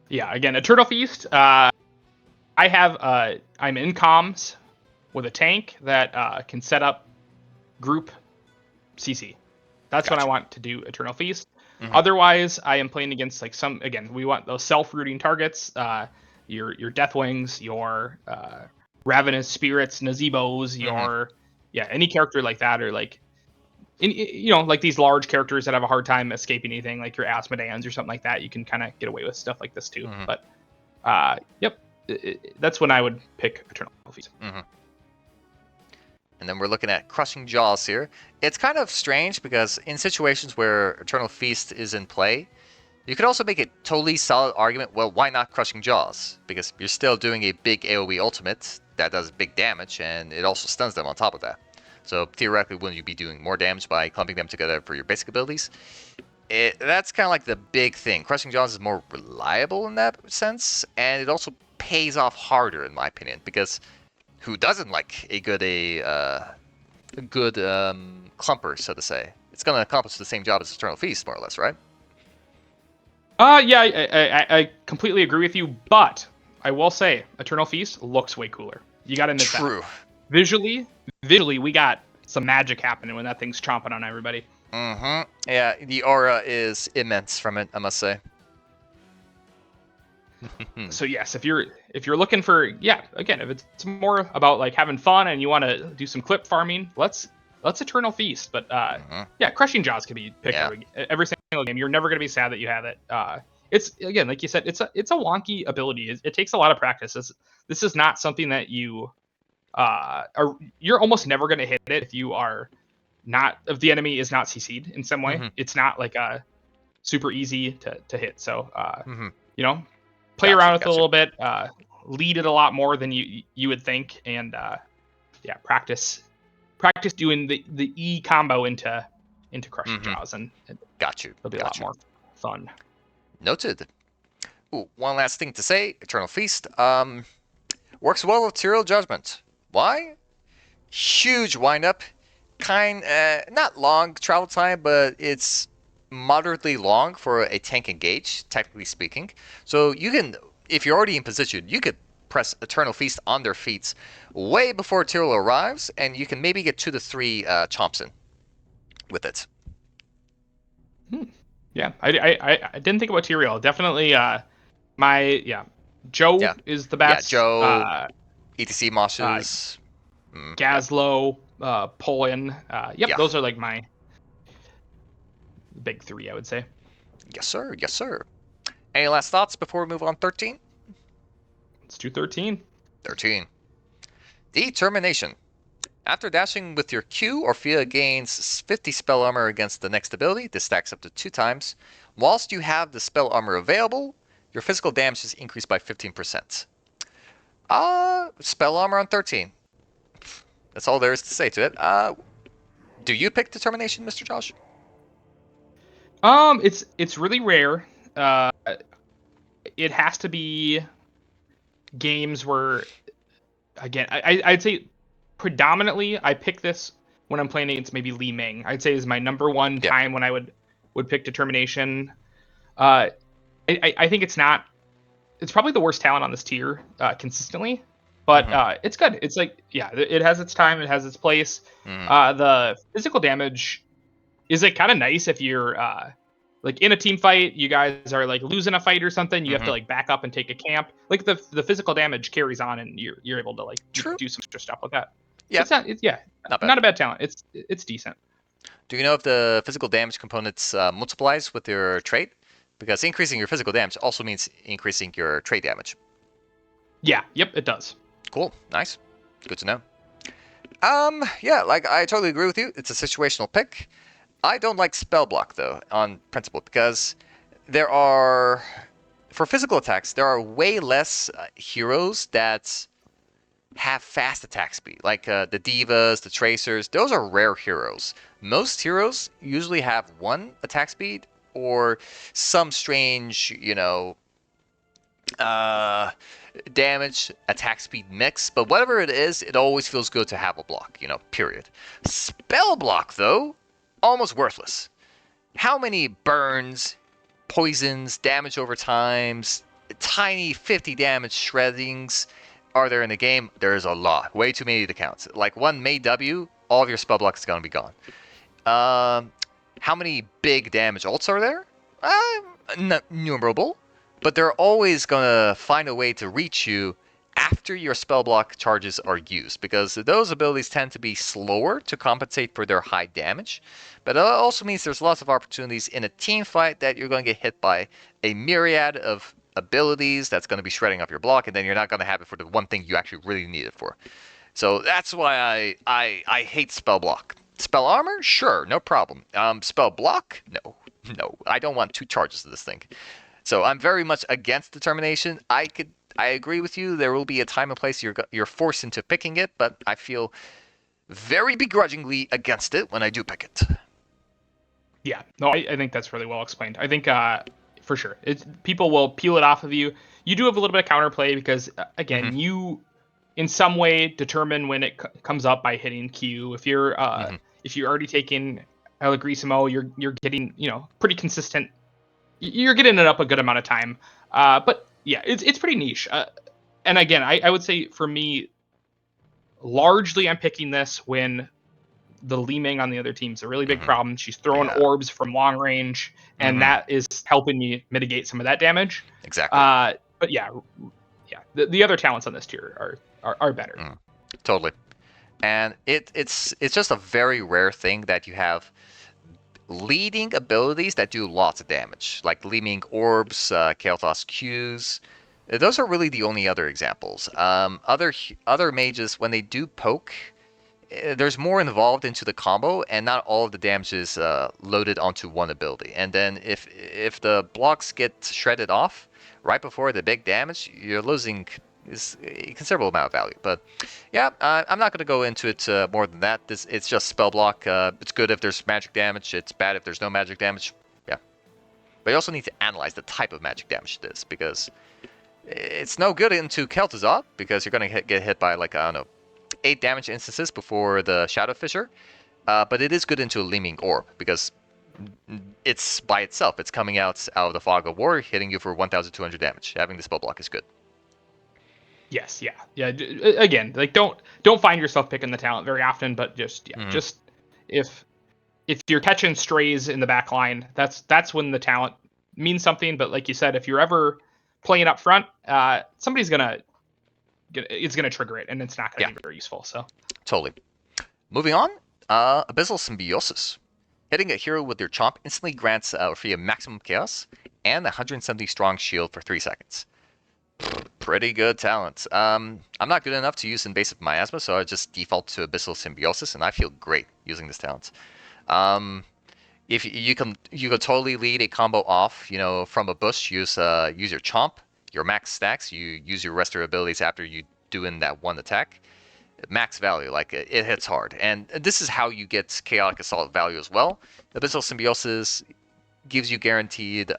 Yeah, again, Eternal Feast. I'm in comms with a tank that can set up group CC. That's when I want to do Eternal Feast. Otherwise, I am playing against like we want those self-rooting targets. Your Deathwings, your Ravenous Spirits, Nazebos, your any character like that, or like like these large characters that have a hard time escaping anything, like your Asmodans or something like that. You can kind of get away with stuff like this too. But yep, that's when I would pick Eternal Feast. And then we're looking at Crushing Jaws here. It's kind of strange because in situations where Eternal Feast is in play, you could also make a totally solid argument, well, why not Crushing Jaws? Because you're still doing a big AoE ultimate that does big damage, and it also stuns them on top of that. So theoretically, wouldn't you be doing more damage by clumping them together for your basic abilities? That's kind of like the big thing. Crushing Jaws is more reliable in that sense, and it also pays off harder, in my opinion, because who doesn't like a good clumper, so to say? It's going to accomplish the same job as Eternal Feast, more or less, right? Yeah, I completely agree with you, but I will say Eternal Feast looks way cooler. You got to admit that. True. Visually, we got some magic happening when that thing's chomping on everybody. Yeah, the aura is immense from it, I must say. So yes, if you're looking for, again, if it's more about like having fun and you want to do some clip farming, let's Eternal Feast. But yeah, Crushing Jaws can be picked Yeah. every single game. You're never gonna be sad that you have it. It's, again, like you said, it's a wonky ability. It takes a lot of practice. This is not something that you're almost never gonna hit it if you are not, if the enemy is not CC'd in some way. It's not like a super easy to hit. So you know, play around with it a little bit, lead it a lot more than you would think, and practice doing the E combo into Crushing Jaws, and it'll be a lot more fun. Noted. Ooh, one last thing to say, Eternal Feast works well with Tyrael Judgment. Why? Huge windup, not long travel time, but it's moderately long for a tank engage, technically speaking. So you can, if you're already in position, you could press Eternal Feast on their feet way before Tyrael arrives, and you can maybe get 2 to 3 chomps in with it. Yeah, I didn't think about Tyrael. Definitely, Joe is the best. Yeah, Joe, ETC Moshes, Gazlo, Poland. Those are like my big 3, I would say. Yes, sir. Yes, sir. Any last thoughts before we move on? 13? Let's do 13. 13. Determination. After dashing with your Q, Orphea gains 50 spell armor against the next ability. This stacks up to 2 times. Whilst you have the spell armor available, your physical damage is increased by 15%. Spell armor on 13. That's all there is to say to it. Do you pick Determination, Mr. Josh? It's really rare. It has to be games where, again, I'd say predominantly I pick this when I'm playing against maybe Li Ming. I'd say is my number one time when I would pick Determination. I think it's probably the worst talent on this tier consistently, but it's good. It's like, it has its time, it has its place. The physical damage is like kind of nice if you're like in a team fight, you guys are like losing a fight or something, you have to like back up and take a camp. Like the physical damage carries on, and you're able to like do some extra stuff with that. Yeah, so it's not a bad talent. It's decent. Do you know if the physical damage components multiplies with your trait? Because increasing your physical damage also means increasing your trait damage. Yeah, yep, it does. Cool, nice, good to know. Yeah, like I totally agree with you. It's a situational pick. I don't like spell block though, on principle, because for physical attacks, there are way less heroes that have fast attack speed, like the divas, the tracers. Those are rare heroes. Most heroes usually have 1 attack speed or some strange, damage attack speed mix, but whatever it is, it always feels good to have a block, period. Spell block though, almost worthless. How many burns, poisons, damage over times, tiny 50 damage shreddings are there in the game? There's a lot. Way too many to count. Like 1 May W, all of your spell block is going to be gone. How many big damage ults are there? Innumerable. But they're always going to find a way to reach you after your spell block charges are used, because those abilities tend to be slower to compensate for their high damage. But it also means there's lots of opportunities in a team fight that you're going to get hit by a myriad of abilities that's going to be shredding up your block, and then you're not going to have it for the one thing you actually really need it for. So that's why I hate spell block. Spell armor? Sure, no problem. Spell block? No. I don't want 2 charges of this thing. So I'm very much against Determination. I agree with you. There will be a time and place you're forced into picking it, but I feel very begrudgingly against it when I do pick it. Yeah, no, I think that's really well explained. I think for sure, people will peel it off of you. You do have a little bit of counterplay because, again, you in some way determine when it comes up by hitting Q. If you're already taking El Grisimo, you're getting pretty consistent. You're getting it up a good amount of time. But yeah, it's pretty niche. And again, I would say for me, largely I'm picking this when the Li Ming on the other team's a really big problem. She's throwing orbs from long range, and that is helping me mitigate some of that damage. Exactly. But yeah, the other talents on this tier are better. Totally. And it's just a very rare thing that you have leading abilities that do lots of damage, like Gleaming Orbs, Kael'thas Qs. Those are really the only other examples. Other mages, when they do poke, there's more involved into the combo, and not all of the damage is loaded onto one ability. And then if the blocks get shredded off right before the big damage, you're losing a considerable amount of value. But yeah, I'm not going to go into it more than that. It's just spell block. It's good if there's magic damage. It's bad if there's no magic damage. Yeah. But you also need to analyze the type of magic damage it is, because it's no good into Kel'Thuzad, because you're going to get hit by, like, I don't know, 8 damage instances before the Shadow Fissure. But it is good into a Gleaming Orb, because it's by itself. It's coming out of the Fog of War, hitting you for 1,200 damage. Having the spell block is good. Yes, yeah. Again, like don't find yourself picking the talent very often, but just just if you're catching strays in the back line, that's when the talent means something. But like you said, if you're ever playing up front, somebody's gonna trigger it, and it's not gonna be very useful. So totally. Moving on, Abyssal Symbiosis. Hitting a hero with your chomp instantly grants Orphea maximum chaos and 170 strong shield for 3 seconds. Pretty good talent. I'm not good enough to use Invasive Miasma, so I just default to Abyssal Symbiosis, and I feel great using this talent. If you can totally lead a combo off, from a bush. Use your chomp, your max stacks. You use your rest of your abilities after you do in that one attack. Max value, like it hits hard, and this is how you get Chaotic Assault value as well. Abyssal Symbiosis gives you guaranteed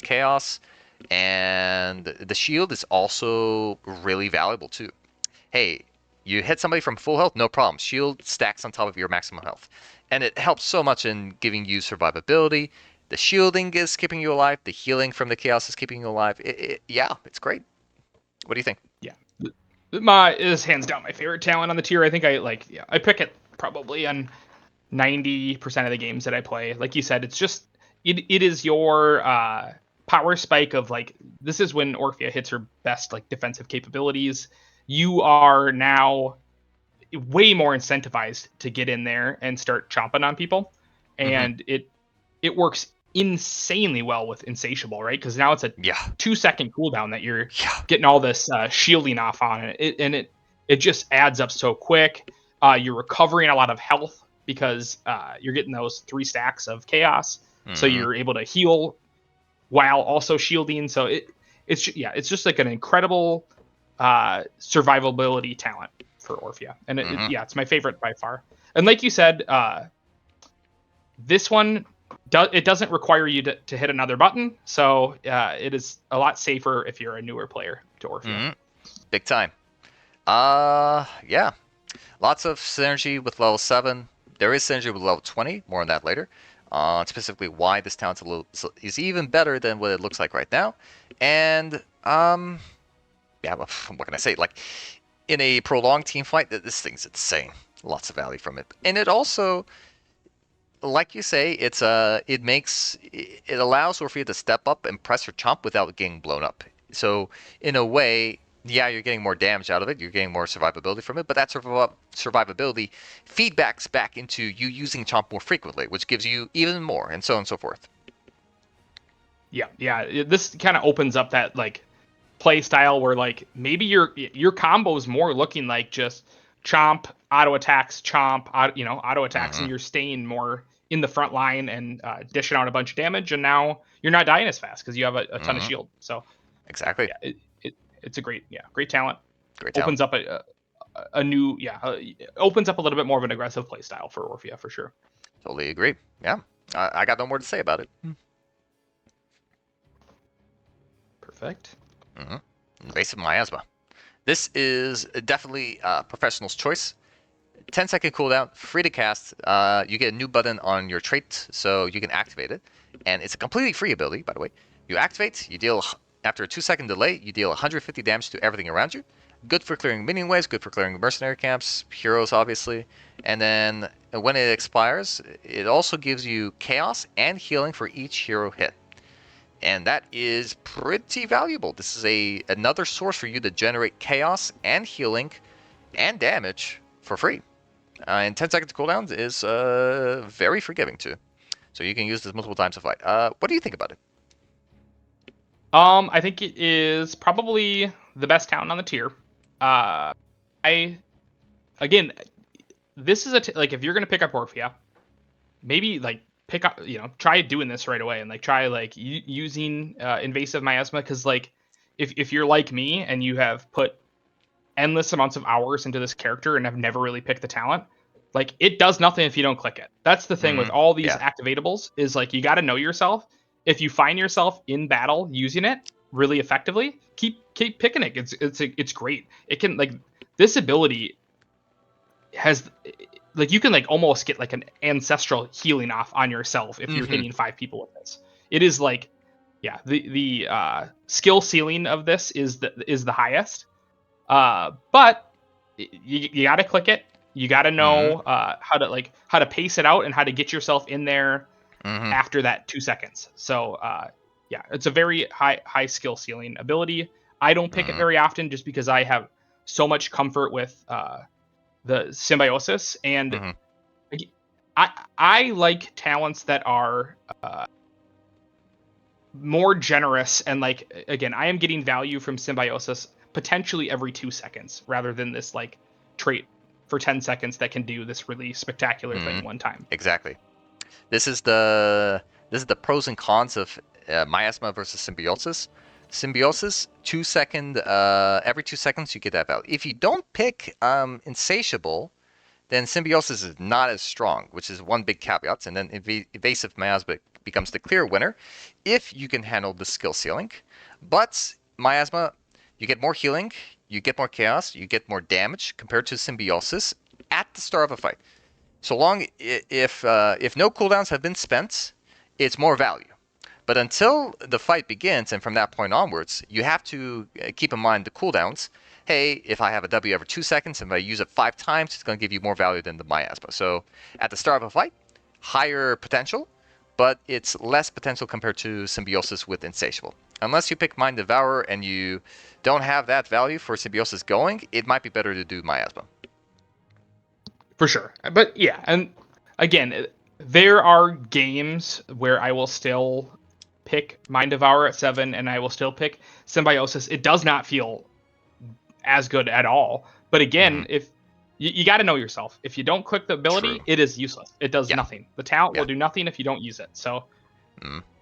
chaos. And the shield is also really valuable too. Hey, you hit somebody from full health, no problem. Shield stacks on top of your maximum health. And it helps so much in giving you survivability. The shielding is keeping you alive. The healing from the chaos is keeping you alive. Yeah, it's great. What do you think? Yeah. Is hands down my favorite talent on the tier. I think I pick it probably on 90% of the games that I play. Like you said, it's just it is your power spike of, like, this is when Orphea hits her best, like, defensive capabilities. You are now way more incentivized to get in there and start chomping on people, and it works insanely well with Insatiable, right? Because now it's a 2-second cooldown that you're getting all this shielding off on it, and it just adds up so quick. You're recovering a lot of health because you're getting those 3 stacks of chaos, so you're able to heal while also shielding. So it's just like an incredible survivability talent for Orphea, and it's my favorite by far. And like you said, this one doesn't require you to hit another button, so it is a lot safer if you're a newer player to Orphea. Big time. Yeah, lots of synergy with level 7. There is synergy with level 20. More on that later. Specifically why this talent is even better than what it looks like right now. And yeah, what can I say? Like, in a prolonged team fight, this thing's insane. Lots of value from it, and it also, like you say, it allows Orphea to step up and press her chomp without getting blown up. So in a way, yeah, you're getting more damage out of it, you're getting more survivability from it, but that survivability feedbacks back into you using chomp more frequently, which gives you even more, and so on and so forth. Yeah. This kind of opens up that, like, play style where, like, maybe your combo is more looking like just chomp, auto attacks, chomp, auto attacks, and you're staying more in the front line and dishing out a bunch of damage, and now you're not dying as fast because you have a ton of shield. So exactly. Yeah, it's a great talent. Great talent. Opens up a new opens up a little bit more of an aggressive play style for Orphea for sure. Totally agree. Yeah, I got no more to say about it. Perfect. Invasive Miasma. This is definitely professional's choice. 10-second cooldown, free to cast. You get a new button on your trait, so you can activate it. And it's a completely free ability, by the way. You activate, you deal, after a 2-second delay, you deal 150 damage to everything around you. Good for clearing minion waves, good for clearing mercenary camps, heroes, obviously. And then when it expires, it also gives you chaos and healing for each hero hit. And that is pretty valuable. This is another source for you to generate chaos and healing and damage for free. And 10 seconds cooldowns is very forgiving too. So you can use this multiple times to fight. What do you think about it? I think it is probably the best talent on the tier. I again, this is like if you're gonna pick up Orphea, maybe like pick up, try doing this right away and like try like using invasive miasma, because like if you're like me and you have put endless amounts of hours into this character and have never really picked the talent, like it does nothing if you don't click it. That's the thing with all these activatables, is like you got to know yourself. If you find yourself in battle using it really effectively, keep picking it. It's great. It can, like, this ability has, like, you can like almost get like an ancestral healing off on yourself if you're hitting 5 people with this. It is like, yeah, the skill ceiling of this is the highest. But you got to click it. You got to know how to pace it out and how to get yourself in there after that 2 seconds. So yeah, it's a very high skill ceiling ability. I don't pick it very often just because I have so much comfort with the symbiosis, and I like talents that are more generous, and like, again, I am getting value from symbiosis potentially every 2 seconds rather than this like trait for 10 seconds that can do this really spectacular thing one time. Exactly. This is the pros and cons of miasma versus symbiosis. Symbiosis, 2 second, every 2 seconds you get that value. If you don't pick insatiable, then symbiosis is not as strong, which is one big caveat. And then evasive miasma becomes the clear winner if you can handle the skill ceiling. But miasma, you get more healing, you get more chaos, you get more damage compared to symbiosis at the start of a fight. So long if no cooldowns have been spent, it's more value. But until the fight begins, and from that point onwards, you have to keep in mind the cooldowns. Hey, if I have a W every 2 seconds, and if I use it 5 times, it's going to give you more value than the miasma. So at the start of a fight, higher potential, but it's less potential compared to symbiosis with insatiable. Unless you pick Mind Devourer and you don't have that value for symbiosis going, it might be better to do miasma. For sure. But yeah, and again, there are games where I will still pick Mind Devourer at 7 and I will still pick Symbiosis. It does not feel as good at all. But again, if you got to know yourself. If you don't click the ability, it is useless. It does nothing. The talent will do nothing if you don't use it. So,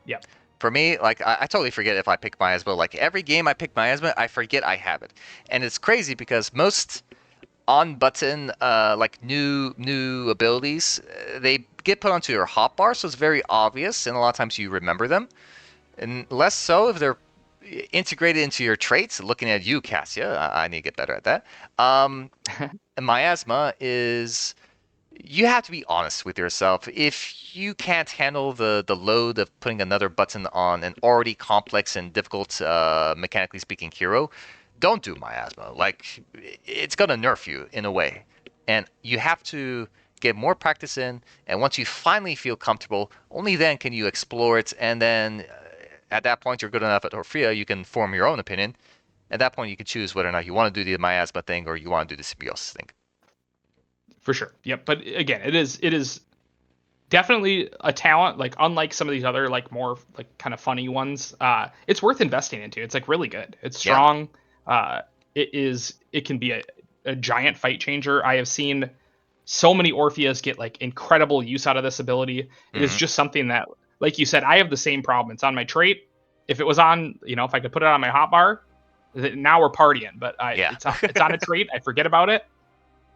yeah. For me, like, I totally forget if I pick miasma. Like, every game I pick miasma, I forget I have it. And it's crazy because most on-button, like, new abilities, they get put onto your hotbar, so it's very obvious, and a lot of times you remember them. And less so if they're integrated into your traits. Looking at you, Cassia, I need to get better at that. And miasma is, you have to be honest with yourself. If you can't handle the load of putting another button on an already complex and difficult, mechanically speaking, hero, don't do miasma. Like, it's gonna nerf you in a way, and you have to get more practice in. And once you finally feel comfortable, only then can you explore it. And then at that point, you're good enough at Orphea, you can form your own opinion. At that point, you can choose whether or not you want to do the miasma thing or you want to do the symbiosis thing. For sure. Yep. But again, it is definitely a talent, like, unlike some of these other, like, more like kind of funny ones. It's worth investing into. It's like really good. It's strong. It can be a giant fight changer. I have seen so many Orpheas get like incredible use out of this ability. It is just something that, like you said, I have the same problem. It's on my trait. If it was on, if I could put it on my hotbar, now we're partying. But it's on a trait. I forget about it.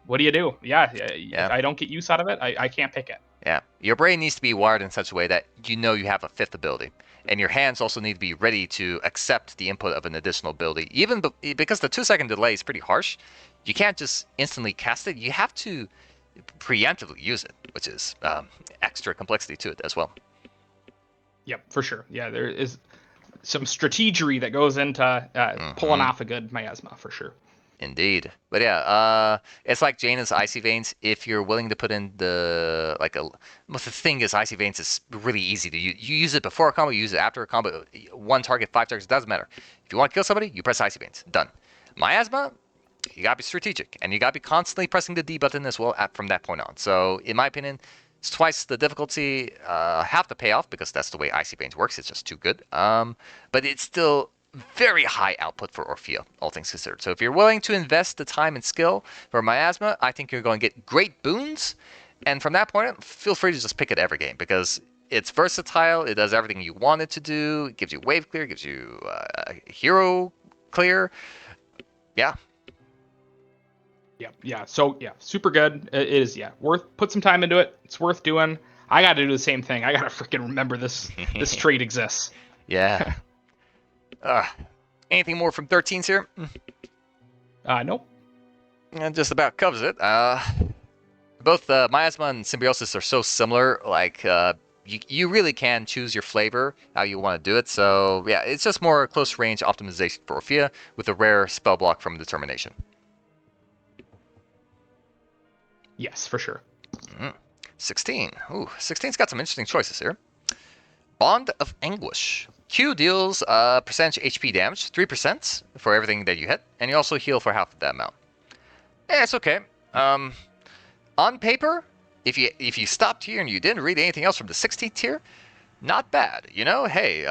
What do you do? If I don't get use out of it, I can't pick it. Yeah, your brain needs to be wired in such a way that you have a fifth ability, and your hands also need to be ready to accept the input of an additional ability. Even because the 2 second delay is pretty harsh, you can't just instantly cast it. You have to preemptively use it, which is extra complexity to it as well. Yep, for sure. Yeah, there is some strategery that goes into pulling off a good miasma, for sure. Indeed. But yeah, it's like Jaina's Icy Veins. If you're willing to put in the well, the thing is, Icy Veins is really easy to use. You use it before a combo, you use it after a combo. One target, 5 targets, doesn't matter. If you want to kill somebody, you press Icy Veins. Done. Miasma, you gotta be strategic, and you gotta be constantly pressing the D button as well from that point on. So, in my opinion, it's twice the difficulty, half the payoff, because that's the way Icy Veins works. It's just too good. But it's still very high output for Orphea, all things considered. So if you're willing to invest the time and skill for Miasma, I think you're going to get great boons. And from that point on, feel free to just pick it every game, because it's versatile. It does everything you want it to do. It gives you wave clear, gives you hero clear. Yeah. Yeah. So yeah, super good. It is put some time into it. It's worth doing. I got to do the same thing. I got to freaking remember this trait exists. Yeah. Anything more from 13s here? Nope. And just about covers it. Both Miasma and Symbiosis are so similar. Like you really can choose your flavor how you want to do it. So yeah, it's just more close range optimization for Orphea with a rare spell block from Determination. Yes, for sure. 16. Ooh, 16's got some interesting choices here. Bond of Anguish. Q deals percentage HP damage, 3% for everything that you hit, and you also heal for half of that amount. Yeah, it's okay. On paper, if you stopped here and you didn't read anything else from the 16th tier, not bad. You know, hey,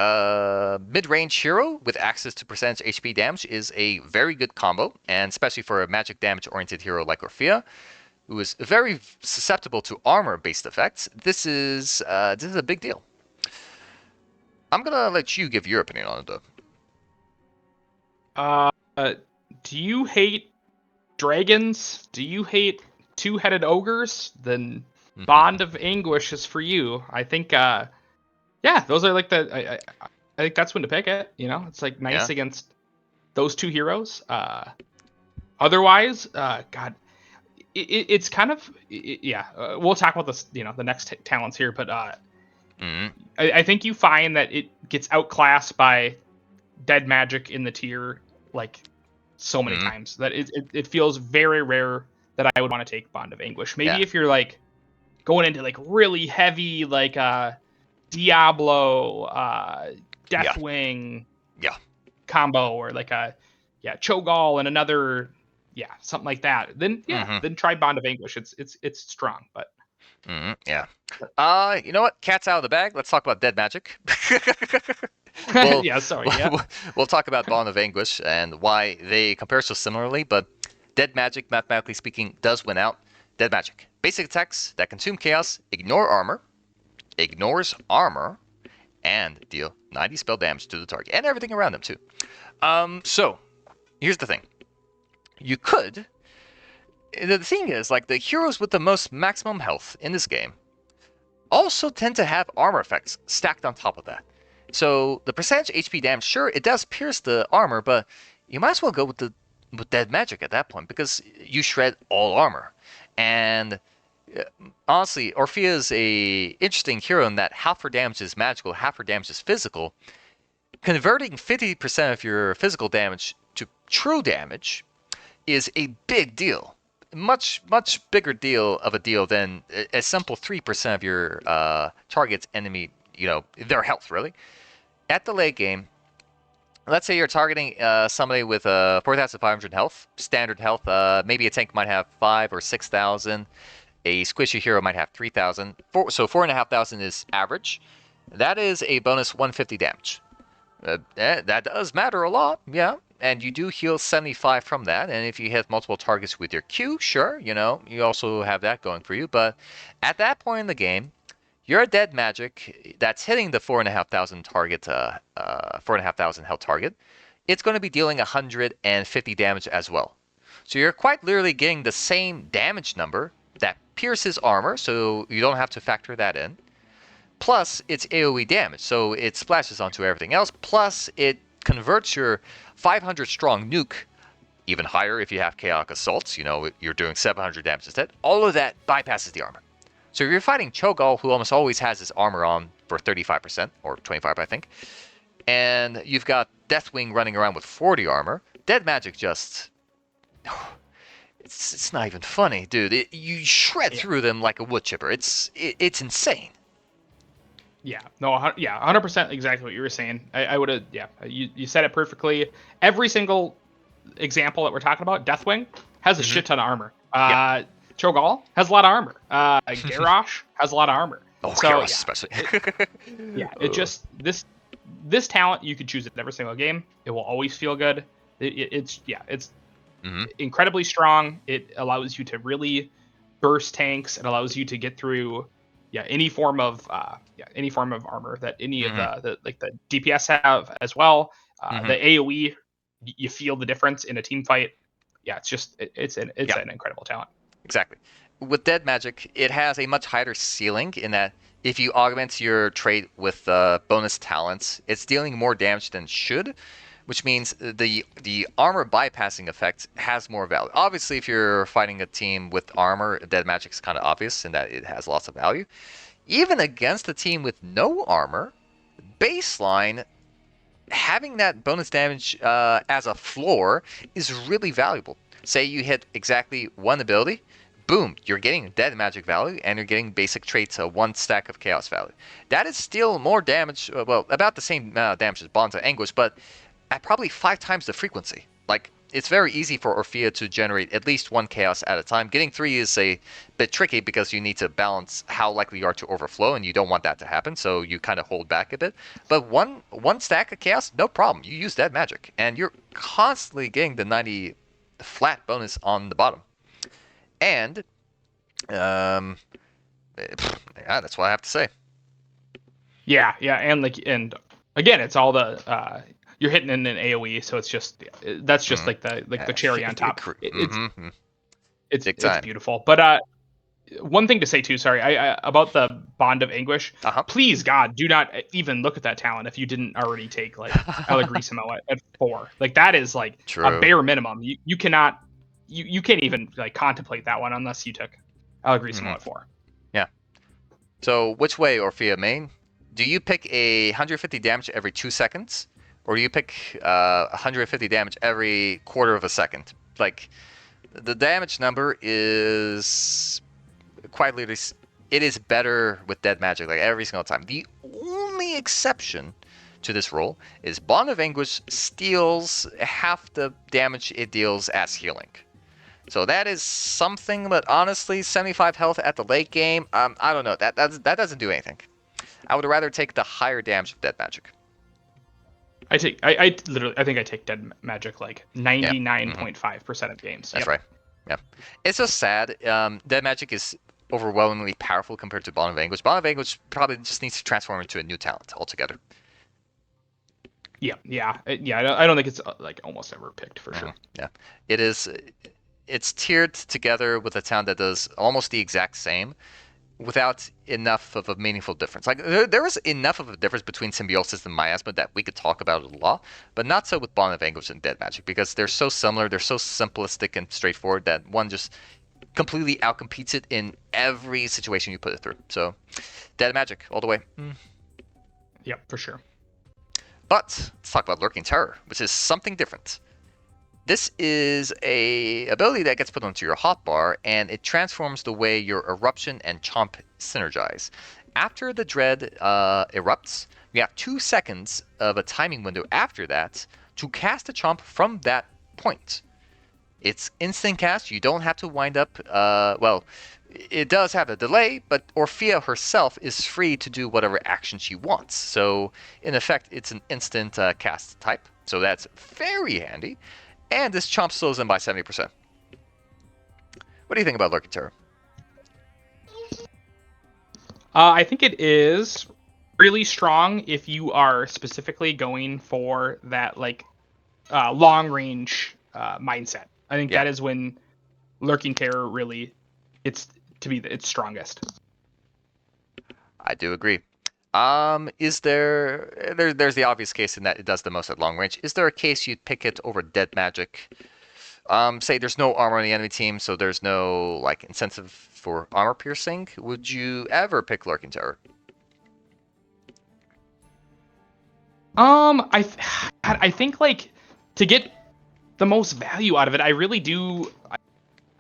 mid-range hero with access to percentage HP damage is a very good combo, and especially for a magic damage-oriented hero like Orphea, who is very susceptible to armor-based effects. This is a big deal. I'm gonna let you give your opinion on it, though. Do you hate dragons? Do you hate two-headed ogres? Then Bond of Anguish is for you. I think, those are like I think that's when to pick it. You know, it's like nice against those two heroes. Otherwise, God, it's kind of we'll talk about this, the next talents here, but I think you find that it gets outclassed by dead magic in the tier like so many times that it feels very rare that I would want to take Bond of Anguish. Maybe if you're like going into like really heavy like Diablo, Deathwing combo, or like a Cho'Gall and another something like that. Then then try Bond of Anguish. It's strong, but you know what? Cat's out of the bag. Let's talk about dead magic. We'll talk about Bond of Anguish and why they compare so similarly, but dead magic, mathematically speaking, does win out. Dead magic. Basic attacks that consume chaos, ignores armor, and deal 90 spell damage to the target, and everything around them too. So, here's the thing. You could... The thing is, like, the heroes with the most maximum health in this game also tend to have armor effects stacked on top of that. So the percentage HP damage, sure, it does pierce the armor, but you might as well go with dead magic at that point, because you shred all armor. And honestly, Orphea is a interesting hero in that half her damage is magical, half her damage is physical. Converting 50% of your physical damage to true damage is a big deal. Much bigger deal than a simple 3% of your target's enemy, their health, really. At the late game, let's say you're targeting somebody with 4,500 health, standard health. Maybe a tank might have 5,000 or 6,000. A squishy hero might have 3,000. So 4,500 is average. That is a bonus 150 damage. That does matter a lot, yeah. And you do heal 75 from that. And if you hit multiple targets with your Q, sure, you also have that going for you. But at that point in the game, your dead magic that's hitting the 4,500 target, 4,500 health target, it's going to be dealing 150 damage as well. So you're quite literally getting the same damage number that pierces armor, so you don't have to factor that in. Plus, it's AoE damage, so it splashes onto everything else. Plus, it converts your 500 strong nuke even higher if you have chaotic assaults. You're doing 700 damage instead. All of that bypasses the armor. So if you're fighting Cho'Gall, who almost always has his armor on for 35%, or 25%, I think, and you've got Deathwing running around with 40 armor, dead magic just It's not even funny, dude. You shred through them like a wood chipper. It's insane. Yeah, no, yeah, 100% exactly what you were saying. I would have, yeah, you said it perfectly. Every single example that we're talking about, Deathwing has a shit ton of armor. Yeah. Cho'Gall has a lot of armor. Garrosh has a lot of armor. Oh, So Gyros yeah, especially. it just this talent you could choose it every single game. It will always feel good. It's Mhm. incredibly strong. It allows you to really burst tanks. It allows you to get through any form of armor that any of Mhm. the DPS have as well. The Mhm. AOE, you feel the difference in a team fight. Yeah, it's just it's Yeah. an incredible talent. Exactly. With Dead Magic, it has a much higher ceiling in that if you augment your trait with bonus talents, it's dealing more damage than it should, which means the armor bypassing effect has more value. Obviously, if you're fighting a team with armor, Dead Magic is kind of obvious in that it has lots of value. Even against a team with no armor, baseline, having that bonus damage as a floor is really valuable. Say you hit exactly one ability, boom, you're getting dead magic value and you're getting basic traits, one stack of chaos value. That is still more damage, well, about the same damage as Bonds of Anguish, but at probably 5 times the frequency. Like, it's very easy for Orphea to generate at least one chaos at a time. Getting 3 is a bit tricky because you need to balance how likely you are to overflow, and you don't want that to happen, so you kind of hold back a bit. But one stack of chaos, no problem. You use that magic, and you're constantly getting the 90 flat bonus on the bottom. And um, yeah, that's what I have to say. Yeah, and again, it's all the you're hitting in an AOE, so it's just that's just Mm. like the cherry on top. Mm-hmm. Big It's time. beautiful. But one thing to say too, sorry, I about the Bond of Anguish. Uh Please, God, do not even look at that talent if you didn't already take like huh. Allegrisimo at 4. Like that is like a True. bare minimum. You cannot you can't even like contemplate that one unless you took Allegrisimo Hmm. at 4. Yeah. So which way, Orphea main? Do you pick 150 damage every 2 seconds, or do you pick 150 damage every quarter of a second? Like, the damage number is quite literally, it is better with dead magic like every single time. The only exception to this rule is Bond of Anguish steals half the damage it deals as healing. So that is something, but honestly, 75 health at the late game, I don't know. That doesn't do anything. I would rather take the higher damage of dead magic. I literally I think I take dead magic like Yeah. Hmm. 99.5% of games. That's Yep. right. Yeah. It's just sad. Dead magic is overwhelmingly powerful compared to Bond of Anguish. Bond of Anguish probably just needs to transform into a new talent altogether. Yeah. I don't think it's like almost ever picked for sure. Yeah. It is. It's tiered together with a talent that does almost the exact same, without enough of a meaningful difference. Like there is enough of a difference between Symbiosis and Miasma that we could talk about a lot, but not so with Bond of Anguish and Dead Magic because they're so similar, they're so simplistic and straightforward that one just completely outcompetes it in every situation you put it through. So Dead Magic all the way. Yep, for sure. But let's talk about Lurking Terror, which is something different. This is a ability that gets put onto your hotbar, and it transforms the way your Eruption and Chomp synergize. After the Dread erupts, you have 2 seconds of a timing window after that to cast a Chomp from that point. It's instant cast. You don't have to wind up. Well, it does have a delay, but Orphea herself is free to do whatever action she wants. So, in effect, it's an instant cast type. So that's very handy. And this chomp slows them by 70%. What do you think about Lurking Terror? I think it is really strong if you are specifically going for that like long range mindset. I think Yeah, that is when Lurking Terror really it's to be its strongest. I do agree. Is there's the obvious case in that it does the most at long range. Is there a case you'd pick it over Dead Magic? Say there's no armor on the enemy team, so there's no like incentive for armor piercing. Would you ever pick Lurking Terror? I think like to get the most value out of it. I really do.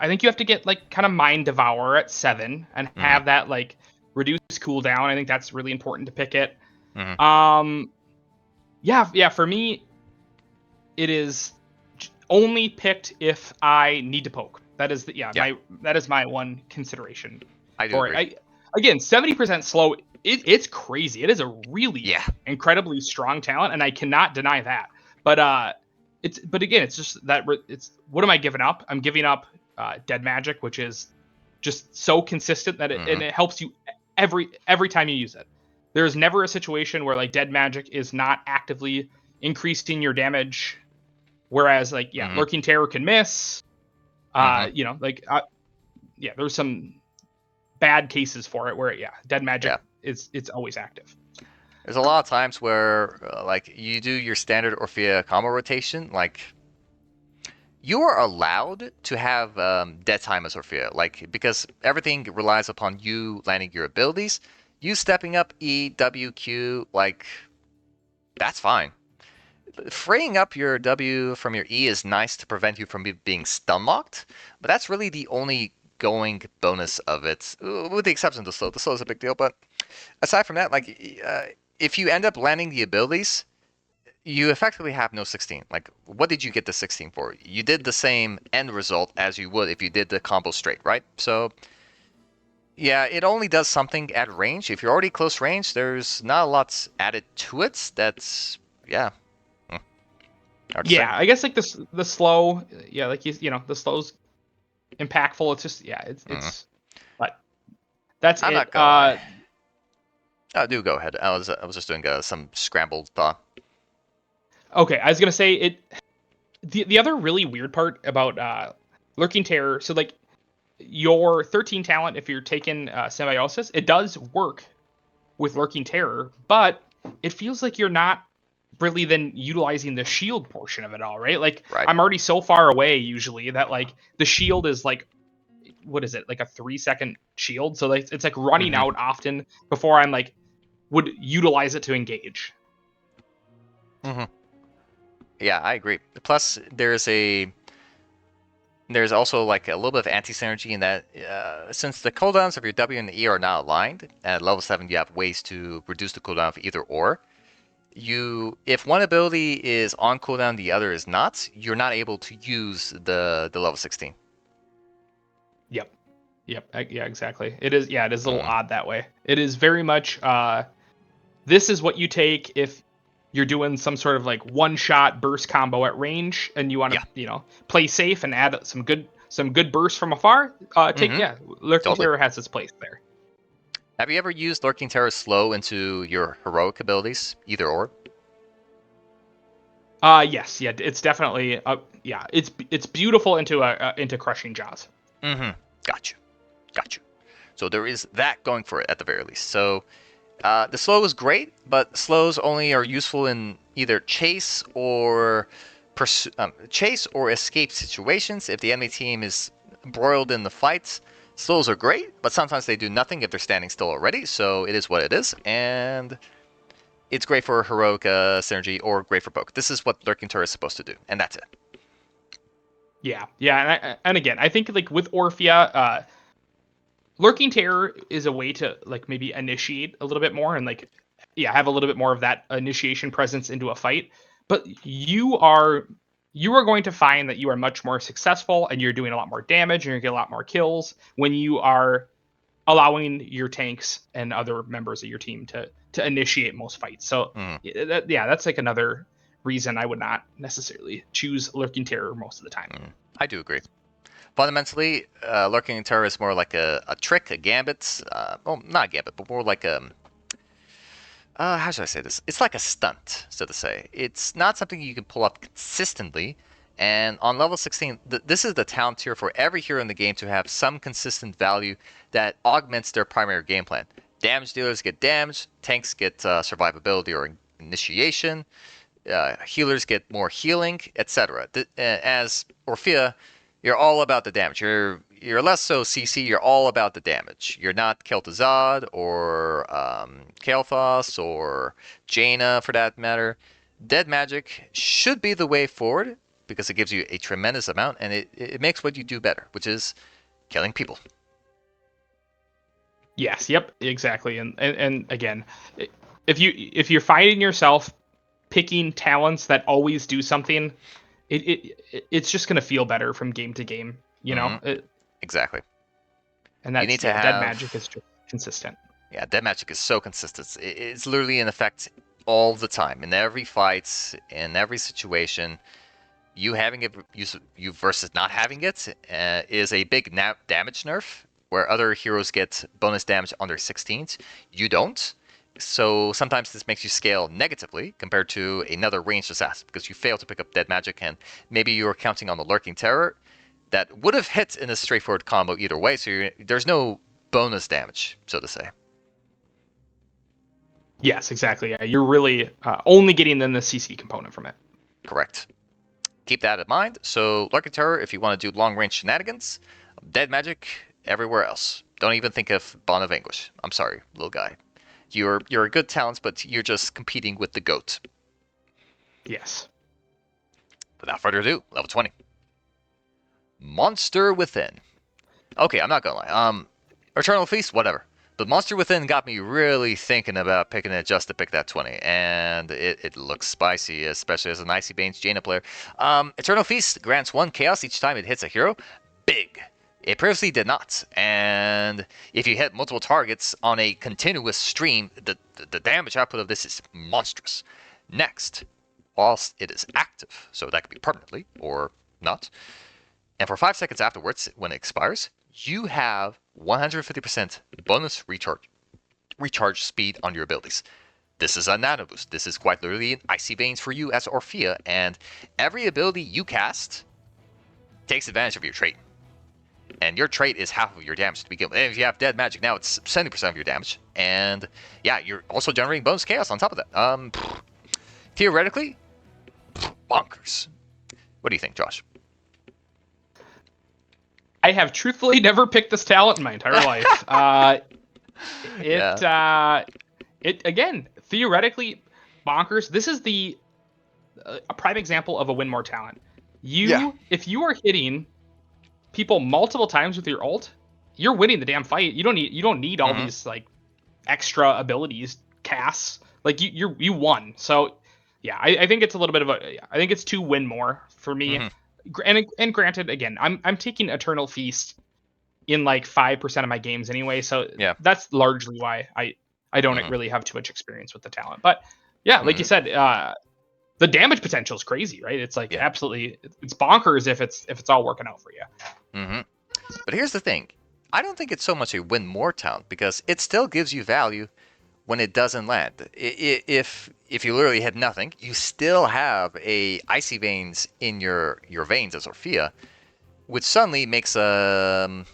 I think you have to get like kind of Mind Devour at 7 and Mm-hmm. have that like reduce cooldown. I think that's really important to pick it. Mm-hmm. Yeah. For me, it is only picked if I need to poke. That is Yeah, that is my one consideration I do for agree. it. Again, 70% slow. It's crazy. It is a really Yeah. incredibly strong talent, and I cannot deny that. But again, it's just that it's what am I giving up? I'm giving up Dead Magic, which is just so consistent that Mm-hmm. it helps you every time you use it. There's never a situation where like Dead Magic is not actively increasing your damage. Whereas like Mm-hmm. Lurking Terror can miss. Mm-hmm. There's some bad cases for it where Dead Yeah. Magic it's always active. There's a lot of times where like you do your standard Orphea combo rotation, like you are allowed to have dead time as Orphea, like because everything relies upon you landing your abilities. You stepping up E, W, Q, like that's fine. Freeing up your W from your E is nice to prevent you from being stun locked, but that's really the only going bonus of it, with the exception of the slow. The slow is a big deal, but aside from that, like if you end up landing the abilities, you effectively have no 16. Like, what did you get the 16 for? You did the same end result as you would if you did the combo straight, right? So, yeah, it only does something at range. If you're already close range, there's not a lot added to it. That's, yeah, hard to say. Yeah, I guess like the slow, like the slow's impactful. It's just Mm. but that's I'm it. not gonna lie. Oh, do go ahead. I was just doing some scrambled thought. Okay, I was gonna say it. The other really weird part about Lurking Terror, so like your 13 talent, if you're taking Symbiosis, it does work with Lurking Terror, but it feels like you're not really then utilizing the shield portion of it all, right? Like Right. I'm already so far away usually that like the shield is like what is it, like a 3-second shield? So like it's like running Mm-hmm. out often before I'm like would utilize it to engage. Mm-hmm. Yeah, I agree. Plus, there's also like a little bit of anti-synergy in that since the cooldowns of your W and the E are not aligned, at level 7 you have ways to reduce the cooldown of either or. If one ability is on cooldown, the other is not, you're not able to use the level 16. Yep. Yep. Yeah, exactly. It is it is a little Mm-hmm. odd that way. It is very much this is what you take if you're doing some sort of like one-shot burst combo at range and you want to, Yeah. play safe and add some good bursts from afar. Mm-hmm. Lurking Totally. Terror has its place there. Have you ever used Lurking Terror slow into your heroic abilities, either or? Yes, it's definitely it's beautiful into crushing jaws. Mm-hmm. Got you. Got you. So there is that going for it at the very least. So the slow is great, but slows only are useful in either chase or escape situations. If the enemy team is embroiled in the fights, slows are great, but sometimes they do nothing if they're standing still already. So it is what it is, and it's great for heroic synergy or great for poke. This is what Lurking Turret is supposed to do, and that's it. And again, I think like with Orphea, Lurking Terror is a way to like maybe initiate a little bit more and like have a little bit more of that initiation presence into a fight. But you are going to find that you are much more successful and you're doing a lot more damage and you're getting a lot more kills when you are allowing your tanks and other members of your team to initiate most fights. So Mm, that's like another reason I would not necessarily choose Lurking Terror most of the time. I do agree. Fundamentally, Lurking Terror is more like a trick, a gambit. Well, not a gambit, but more like a how should I say this? It's like a stunt, so to say. It's not something you can pull up consistently. And on level 16, this is the talent tier for every hero in the game to have some consistent value that augments their primary game plan. Damage dealers get damage, tanks get survivability or initiation, healers get more healing, etc. As Orphea, you're all about the damage. You're less so CC. You're all about the damage. You're not Kel'Thuzad or Kael'thas or Jaina for that matter. Dead magic should be the way forward, because it gives you a tremendous amount, and it makes what you do better, which is killing people. Yes, yep, exactly. And again, if you're finding yourself picking talents that always do something, it's just gonna feel better from game to game, you know. Exactly. And You need that's to dead have magic is just consistent. Yeah, dead magic is so consistent. It's literally in effect all the time in every fight, in every situation. You having it, you versus not having it, is a big damage nerf. Where other heroes get bonus damage under 16s, you don't. So sometimes this makes you scale negatively compared to another ranged assassin because you fail to pick up dead magic, and maybe you're counting on the lurking terror that would have hit in a straightforward combo either way. So there's no bonus damage, so to say. Yes, exactly. Yeah, you're really only getting then the CC component from it. Correct. Keep that in mind. So Lurking Terror, if you want to do long-range shenanigans, dead magic everywhere else. Don't even think of Bond of Anguish. I'm sorry, little guy. You're a good talent, but you're just competing with the GOAT. Yes. Without further ado, level 20. Monster Within. Okay, I'm not gonna lie. Eternal Feast, whatever. But Monster Within got me really thinking about picking it just to pick that 20, and it looks spicy, especially as an Icy Bane's Jaina player. Eternal Feast grants 1 chaos each time it hits a hero. Big. It previously did not, and if you hit multiple targets on a continuous stream, the damage output of this is monstrous. Next, whilst it is active, so that could be permanently or not, and for 5 seconds afterwards, when it expires, you have 150% bonus recharge speed on your abilities. This is a nano boost. This is quite literally an Icy Veins for you as Orphea, and every ability you cast takes advantage of your trait. And your trait is half of your damage to begin with. And if you have dead magic now, it's 70% of your damage. And yeah, you're also generating bonus chaos on top of that. Theoretically, bonkers. What do you think, Josh? I have truthfully never picked this talent in my entire life. It again, theoretically, bonkers. This is a prime example of a win more talent. If you are hitting people multiple times with your ult, you're winning the damn fight. You don't need all these like extra abilities, casts. Like you won. So yeah, I think it's a little bit of I think it's 2 win more for me. And granted, again, I'm taking Eternal Feast in like 5% of my games anyway, so that's largely why I don't really have too much experience with the talent. But yeah, like you said, the damage potential is crazy, right? It's like absolutely, it's bonkers if it's all working out for you. But here's the thing, I don't think it's so much a win more talent because it still gives you value when it doesn't land. If you literally hit nothing, you still have a Icy Veins in your veins as Orphea, which suddenly makes everything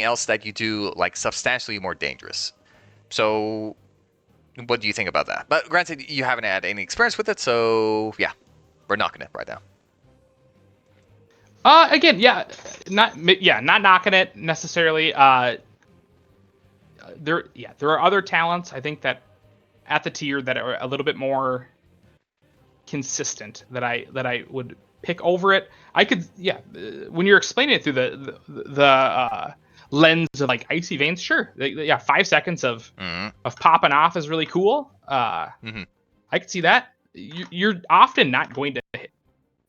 else that you do like substantially more dangerous. So what do you think about that? But granted, you haven't had any experience with it, so yeah, we're knocking it right now. Again, not knocking it necessarily. There are other talents I think that at the tier that are a little bit more consistent that I would pick over it. I could when you're explaining it through the lens of like Icy Veins, sure, 5 seconds of popping off is really cool. I could see that. You're often not going to hit,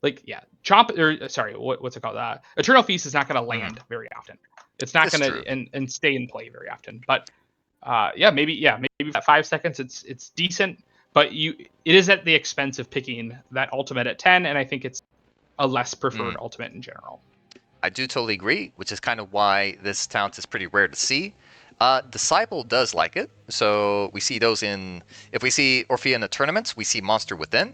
what's it called? Eternal Feast is not going to land very often. It's not going to and stay in play very often. But maybe that 5 seconds it's decent, but it is at the expense of picking that ultimate at 10, and I think it's a less preferred ultimate in general. I do totally agree, which is kind of why this talent is pretty rare to see. Disciple does like it, so we see those if we see Orphea in the tournaments, we see Monster Within.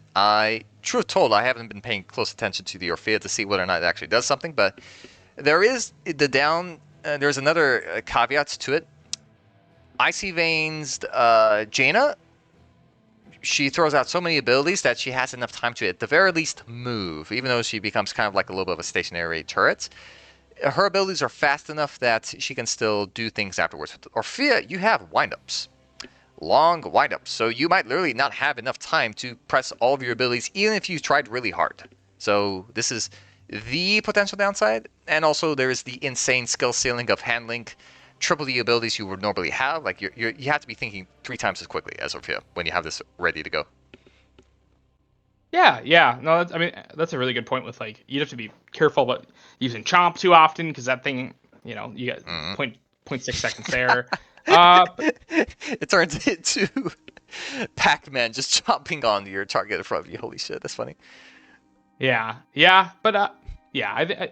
Truth told, I haven't been paying close attention to the Orphea to see whether or not it actually does something, but there is there's another caveat to it. Icy Veins Jaina, she throws out so many abilities that she has enough time to, at the very least, move, even though she becomes kind of like a little bit of a stationary turret. Her abilities are fast enough that she can still do things afterwards. With Orphea, you have windups. Long windups, so you might literally not have enough time to press all of your abilities, even if you tried really hard. So this is the potential downside, and also there is the insane skill ceiling of handling triple the abilities you would normally have. Like you have to be thinking 3 times as quickly as Orphea when you have this ready to go. Yeah. No, that's a really good point. With like, you'd have to be careful about using chomp too often, because that thing, you get Mm-hmm. 0.6 seconds there. But It turns into Pac-Man just chomping on your target in front of you. Holy shit, that's funny. yeah, but yeah,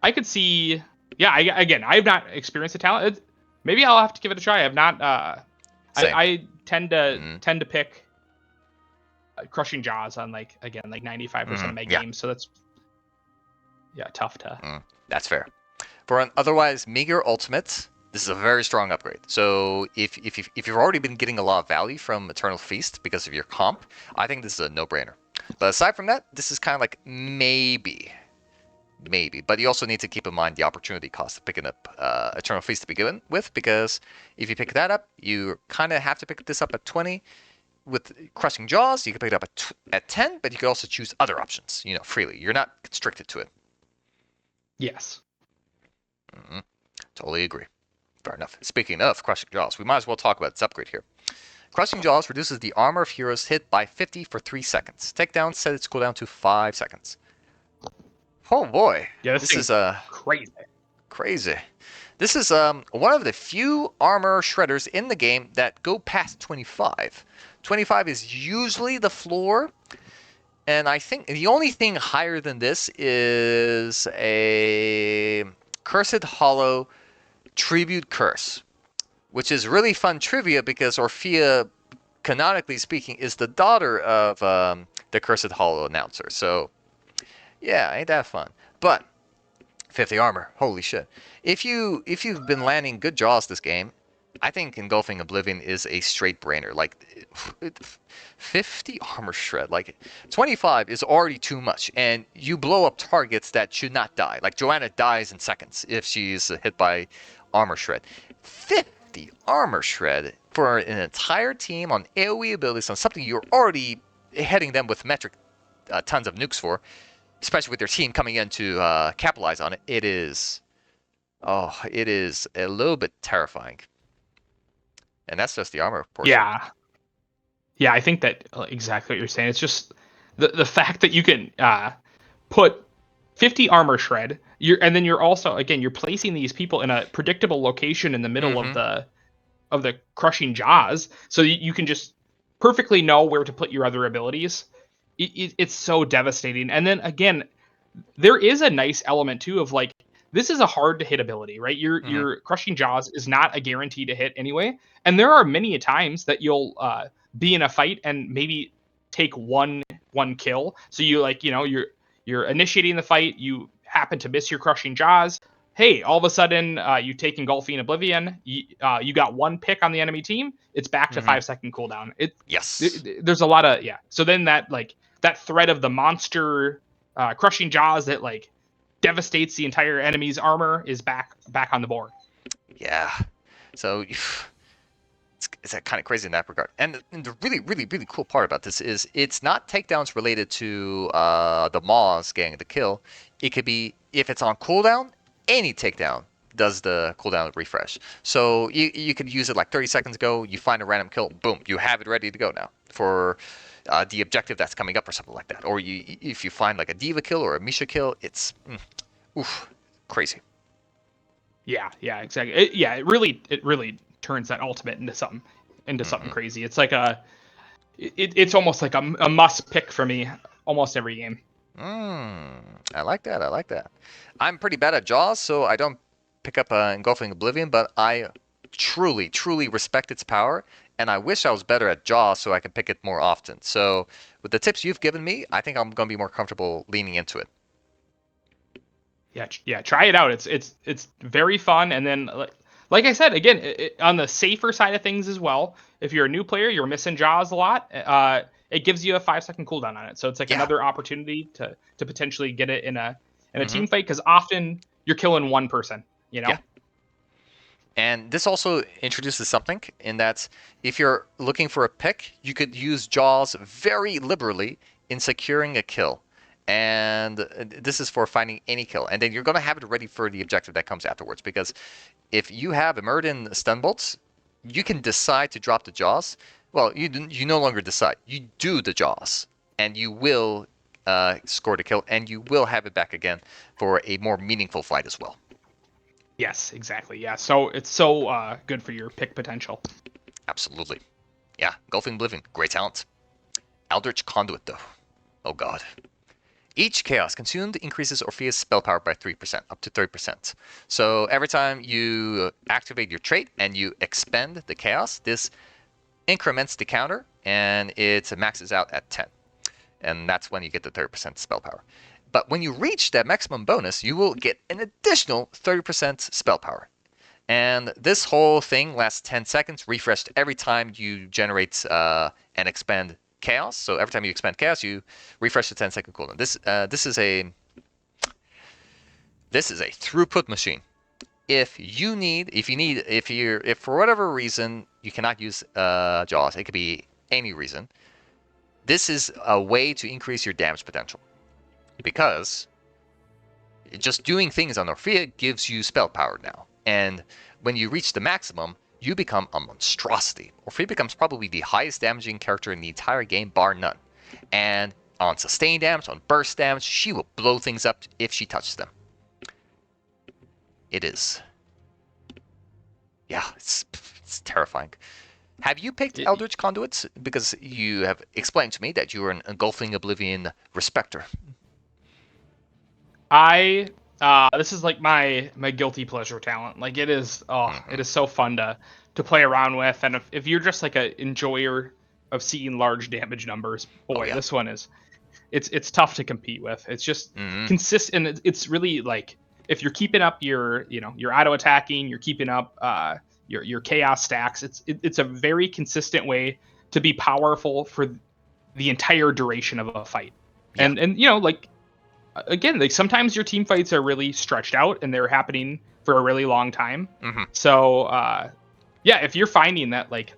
I could see. Yeah, again, I've not experienced the talent. Maybe I'll have to give it a try. I've not. Same. I tend to Mm-hmm. pick crushing jaws on like 95% of my Yeah. games, so that's tough to. That's fair. For an otherwise meager ultimate, this is a very strong upgrade. So if you've already been getting a lot of value from Eternal Feast because of your comp, I think this is a no-brainer. But aside from that, this is kind of like maybe. But you also need to keep in mind the opportunity cost of picking up Eternal Feast to begin with, because if you pick that up, you kind of have to pick this up at 20. With Crushing Jaws, you can pick it up at 10, but you can also choose other options, freely. You're not constricted to it. Yes. Totally agree. Fair enough. Speaking of Crushing Jaws, we might as well talk about its upgrade here. Crushing Jaws reduces the armor of heroes hit by 50 for 3 seconds. Takedown set its cooldown to 5 seconds. Oh boy. Yeah, this is crazy. Crazy. This is one of the few armor shredders in the game that go past 25. 25 is usually the floor, and I think the only thing higher than this is a Cursed Hollow Tribute Curse, which is really fun trivia because Orphea, canonically speaking, is the daughter of the Cursed Hollow announcer. So, yeah, ain't that fun. But 50 armor, holy shit! If you've been landing good jaws this game, I think Engulfing Oblivion is a straight brainer. Like 50 armor shred, like 25 is already too much, and you blow up targets that should not die. Like Joanna dies in seconds if she's hit by armor shred. 50 armor shred for an entire team on AoE abilities on something you're already heading them with metric tons of nukes for, especially with their team coming in to capitalize on it. It is a little bit terrifying. And that's just the armor portion. Yeah, I think that exactly what you're saying. It's just the fact that you can put 50 armor shred, and then you're also, again, you're placing these people in a predictable location in the middle of the crushing jaws, so you can just perfectly know where to put your other abilities. It's so devastating. And then again, there is a nice element too of like, this is a hard to hit ability, right? Your crushing jaws is not a guarantee to hit anyway, and there are many times that you'll be in a fight and maybe take one kill. So you're initiating the fight, you happen to miss your crushing jaws. Hey, all of a sudden you take Engulfing Oblivion. You got one pick on the enemy team. It's back to 5-second cooldown. Yes. There's a lot of So then that threat of the monster crushing jaws that like devastates the entire enemy's armor is back on the board. Yeah. So it's kind of crazy in that regard. And the really, really, really cool part about this is it's not takedowns related to the Maws getting the kill. It could be, if it's on cooldown, any takedown does the cooldown refresh. So you could use it like 30 seconds ago, you find a random kill, boom, you have it ready to go now for the objective that's coming up or something like that. Or if you find like a Diva kill or a Misha kill, it's crazy. Yeah, exactly. It really turns that ultimate into something crazy. It's like it's almost like a must pick for me almost every game. I like that. I'm pretty bad at Jaws, so I don't pick up Engulfing Oblivion, but I truly, truly respect its power, and I wish I was better at Jaws so I could pick it more often. So with the tips you've given me, I think I'm going to be more comfortable leaning into it. Yeah, try it out. It's very fun, and then like I said, again, on the safer side of things as well. If you're a new player, you're missing Jaws a lot. It gives you a 5-second cooldown on it, so it's like another opportunity to potentially get it in a team fight, because often you're killing one person. Yeah. And this also introduces something in that if you're looking for a pick, you could use Jaws very liberally in securing a kill. And this is for finding any kill. And then you're going to have it ready for the objective that comes afterwards. Because if you have Emerden stun bolts, you can decide to drop the jaws. Well, you no longer decide. You do the jaws. And you will score the kill. And you will have it back again for a more meaningful fight as well. Yes, exactly. Yeah, so it's so good for your pick potential. Absolutely. Yeah, Engulfing Oblivion, great talent. Eldritch Conduit, though. Oh god. Each chaos consumed increases Orphea's spell power by 3%, up to 30%. So every time you activate your trait and you expend the chaos, this increments the counter and it maxes out at 10. And that's when you get the 30% spell power. But when you reach that maximum bonus, you will get an additional 30% spell power. And this whole thing lasts 10 seconds, refreshed every time you generate and expend chaos. So every time you expend chaos, you refresh the 10-second cooldown. This is a throughput machine. If for whatever reason you cannot use jaws, it could be any reason. This is a way to increase your damage potential, because just doing things on Orphea gives you spell power now. And when you reach the maximum, you become a monstrosity. Orphea becomes probably the highest damaging character in the entire game, bar none. And on sustained damage, on burst damage, she will blow things up if she touches them. It is. Yeah, it's terrifying. Have you picked Eldritch Conduits? Because you have explained to me that you are an Engulfing Oblivion respecter. This is like my guilty pleasure talent. Like it is it is so fun to play around with, and if you're just like a enjoyer of seeing large damage numbers, boy, this one is it's tough to compete with. It's just consistent. It's really like if you're keeping up your your auto attacking, you're keeping up your chaos stacks. It's a very consistent way to be powerful for the entire duration of a fight. And like again, like sometimes your team fights are really stretched out and they're happening for a really long time. So if you're finding that like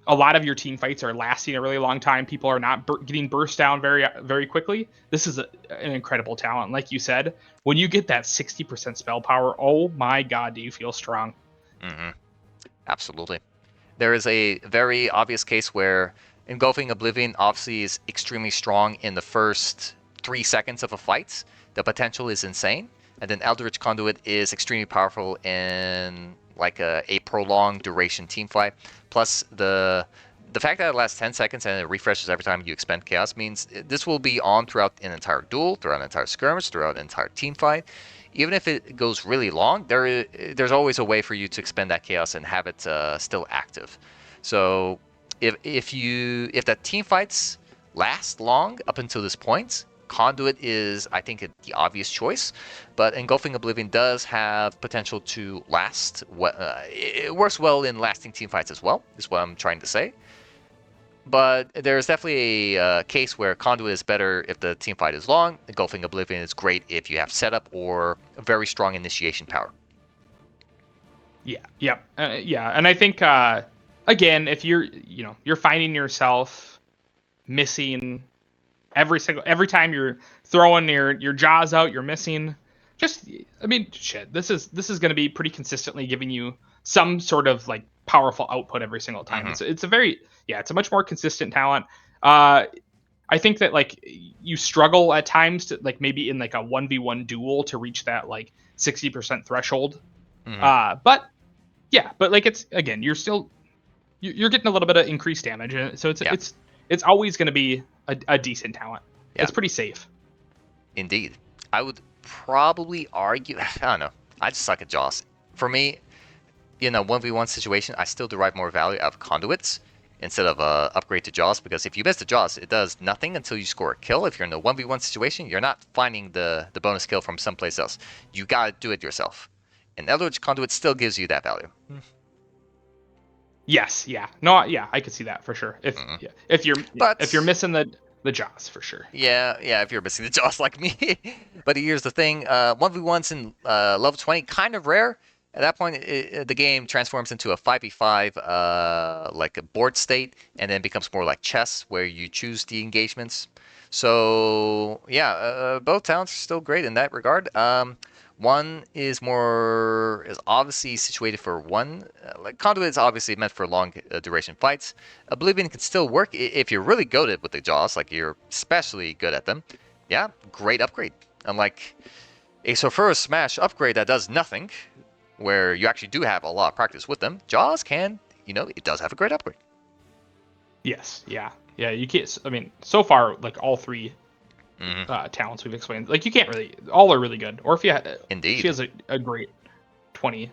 a lot of your team fights are lasting a really long time, people are not getting burst down very very quickly, this is an incredible talent. Like you said, when you get that 60% spell power, oh my god, do you feel strong. Absolutely. There is a very obvious case where Engulfing Oblivion obviously is extremely strong in the first 3 seconds of a fight. The potential is insane. And then Eldritch Conduit is extremely powerful in like a prolonged duration team fight. Plus the fact that it lasts 10 seconds and it refreshes every time you expend chaos means this will be on throughout an entire duel, throughout an entire skirmish, throughout an entire team fight. Even if it goes really long, there's always a way for you to expend that chaos and have it still active. So if that team fights last long up until this point, Conduit is, I think, the obvious choice. But Engulfing Oblivion does have potential to last. It works well in lasting team fights as well, is what I'm trying to say. But there's definitely a case where Conduit is better if the team fight is long. Engulfing Oblivion is great if you have setup or a very strong initiation power. Yeah. And I think again, if you're finding yourself missing every time you're throwing your jaws out, you're missing. This is going to be pretty consistently giving you some sort of like powerful output every single time. It's a much more consistent talent. I think that like you struggle at times to like maybe in like a 1v1 duel to reach that like 60% threshold. But like it's again, you're getting a little bit of increased damage, and so it's always going to be a decent talent. It's pretty safe. Indeed. I would probably argue, I don't know, I just suck at jaws. For me, in a 1v1 situation, I still derive more value out of conduits instead of upgrade to jaws, because if you miss the jaws, it does nothing until you score a kill. If you're in a 1v1 situation, you're not finding the bonus kill from someplace else. You gotta do it yourself. And Eldritch Conduit still gives you that value. Yes, yeah. No, yeah, I could see that for sure. If you're missing the jaws, for sure. Yeah, if you're missing the jaws like me. But here's the thing, 1v1s in level 20, kind of rare. At that point, the game transforms into a 5v5, like a board state, and then becomes more like chess, where you choose the engagements. So yeah, both talents are still great in that regard. One is obviously situated for one. Like Conduit is obviously meant for long duration fights. Oblivion can still work if you're really good with the jaws, like you're especially good at them. Yeah, great upgrade. Unlike a Sorcerer's Smash upgrade that does nothing, where you actually do have a lot of practice with them, Jaws can, it does have a great upgrade. Yes, yeah. You can't. I mean, so far, like all three talents we've explained, like you can't really. All are really good. Orphea, Indeed. she has a great 20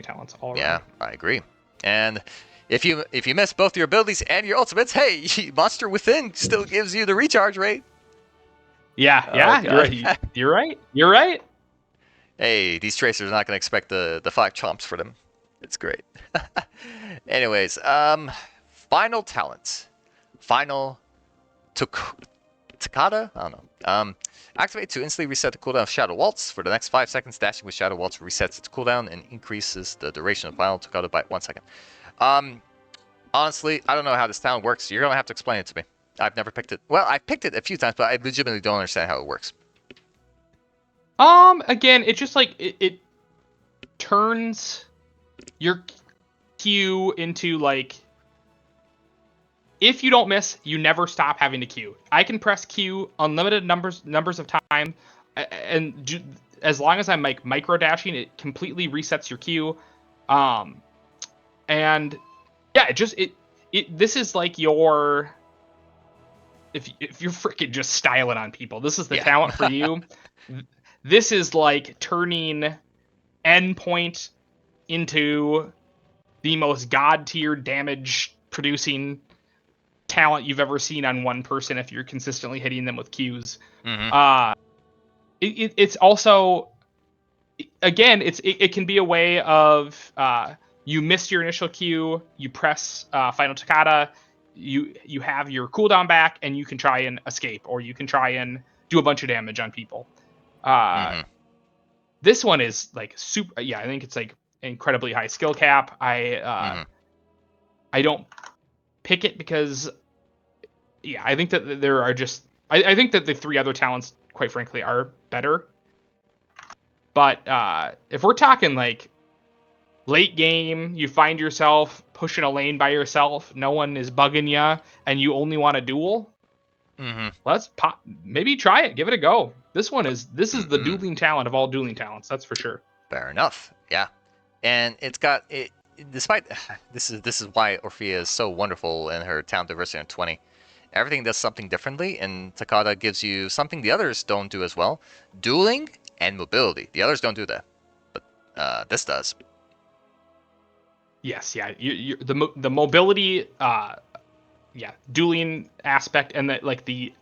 talents all around. Yeah, I agree. And if you miss both your abilities and your ultimates, hey, Monster Within still gives you the recharge rate. Yeah, you're right. You're right. Hey, these tracers are not going to expect the 5 chomps for them. It's great. Anyways, final talents. Final Takada? I don't know. Activate to instantly reset the cooldown of Shadow Waltz. For the next 5 seconds, dashing with Shadow Waltz resets its cooldown and increases the duration of Final Takada by 1 second. Honestly, I don't know how this talent works. You're going to have to explain it to me. I've never picked it. Well, I've picked it a few times, but I legitimately don't understand how it works. Again, it's just like it turns your Q into like, if you don't miss, you never stop having to Q. I can press Q unlimited numbers of time, and as long as I'm like micro dashing, it completely resets your Q. And yeah, this is like your, if you're freaking just styling on people, this is the talent for you. This is like turning endpoint into the most god tier damage producing talent you've ever seen on one person if you're consistently hitting them with Qs. It's also, again, it can be a way of you missed your initial Q, you press Final Takada, you have your cooldown back, and you can try and escape, or you can try and do a bunch of damage on people. This one is like super. Yeah, I think it's like incredibly high skill cap. I don't pick it because, yeah, I think that there are just. I think that the 3 other talents, quite frankly, are better. But if we're talking like late game, you find yourself pushing a lane by yourself, no one is bugging you, and you only want a duel. Let's maybe try it, give it a go. This is the dueling talent of all dueling talents, that's for sure. Fair enough. Yeah, and it's got it. Despite this is why Orphea is so wonderful in her talent diversity on 20. Everything does something differently, and Takada gives you something the others don't do as well: dueling and mobility. The others don't do that, but this does. Yes, yeah. The mobility, dueling aspect, and the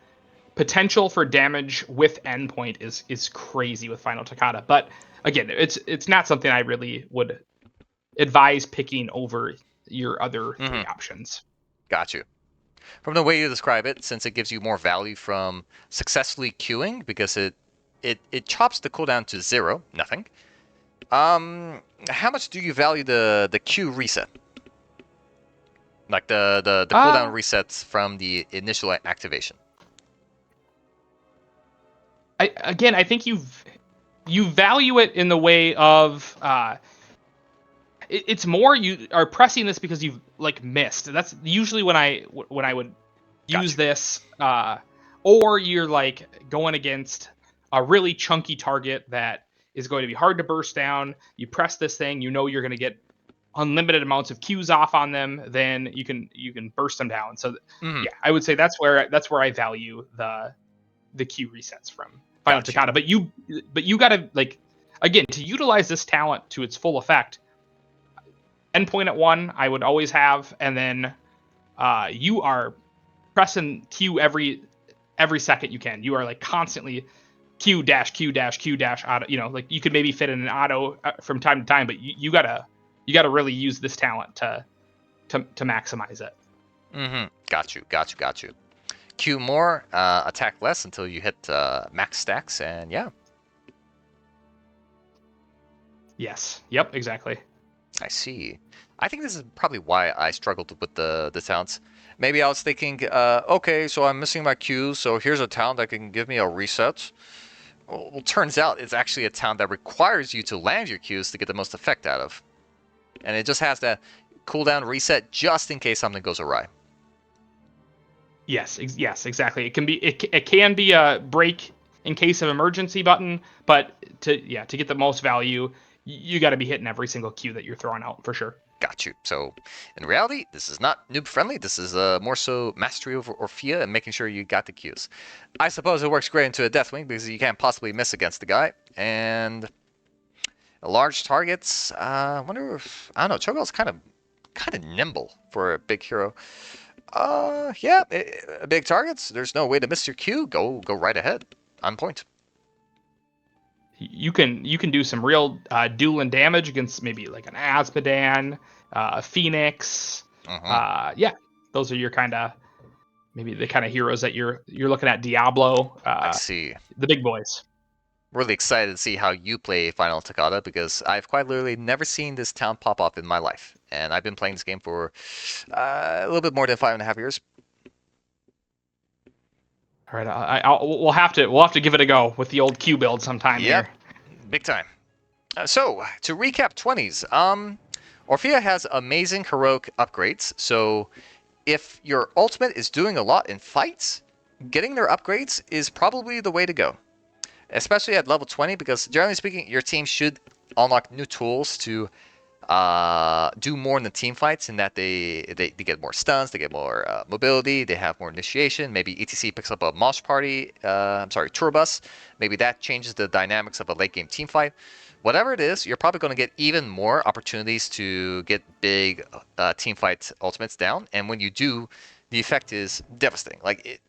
potential for damage with endpoint is crazy with Final Takada. But again, it's not something I really would advise picking over your other 3 options. Got you. From the way you describe it, since it gives you more value from successfully queuing, because it chops the cooldown to 0, nothing. How much do you value the Q reset? Like the cooldown resets from the initial activation. I think you value it in the way of it's more you are pressing this because you've like missed. That's usually when I would use this, or you're like going against a really chunky target that is going to be hard to burst down. You press this thing, you know you're going to get unlimited amounts of Qs off on them, then you can burst them down. So yeah, I would say that's where I value the Q resets from Final Takada. But you gotta, like, again, to utilize this talent to its full effect, endpoint at 1 I would always have, and then you are pressing Q every second you can. You are like constantly Q dash Q dash Q dash auto. Like you could maybe fit in an auto from time to time, but you gotta really use this talent to maximize it. Got you. Q more, attack less until you hit max stacks, and yeah. Yes. Yep. Exactly. I see. I think this is probably why I struggled with the talents. Maybe I was thinking, okay, so I'm missing my cues, so here's a talent that can give me a reset. Well, turns out it's actually a talent that requires you to land your cues to get the most effect out of. And it just has that cooldown reset just in case something goes awry. Yes. Yes. Exactly. It can be a break in case of emergency button, but to get the most value, you got to be hitting every single cue that you're throwing out for sure. Got you. So, in reality, this is not noob friendly. This is more so mastery over Orphea and making sure you got the cues. I suppose it works great into a Deathwing because you can't possibly miss against the guy. And large targets, I wonder if, I don't know, Cho'Gall's kind of nimble for a big hero. Yeah, big targets. There's no way to miss your cue. Go right ahead. On point. You can do some real dueling damage against maybe like an Azmodan, a Phoenix. Yeah, those are your kind of maybe the kind of heroes that you're looking at. Diablo, I see. the big boys. Really excited to see how you play Final Takata because I've quite literally never seen this town pop up in my life, and I've been playing this game for a little bit more than 5.5 years. All right, we'll have to give it a go with the old Q build sometime Yep, here. big time. So to recap 20s, Orphea has amazing heroic upgrades. So if your ultimate is doing a lot in fights, getting their upgrades is probably the way to go. Especially at level 20, because generally speaking, your team should unlock new tools to do more in the team fights, in that they get more stuns, they get more mobility, they have more initiation. Maybe ETC picks up a Mosh Party, Tour Bus. Maybe that changes the dynamics of a late game team fight. Whatever it is, you're probably going to get even more opportunities to get big team fight ultimates down. And when you do, the effect is devastating. Like,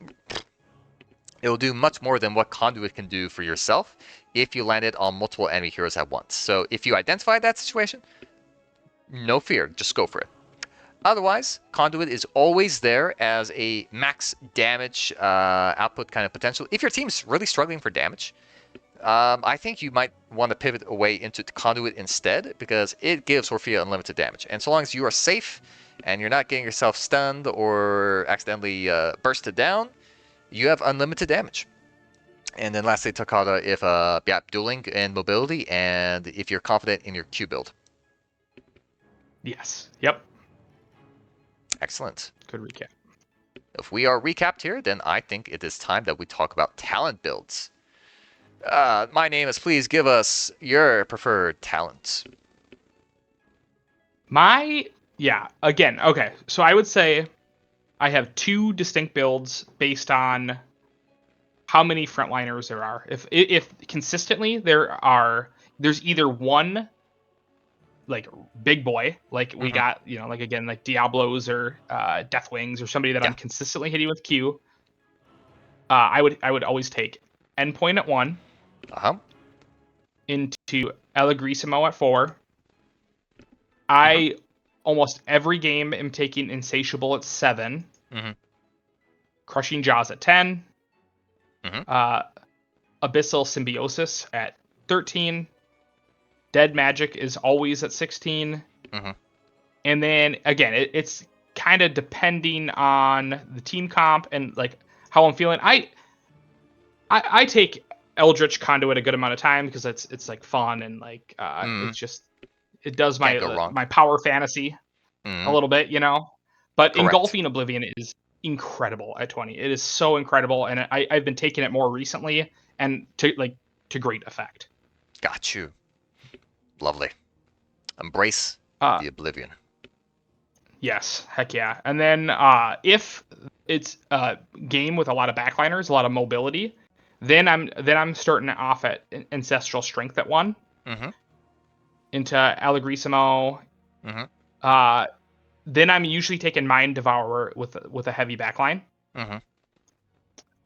it will do much more than what Conduit can do for yourself if you land it on multiple enemy heroes at once. So if you identify that situation, no fear, just go for it. Otherwise, Conduit is always there as a max damage output kind of potential. If your team's really struggling for damage, I think you might want to pivot away into Conduit instead, because it gives Orphea unlimited damage. And so long as you are safe and you're not getting yourself stunned or accidentally bursted down, you have unlimited damage. And then lastly, Takata, if dueling and mobility, and if you're confident in your Q build. Yes. Yep. Excellent. Good recap. If we are recapped here, then I think it is time that we talk about talent builds. MyNameIs, please give us your preferred talent. Again, okay. So I would say I have two distinct builds based on how many frontliners there are. If consistently there's either one like big boy, like we got, like again, like Diablos or Deathwings or somebody that I'm consistently hitting with Q. I would always take Endpoint at 1. Into Allegrisimo at 4. I almost every game am taking Insatiable at 7. Crushing Jaws at 10. Abyssal Symbiosis at 13. Dead Magic is always at 16. And then again, it's kind of depending on the team comp and like how I'm feeling. I take Eldritch Conduit a good amount of time because it's like fun and like it's just it does my power fantasy a little bit, But Correct. Engulfing Oblivion is incredible at 20. It is so incredible, and I've been taking it more recently and to great effect. Got you. Lovely. Embrace the Oblivion. Yes, heck yeah. And then if it's a game with a lot of backliners, a lot of mobility, then I'm starting off at Ancestral Strength at 1. Into Allegrisimo. Then I'm usually taking Mind Devourer with a heavy backline.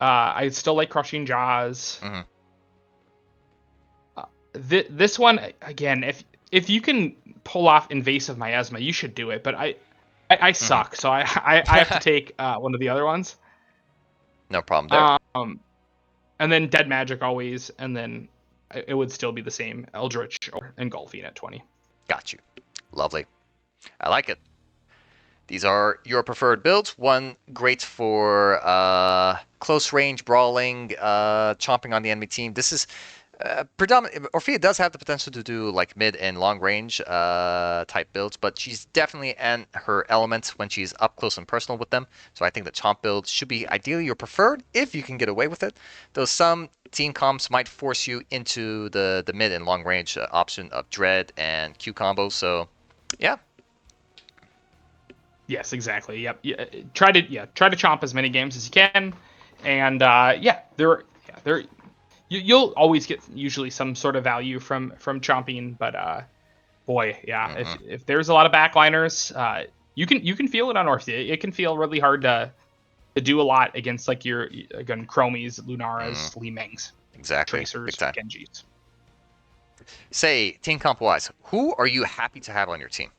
I still like Crushing Jaws. This one again, if you can pull off Invasive Miasma, you should do it. But I suck, so I have to take one of the other ones. No problem there. And then Dead Magic always, and then it would still be the same Eldritch or Engulfing at 20. Got you. Lovely. I like it. These are your preferred builds. One great for close range brawling, chomping on the enemy team. This is predominant. Orphea does have the potential to do like mid and long range type builds, but she's definitely in her elements when she's up close and personal with them. So I think the chomp build should be ideally your preferred if you can get away with it. Though some team comps might force you into the mid and long range option of Dread and Q combos. So yeah. Yes, exactly. Yep. Yeah, try to chomp as many games as you can, and you'll always get usually some sort of value from chomping, but boy, yeah, if there's a lot of backliners, you can feel it on Orphea. It can feel really hard to do a lot against like your again Chromies, Lunaras, Li Mengs, Exactly. Tracers, Big time. Genjis. Say team comp wise, who are you happy to have on your team?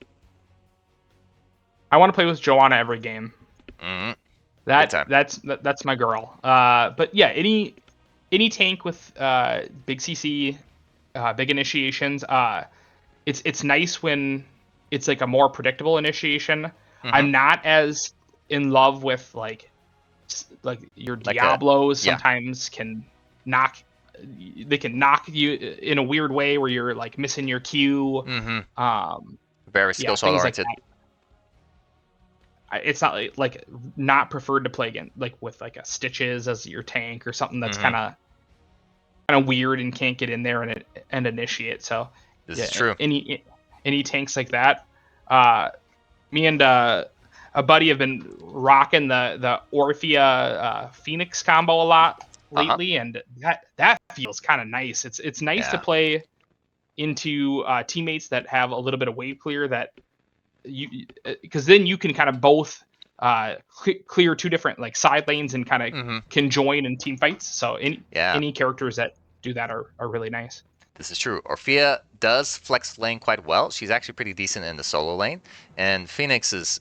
I want to play with Joanna every game. Mm-hmm. That's my girl. But yeah, any tank with big CC, big initiations. It's nice when it's like a more predictable initiation. I'm not as in love with like your Diablos. Sometimes can knock. They can knock you in a weird way where you're like missing your Q. Very skill shot oriented. Like it's not like not preferred to play again like with like a Stitches as your tank or something that's kind of weird and can't get in there and initiate. So this is true. Any tanks like that. Me and a buddy have been rocking the Orphea Phoenix combo a lot lately, and that feels kind of nice. It's nice to play into teammates that have a little bit of wave clear that because then you can kind of both clear two different like side lanes and kind of can join in team fights. So any characters that do that are really nice. This is true. Orphea does flex lane quite well. She's actually pretty decent in the solo lane, and Phoenix is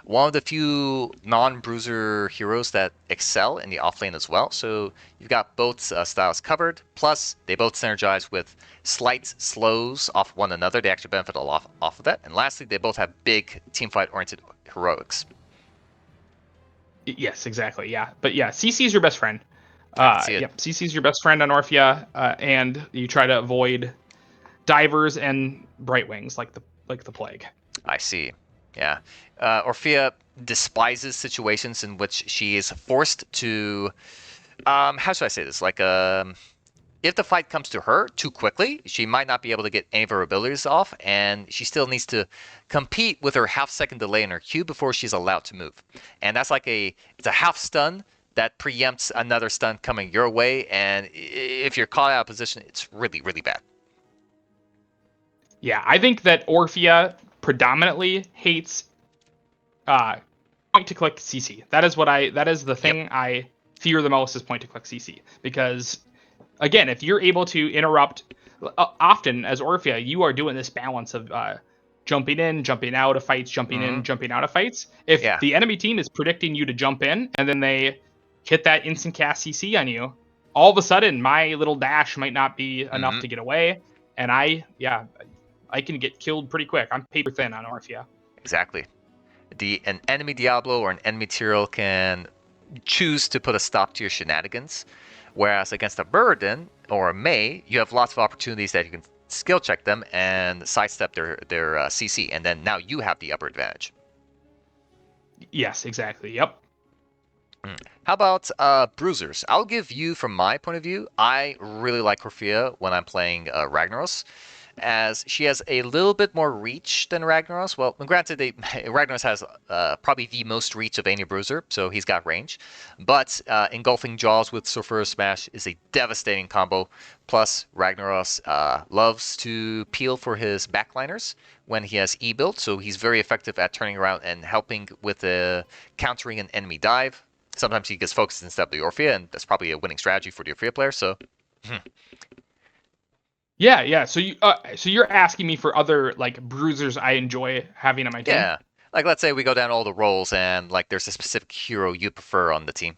one of the few non-bruiser heroes that excel in the off lane as well. So you've got both styles covered. Plus, they both synergize with slight slows off one another. They actually benefit a lot off of that. And lastly, they both have big teamfight-oriented heroics. Yes, exactly. Yeah, but yeah, CC is your best friend. CC is your best friend on Orphea, and you try to avoid divers and bright wings like the plague. I see. Yeah. Orphea despises situations in which she is forced to how should I say this? Like if the fight comes to her too quickly, she might not be able to get any of her abilities off, and she still needs to compete with her half-second delay in her Q before she's allowed to move. And that's like it's a half stun that preempts another stun coming your way, and if you're caught out of position, it's really, really bad. Yeah, I think that Orphea predominantly hates point-to-click CC. That is the thing I fear the most is point-to-click CC, because again, if you're able to interrupt, often as Orphea, you are doing this balance of jumping in, jumping out of fights, jumping in, jumping out of fights. If the enemy team is predicting you to jump in, and then they hit that instant cast CC on you, all of a sudden my little dash might not be enough to get away, and I can get killed pretty quick. I'm paper thin on Orphea. Exactly. An enemy Diablo or an enemy Tyrael can choose to put a stop to your shenanigans, whereas against a Burden or a Mei, you have lots of opportunities that you can skill check them and sidestep their CC, and then now you have the upper advantage. Yes, exactly. Yep. How about bruisers? I'll give you, from my point of view, I really like Orphea when I'm playing Ragnaros, as she has a little bit more reach than Ragnaros. Well, granted, Ragnaros has probably the most reach of any bruiser, so he's got range. But engulfing Jaws with Sulfurous Smash is a devastating combo. Plus, Ragnaros loves to peel for his backliners when he has E-build, so he's very effective at turning around and helping with countering an enemy dive. Sometimes he gets focused instead of the Orphea, and that's probably a winning strategy for the Orphea player, so... Yeah. So you're asking me for other like bruisers I enjoy having on my team? Yeah. Like, let's say we go down all the roles and like there's a specific hero you prefer on the team.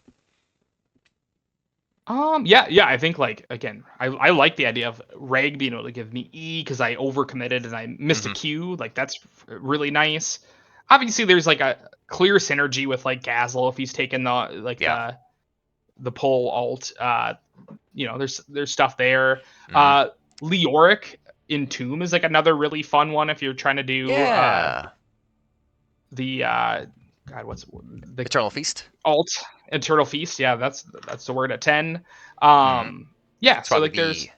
Yeah, I think like again, I like the idea of Reg being able to give me E because I overcommitted and I missed a Mhm. Q. Like that's really nice. Obviously, there's like a clear synergy with like Gazel if he's taken the like Yeah. the pull alt. There's stuff there. Mhm. Leoric in Tomb is like another really fun one if you're trying to do Yeah. the God, what's the Eternal Feast. alt Eternal Feast? Yeah, that's the word at 10. Mhm. Yeah, It's so probably like there's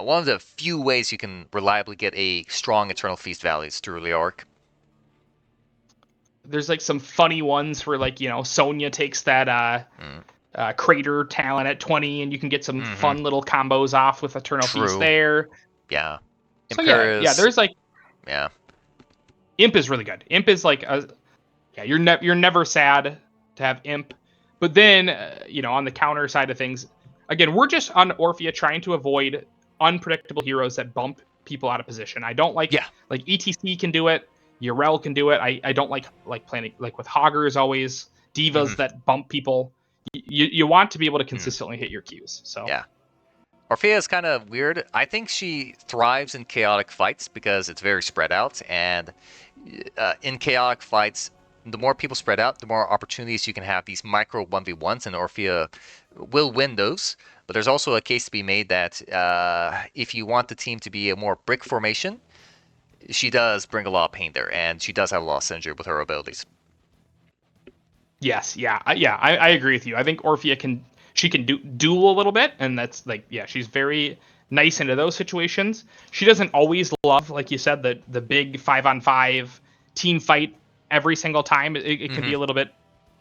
one of the few ways you can reliably get a strong Eternal Feast value is through Leoric. there's like some funny ones where like Sonya takes that Mm. crater talent at 20 and you can get some Mhm. fun little combos off with Eternal Feast True. there. Yeah. So yeah, Imperius. there's like Yeah. Imp is really good. Imp is like yeah, you're never sad to have Imp. But then on the counter side of things, again, we're just on Orphea trying to avoid unpredictable heroes that bump people out of position. I don't Yeah. like ETC can do it, Urel can do it. I don't like playing like with Hoggers always divas Mhm. that bump people. You want to be able to Mm. consistently hit your Qs. So Yeah. Orphea is kind of weird. I think she thrives in chaotic fights because it's very spread out, and in chaotic fights, the more people spread out, the more opportunities you can have these micro 1v1s, and Orphea will win those. But there's also a case to be made that if you want the team to be a more brick formation, she does bring a lot of pain there, and she does have a lot of synergy with her abilities. yes, I agree with you. I think Orphea can duel a little bit, and that's like she's very nice into those situations. She doesn't always love, like you said, the big 5-on-5 team fight every single time. It can Hmm. be a little bit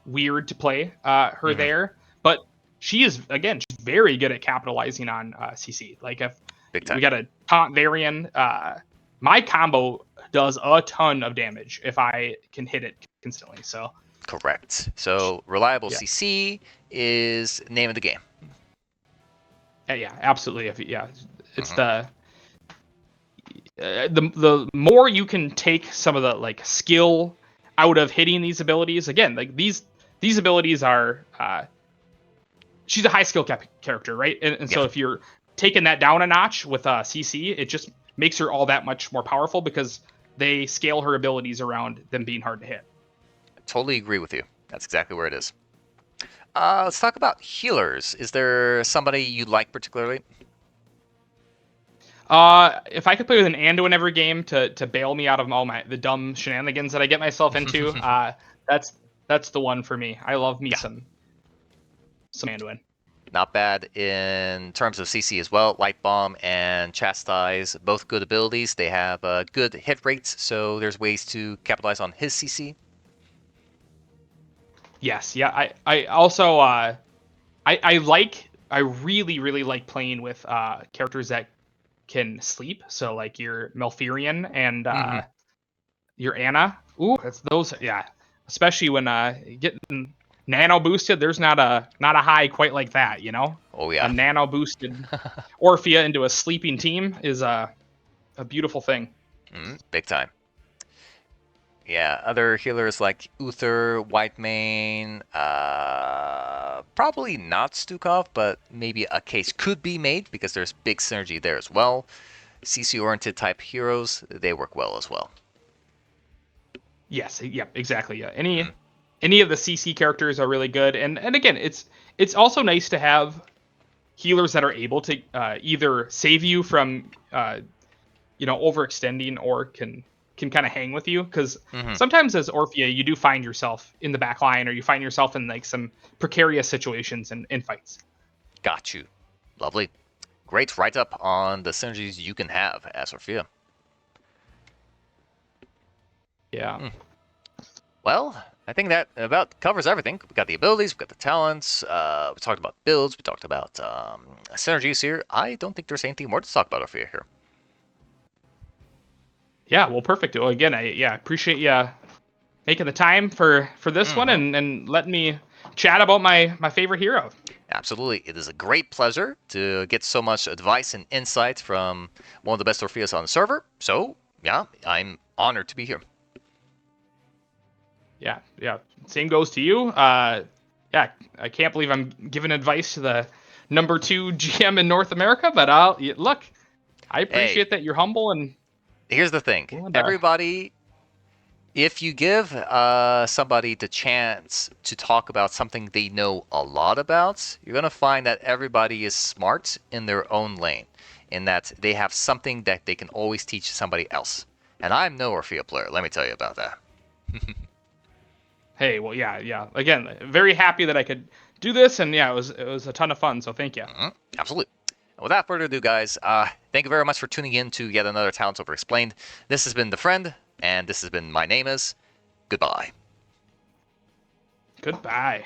weird to play her Hmm. there, but she is again she's very good at capitalizing on CC. Like if Big we time. got a taunt Varian, my combo does a ton of damage if I can hit it consistently. So. Correct. So reliable Yeah. CC is name of the game. Yeah, absolutely. It's Hmm. the more you can take some of the like skill out of hitting these abilities. Again, like these abilities are she's a high skill character, right? And Yeah, so if you're taking that down a notch with CC, it just makes her all that much more powerful because they scale her abilities around them being hard to hit. I totally agree with you. That's exactly where it is. Let's talk about healers. Is there somebody you like particularly? If I could play with an Anduin every game to bail me out of all the dumb shenanigans that I get myself into, that's that's the one for me. I love me Yeah, some Anduin. not bad in terms of CC as well. Light Bomb and Chastise, both good abilities. They have good hit rates, so there's ways to capitalize on his CC. Yes, yeah. I also I really like playing with characters that can sleep. So like your Malfurion and Hmm. your Anna. Ooh, it's those. Yeah, especially when getting nano boosted. There's not a high quite like that. Oh A yeah. nano boosted Orphea into a sleeping team is a beautiful thing. Big time. Yeah, other healers like Uther, Whitemane, probably not Stukov, but maybe a case could be made because there's big synergy there as well. CC-oriented type heroes, they work well as well. Yes, yep, exactly. Yeah. Any Mm. any of the CC characters are really good, and again, it's also nice to have healers that are able to either save you from overextending or can kind of hang with you because Hmm. sometimes as Orphea you do find yourself in the back line or you find yourself in like some precarious situations in fights. Got you. Lovely. Great write-up on the synergies you can have as Orphea. Yeah. Hmm. Well, I think that about covers everything. We got the abilities, we got the talents, we talked about builds, we talked about synergies here. I don't think there's anything more to talk about Orphea here. Yeah, well, perfect. Well, again, I appreciate you making the time for this one Hmm. and letting me chat about my favorite hero. Absolutely. It is a great pleasure to get so much advice and insight from one of the best Orpheas on the server. So, yeah, I'm honored to be here. Yeah. Same goes to you. Yeah, I can't believe I'm giving advice to number 2 GM in North America, but look, I appreciate that you're humble and here's the thing. Everybody, if you give somebody the chance to talk about something they know a lot about, you're going to find that everybody is smart in their own lane, in that they have something that they can always teach somebody else. And I'm no Orphea player, let me tell you about that. Hey, well, yeah. Again, very happy that I could do this, and yeah, it was a ton of fun, so thank you. Absolutely. Without further ado, guys, thank you very much for tuning in to yet another Talents Overexplained. This has been TheFreind, and this has been My Name Is. Goodbye. Goodbye.